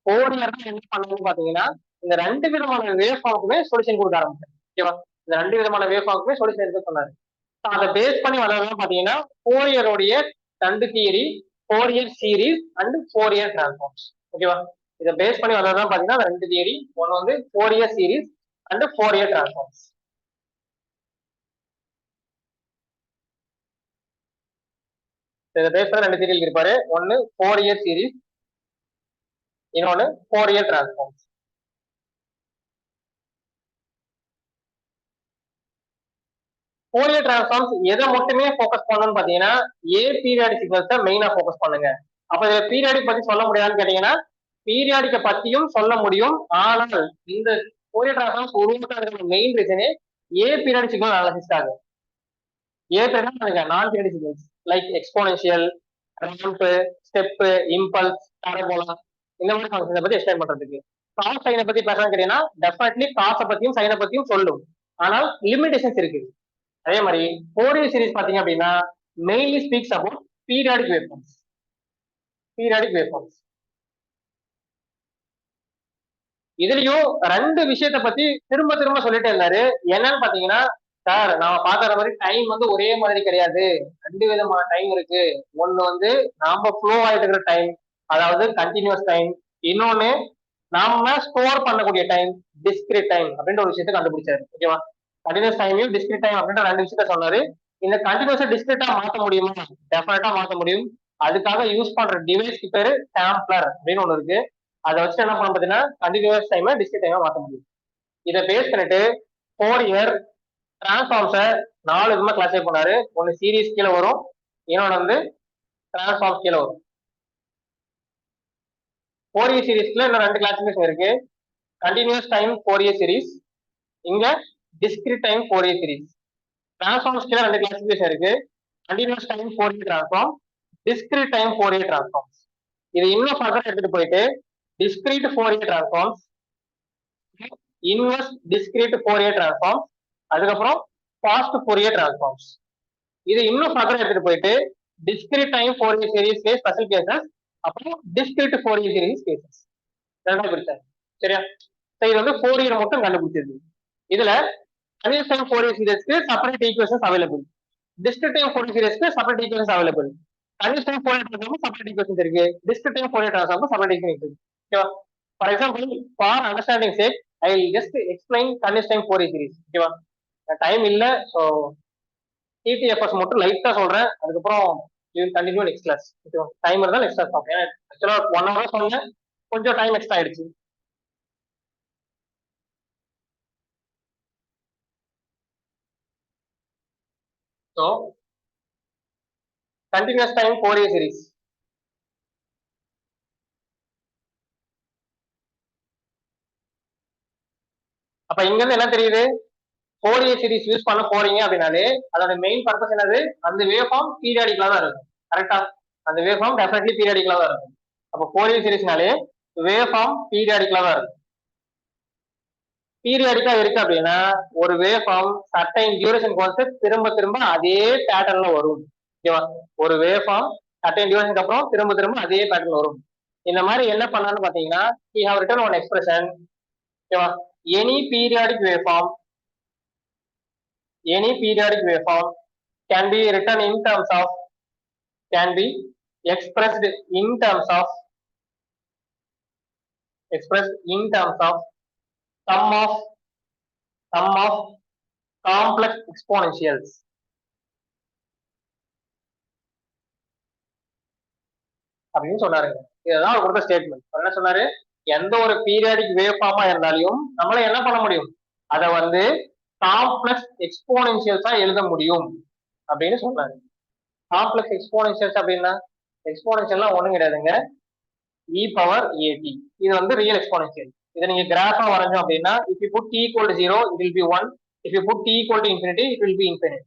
4 இயர் தான் என்ன பண்ணணும்னு பாத்தீங்கன்னா இந்த 2 விதமான வேவ் ஃபார்முக்குமே சொல்யூஷன் கொடுக்க ஆரம்பிச்சேன். ஓகேவா? இந்த 2 விதமான வேவ் ஃபார்முக்குமே சொல்யூஷன் எடுக்க சொன்னாரு. அதை பேஸ் பண்ணி வந்ததுதான் பாத்தீங்கன்னா 4 இயருடைய தண்டு theory, 4 year series and 4 year transforms. ஓகேவா? இதை பேஸ் பண்ணி வந்ததுதான் பாத்தீங்கன்னா 2 தியரி. ஒன்னு வந்து 4 year series and 4 year transforms. இதை பேஸ் பண்ண 2 தியரி இருப்பாரு. ஒன்னு 4 இயர் சீரீஸ், இன்னொன்னு ஃபோரியர் டிரான்ஸ்ஃபார்ம்ஸ். ஃபோரியர் டிரான்ஸ்ஃபார்ம்ஸ் எதை மட்டுமே ஃபோக்கஸ் பண்ணணும்னு பாத்தீங்கன்னா ஏ பீரியாடிக் சீக்வன்ஸை மெயினா ஃபோக்கஸ் பண்ணுங்க. அப்ப இதுல பீரியாடிக் பத்தி சொல்ல முடியாதுன்னு கேட்டீங்கன்னா பீரியாடிக்க பத்தியும் சொல்ல முடியும். ஆனால் இந்த ஃபோரியர் டிரான்ஸ்ஃபார்ம்ஸ் உருவாக்குறதுக்கான மெயின் ரீசனே ஏ பீரியாடிக் சீக்வன்ஸ் அனாலிசிஸ்க்காக. ஏ பீரியாடிக் நான் periodic sequence like exponential, ramp, step, impulse, parabola இந்த மாதிரி ஃபங்க்ஷனை பத்தி எக்ஸ்பிளைன் பண்றதுக்கு. காஸ் சைனை பத்தி பேசணும்னு கேட்டீங்கன்னா டெஃபினெட்லி காசை பத்தியும் சைனை பத்தியும் சொல்லும். ஆனால் லிமிடேஷன்ஸ் இருக்கு. அதே மாதிரி ஃபோரியர் சீரிஸ் பாத்தீங்க அப்படின்னா mainly speaks about periodic waveforms. Periodic waveforms இதுலயும் ரெண்டு விஷயத்த பத்தி திரும்ப திரும்ப சொல்லிட்டே இருந்தாரு. என்னன்னு பாத்தீங்கன்னா சார் நாம பாக்குற மாதிரி டைம் வந்து ஒரே மாதிரி கிடையாது, ரெண்டு விதமான டைம் இருக்கு. ஒண்ணு வந்து நாம ஃப்ளோ ஆயிட்டு இருக்கிற டைம், அதாவது கண்டினியூஸ் டைம். இன்னொன்னு நாம ஸ்டோர் பண்ணக்கூடிய டைம், டிஸ்கிரிட் டைம் அப்படின்ற ஒரு விஷயத்த கண்டுபிடிச்சாரு. ஓகேவா? கண்டினியூஸ் டைமையும் டிஸ்கிரிட் டைம் அப்படின்ற ரெண்டு விஷயத்த சொன்னாரு. இந்த கண்டினியூஸா டிஸ்கிரிட்டா மாத்த முடியுமா? டெஃபினட்டா மாத்த முடியும். அதுக்காக யூஸ் பண்ற டிவைஸ்க்கு பேரு சாம்பிளர் அப்படின்னு ஒண்ணு இருக்கு. அதை வச்சு என்ன பண்ண பாத்தீங்கன்னா கண்டினியூஸ் டைமை டிஸ்கிரிட் டைமா மாத்த முடியும். இதை பேஸ் பண்ணிட்டு ஃபோரியர் டிரான்ஸ்ஃபார்ம்ஸை 4 விதமா கிளாஸிஃபை பண்ணாரு. ஒன்னு சீரிஸ் கீழே வரும், இன்னொன்னு வந்து டிரான்ஸ்ஃபார்ம் கீழே வரும். ஃபோரியர் சீரிஸ்ல இன்னும் 2 கிளாசிஃபிகேஷன் இருக்கு. கண்டினியூஸ் டைம் ஃபோரியர் சீரிஸ், இங்க discrete time Fourier series. Transforms கீழே 2 கிளாசிஃபிகேஷன் இருக்கு. Continuous time Fourier transform, discrete time Fourier transforms. இது இன்னும் ஃபர்தர் எடுத்துட்டு போயிட்டு discrete Fourier transforms, inverse discrete Fourier transforms, அதுக்கப்புறம் fast Fourier transforms. இது இன்னும் ஃபர்தர் எடுத்துட்டு போயிட்டு discrete time Fourier series special cases, அப்புறம் discrete Fourier series கேசஸ் ரெண்டா பிரிச்சாங்க. சரியா? இது வந்து Fourier மட்டும் கண்டுபிடிச்சது. இதுல continuous time Fourier seriesக்கு separate equations available, discrete time Fourier seriesக்கு separate equations available, continuous time Fourier transform separate equations இருக்கு, discrete time Fourier transform separate equations இருக்கு. For example, for understanding sake, I will just explain continuous time Fourier series. ஓகேவா? Time இல்ல, so DTFS மட்டும் லைட்டா சொல்றேன். அதுக்கப்புறம் you will continue next class. ஓகேவா? Time இருந்தால் நெக்ஸ்ட் கிளாஸ் பார்ப்பேன். ஆக்சுவலா 1 hour சொன்னேன், கொஞ்சம் டைம் எக்ஸ்ட்ரா ஆயிடுச்சு. So continuous time Fourier series. அப்ப இங்க இருந்து என்ன தெரியுது? Fourier series யூஸ் பண்ண போறீங்க அப்படின்னாலே அதோட மெயின் பர்பஸ் என்னது? அந்த வேவ் ஃபார்ம் பீரியாடிக்கலா தான் இருக்கும். கரெக்டா? அந்த வேவ் ஃபார்ம் டெஃபினெட்லி பீரியாடிக்கலா தான் இருக்கும். அப்ப Fourier seriesனாலே வேவ் ஃபார்ம் பீரியாடிக்கலா தான் இருக்கும். பீரியாடிக்கா இருக்கு அப்படின்னா ஒரு waveform certain duration concept திரும்ப திரும்ப அதே பேட்டர்ன்ல வரும். ஓகேவா? ஒரு வேவ் ஃபார்ம் சர்டைன் டியூரேஷனுக்கு அப்புறம் திரும்ப திரும்ப அதே பேட்டர்ன் வரும். இந்த மாதிரி என்ன பண்ணலாம்னு பாத்தீங்கன்னா we have written one expression. ஓகேவா? any periodic waveform can be written in terms of, can be expressed in terms of sum of complex exponentials. அப்படின்னு சொன்னாருங்க. இதுதான் அவர் கொடுத்த ஸ்டேட்மெண்ட். என்ன சொன்னாரு? எந்த ஒரு பீரியாடிக் வேவ் ஃபார்மா இருந்தாலும் நம்மள என்ன பண்ண முடியும்? அதை வந்து காம்ப்ளெக்ஸ் எக்ஸ்போனென்ஷியல்ஸா எழுத முடியும் அப்படின்னு சொன்னாரு. காம்ப்ளெக்ஸ் எக்ஸ்போனென்ஷியல்ஸ் அப்படின்னா எக்ஸ்போனென்ஷியல்லாம் ஒண்ணும் கிடையாதுங்க, e பவர் at. இது வந்து ரியல் எக்ஸ்போனென்ஷியல். இதை நீங்க கிராஃபா வரைஞ்சோம் அப்படின்னா if you put t equal to 0 it will be 1, if you put t equal to infinity it will be infinite.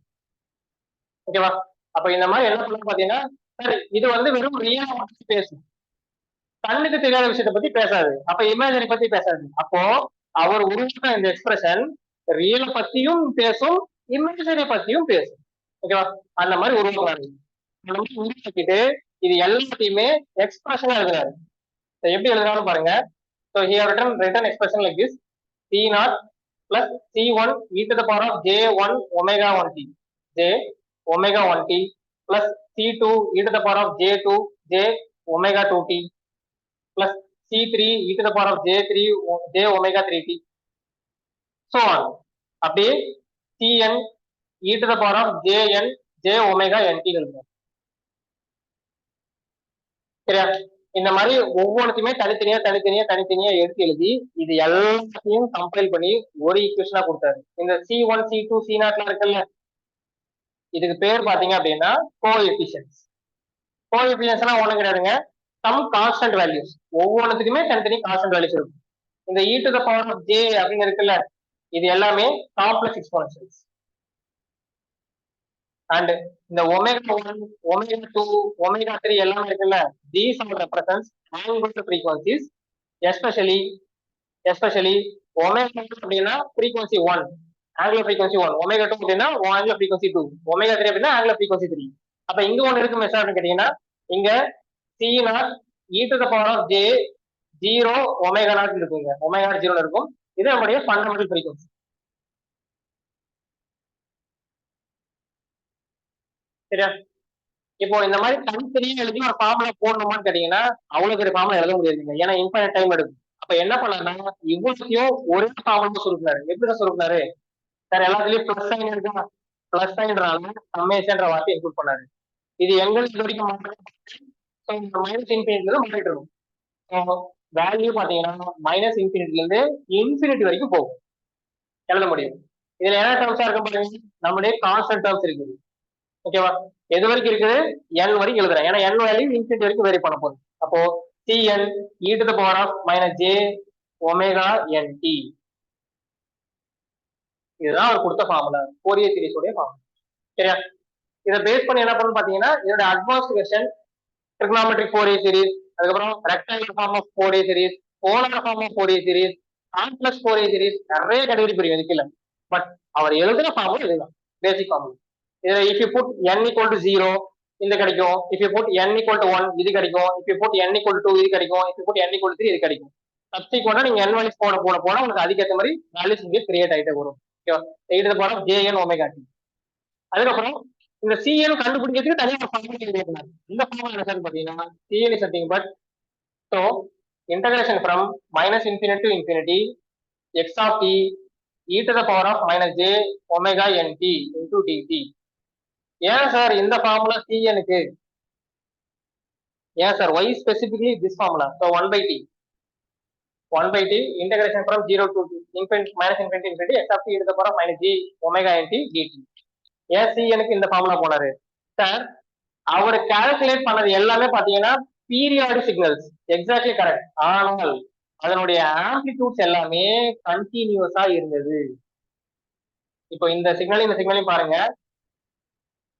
ஓகேவா? அப்ப இந்த மாதிரி என்ன பண்ணணும் பாத்தீங்கன்னா, சரி இது வந்து வெறும் ரியல் மட்டும் பேசும், கண்ணுக்கு தெரியாத விஷயத்தை பத்தி பேசாது, அப்ப இமேஜினரி பத்தி பேசாது. அப்போ அவர் உருவாக்க இந்த எக்ஸ்பிரஷன் ரியலை பத்தியும் பேசும், இமேஜினரி பத்தியும் பேசும். ஓகேவா? அந்த மாதிரி உருவாக்குறாரு. உருவாக்கிட்டு இது எல்லாத்தையுமே எக்ஸ்பிரஷனா எழுதுறாரு. எப்படி எழுதுறாரு பாருங்க. So he have written expression like this: c0 plus c1 e to the power of j1 omega 1t, j omega 1t plus c2 e to the power of j2 j omega 2t plus c3 e to the power of j3 j omega 3t, so on. அப்படியே cn e to the power of jn j omega nt எழுதுறோம். சரியா? இந்த மாதிரி ஒவ்வொன்றுத்தையுமே தனித்தனியா தனித்தனியா தனித்தனியா எடுத்து எழுதி இது எல்லாத்தையும் கம்பைல் பண்ணி ஒரு ஈக்குவேஷனா கொடுத்தாரு. இந்த C1 C2 C0 இருக்குல்ல, இதுக்கு பேர் பாத்தீங்க அப்படின்னா கோஎஃபிஷியன்ட்ஸ். கோஎஃபிஷியன்ட்ஸ்னா ஒண்ணும் கிடையாதுங்க, சம் கான்ஸ்டன்ட் வேல்யூஸ். ஒவ்வொன்றுத்துக்குமே தனித்தனி கான்ஸ்டன்ட் வேல்யூஸ் இருக்கும். இந்த e to the power of j அப்படின்னு இருக்குல்ல, இது எல்லாமே காம்ப்ளெக்ஸ் எக்ஸ்போனன்ஷியல்ஸ். அண்ட் இந்த ஒமேகா 1 ஒமேகா 2 ஒமேகா 3 எல்லாமே இருக்குல்ல, these all represents angular frequencies, especially omega அப்படின்னா frequency 1, angular frequency 1, ஒமேகா 2 அப்படின்னா angular frequency 2, ஒமேகா 3 அப்படின்னா angular frequency 3. அப்ப இங்க ஒண்ணு இருக்கு மெஷர் கேட்டீங்கன்னா, இங்க C0 e to the power of j 0 omega 0 இருக்குங்க, ஒமேகா 0 இருக்கும். இது நம்முடைய ஃபண்டமெண்டல் frequency. சரியா? இப்போ இந்த மாதிரி தனித்தனியா எழுதி ஒரு ஃபார்முலா போடணுமான்னு கேட்டீங்கன்னா அவ்வளவு பெரிய ஃபார்முலா எழுத முடியாதுங்க, ஏன்னா இன்ஃபைனைட் டைம் எடுக்கும். அப்ப என்ன பண்ணலாம்னா இவ்வளத்தையும் ஒரே ஃபார்முலா சுருக்குனாரு. எப்படி சுருக்குனாரு சார்? எல்லாத்துலயும் பிளஸ் சைன் இருக்கா, பிளஸ் சைன்றாலும் சம்மேஷன்ற வார்த்தை இன்க்ளூட் பண்ணாரு. இது எங்களுக்கு இது வரைக்கும் மைனஸ் இன்ஃபினிட்டில மாறிட்டு இருக்கும். வேல்யூ பாத்தீங்கன்னா மைனஸ் இன்ஃபினிட்டில இருந்து இன்ஃபினிட்டி வரைக்கும் போகும், எழுத முடியும். இதுல என்ன டேர்ம்ஸா இருக்க பாருங்க, நம்மளுடைய கான்ஸ்டன்ட் டேர்ம்ஸ் இருக்குது. ஓகேவா? எது வரைக்கும் இருக்குது? n வரைக்கும் எழுதுறேன், ஏன்னா n வேல்யூ இன்ஃபினிட்டி வரைக்கும் வேரி பண்ண போகுது. அப்போ Cn e to the power of minus j omega nt, இதுதான் அவர் கொடுத்த ஃபார்முலா, ஃபோரியர் சீரிஸ் உடைய ஃபார்முலா. சரியா? இதை பேஸ் பண்ணி என்ன பண்ணணும் பாத்தீங்கன்னா, இதோட advanced version trigonometric Fourier series, அதுக்கப்புறம் rectangular form of Fourier series, polar form of Fourier series, complex Fourier series, நிறைய கேட்டகரி பிரியும் இதுக்குள்ள. பட் அவர் எழுதுன ஃபார்முலா இதுதான் பேசிக் ஃபார்முலா. இதுல if you put n equal to 0 இது கிடைக்கும், if you put n equal to 1 இது கிடைக்கும், if you put n equal to 2 இது கிடைக்கும், if you put n equal to 3 இது கிடைக்கும். சப்ஸ்டிக்வெண்டா நீங்க n வேல்யூஸ் போட போட போட உங்களுக்கு அதுக்கேற்ற மாதிரி வேல்யூஸ் இங்கே கிரியேட் ஆயிட்டே வரும். ஓகேவா? e to the power of jn omega t. அதுக்கப்புறம் இந்த cn கண்டுபிடிக்கிறதுக்கு தனியாக ஃபார்முலா கிரியேட் பண்ணாரு. இந்த ஃபார்முலா என்ன சார் பாத்தீங்கன்னா, cn is nothing but so integration from minus infinity to infinity x of t e to the power of minus j omega nt into dt. ஏன் sir இந்த formula cnக்கு? ஏன் sir why specifically this formula? So 1 by t integration from 0 to infinity minus infinity infinity x of t e to the power of minus j omega nt dt. ஏன் cnக்கு இந்த formula போனாரு sir? அவர் calculate பண்ணது எல்லாமே பாத்தீங்கன்னா periodic signals, exactly correct. ஆனால் அதனுடைய amplitudes எல்லாமே கண்டினியூஸா இருந்தது. இப்போ இந்த சிக்னலையும் பாருங்க,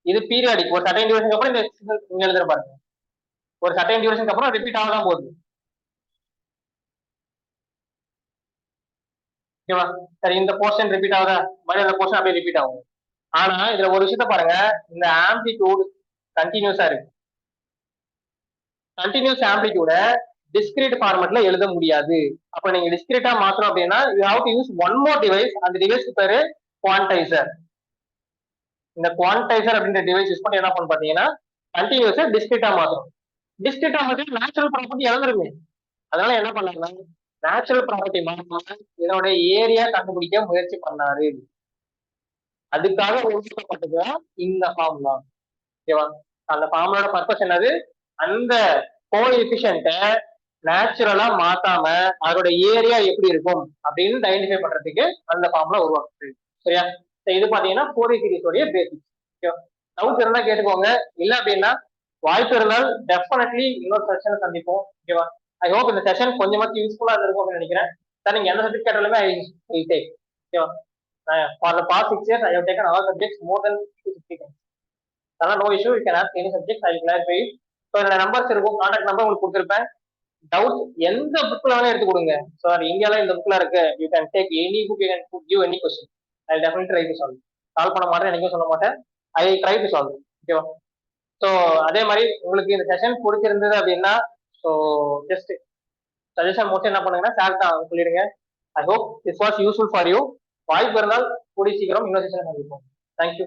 இது பீரியாடிக், ஒரு சர்டைன் டியூரேஷனுக்கு அப்புறம் இந்த சிக்னல் நீங்க எழுதுற பாருங்க, ஒரு சர்டைன் டியூரேஷனுக்கு அப்புறம் ரிப்பீட் ஆக தான் போகுது. ஓகேவா? சரி, இந்த போர்ஷன் ரிப்பீட் ஆகுதா, மறுபடியும் அந்த போர்ஷன் அப்படியே ரிப்பீட் ஆகும். ஆனா இதுல ஒரு விஷயத்த பாருங்க, இந்த ஆம்ப்ளிடியூட் கண்டினியூஸா இருக்கு. கண்டினியூஸ் ஆம்ப்ளிடியூட டிஸ்கிரீட் ஃபார்மட்ல எழுத முடியாது. அப்ப நீங்க டிஸ்கிரீட்டா மாத்தணும் அப்படின்னா you have to use one more device. அந்த டிவைஸ்க்கு பேரு குவான்டைசர். இந்த குவான்டைசர் அப்படின்ற டிவைஸ் யூஸ் பண்ணி என்ன பண்ணு பாத்தீங்கன்னா கண்டினியூஸா டிஸ்கிரீட்டா மாத்தணும். டிஸ்கிரீட்டா மாத்தி நேச்சுரல் ப்ராப்பர்ட்டி இழந்துருங்க. அதனால என்ன பண்ணாங்கன்னா நேச்சுரல் ப்ராப்பர்ட்டி மாத்தாம இதோட ஏரியா கண்டுபிடிக்க முயற்சி பண்ணாரு. அதுக்காக உருவாக்கப்பட்டதுதான் இந்த ஃபார்முலா. ஓகேவா? அந்த ஃபார்முலோட பர்பஸ் என்னது? அந்த கோஎஃபிஷியன்ட்ட நேச்சுரலா மாத்தாம அதோட ஏரியா எப்படி இருக்கும் அப்படின்னு ஐடென்டிஃபை பண்றதுக்கு அந்த ஃபார்முலா உருவாக்குது. சரியா? இது பாத்தீங்கன்னா ஃபோரியர் சீரிஸோடைய பேசிக்ஸ். டவுட் இருந்தா கேட்டுக்கோங்க, இல்ல அப்படின்னா வாய்ப்பு இருந்தால் டெஃபினெட்லி இன்னொரு செஷனை சந்திப்போம். ஓகேவா? ஐ ஹோப் இந்த செஷன் கொஞ்சமாச்சும் யூஸ்ஃபுல்லா இருந்திருக்கும் அப்படின்னு நினைக்கிறேன். சார் நீங்க எந்த சப்ஜெக்ட் கேட்டாலுமே ஐ வில் டேக். ஓகேவா? For the past 6 years I have taken all subjects more than 50 times. அதனால no issue, you can ask any subject, I will clarify it. So என்னோட நம்பர்ஸ் இருக்கும், கான்டாக்ட் நம்பர் உங்களுக்கு கொடுத்துருப்பேன். Doubt எந்த புக்ல வேணா எடுத்து கொடுங்க. சார் இந்தியால இந்த புக்ல இருக்கு, you can take any book, you can give any question, I definitely try to solve. Solve பண்ண மாட்டேன் என்னைக்கும் சொல்ல மாட்டேன், ஐ ட்ரை டு சால்வ். ஓகேவா? ஸோ அதே மாதிரி உங்களுக்கு இந்த செஷன் பிடிச்சிருந்தது அப்படின்னா ஸோ ஜஸ்ட் சஜஷன் மோஸ்ட் என்ன பண்ணுங்கன்னா சார் தான் சொல்லிடுங்க. I hope this was useful for you. வாய்ப்பு இருந்தால் கூடிய சீக்கிரம் இன்னொரு செஷன் சந்திப்போம். தேங்க்யூ.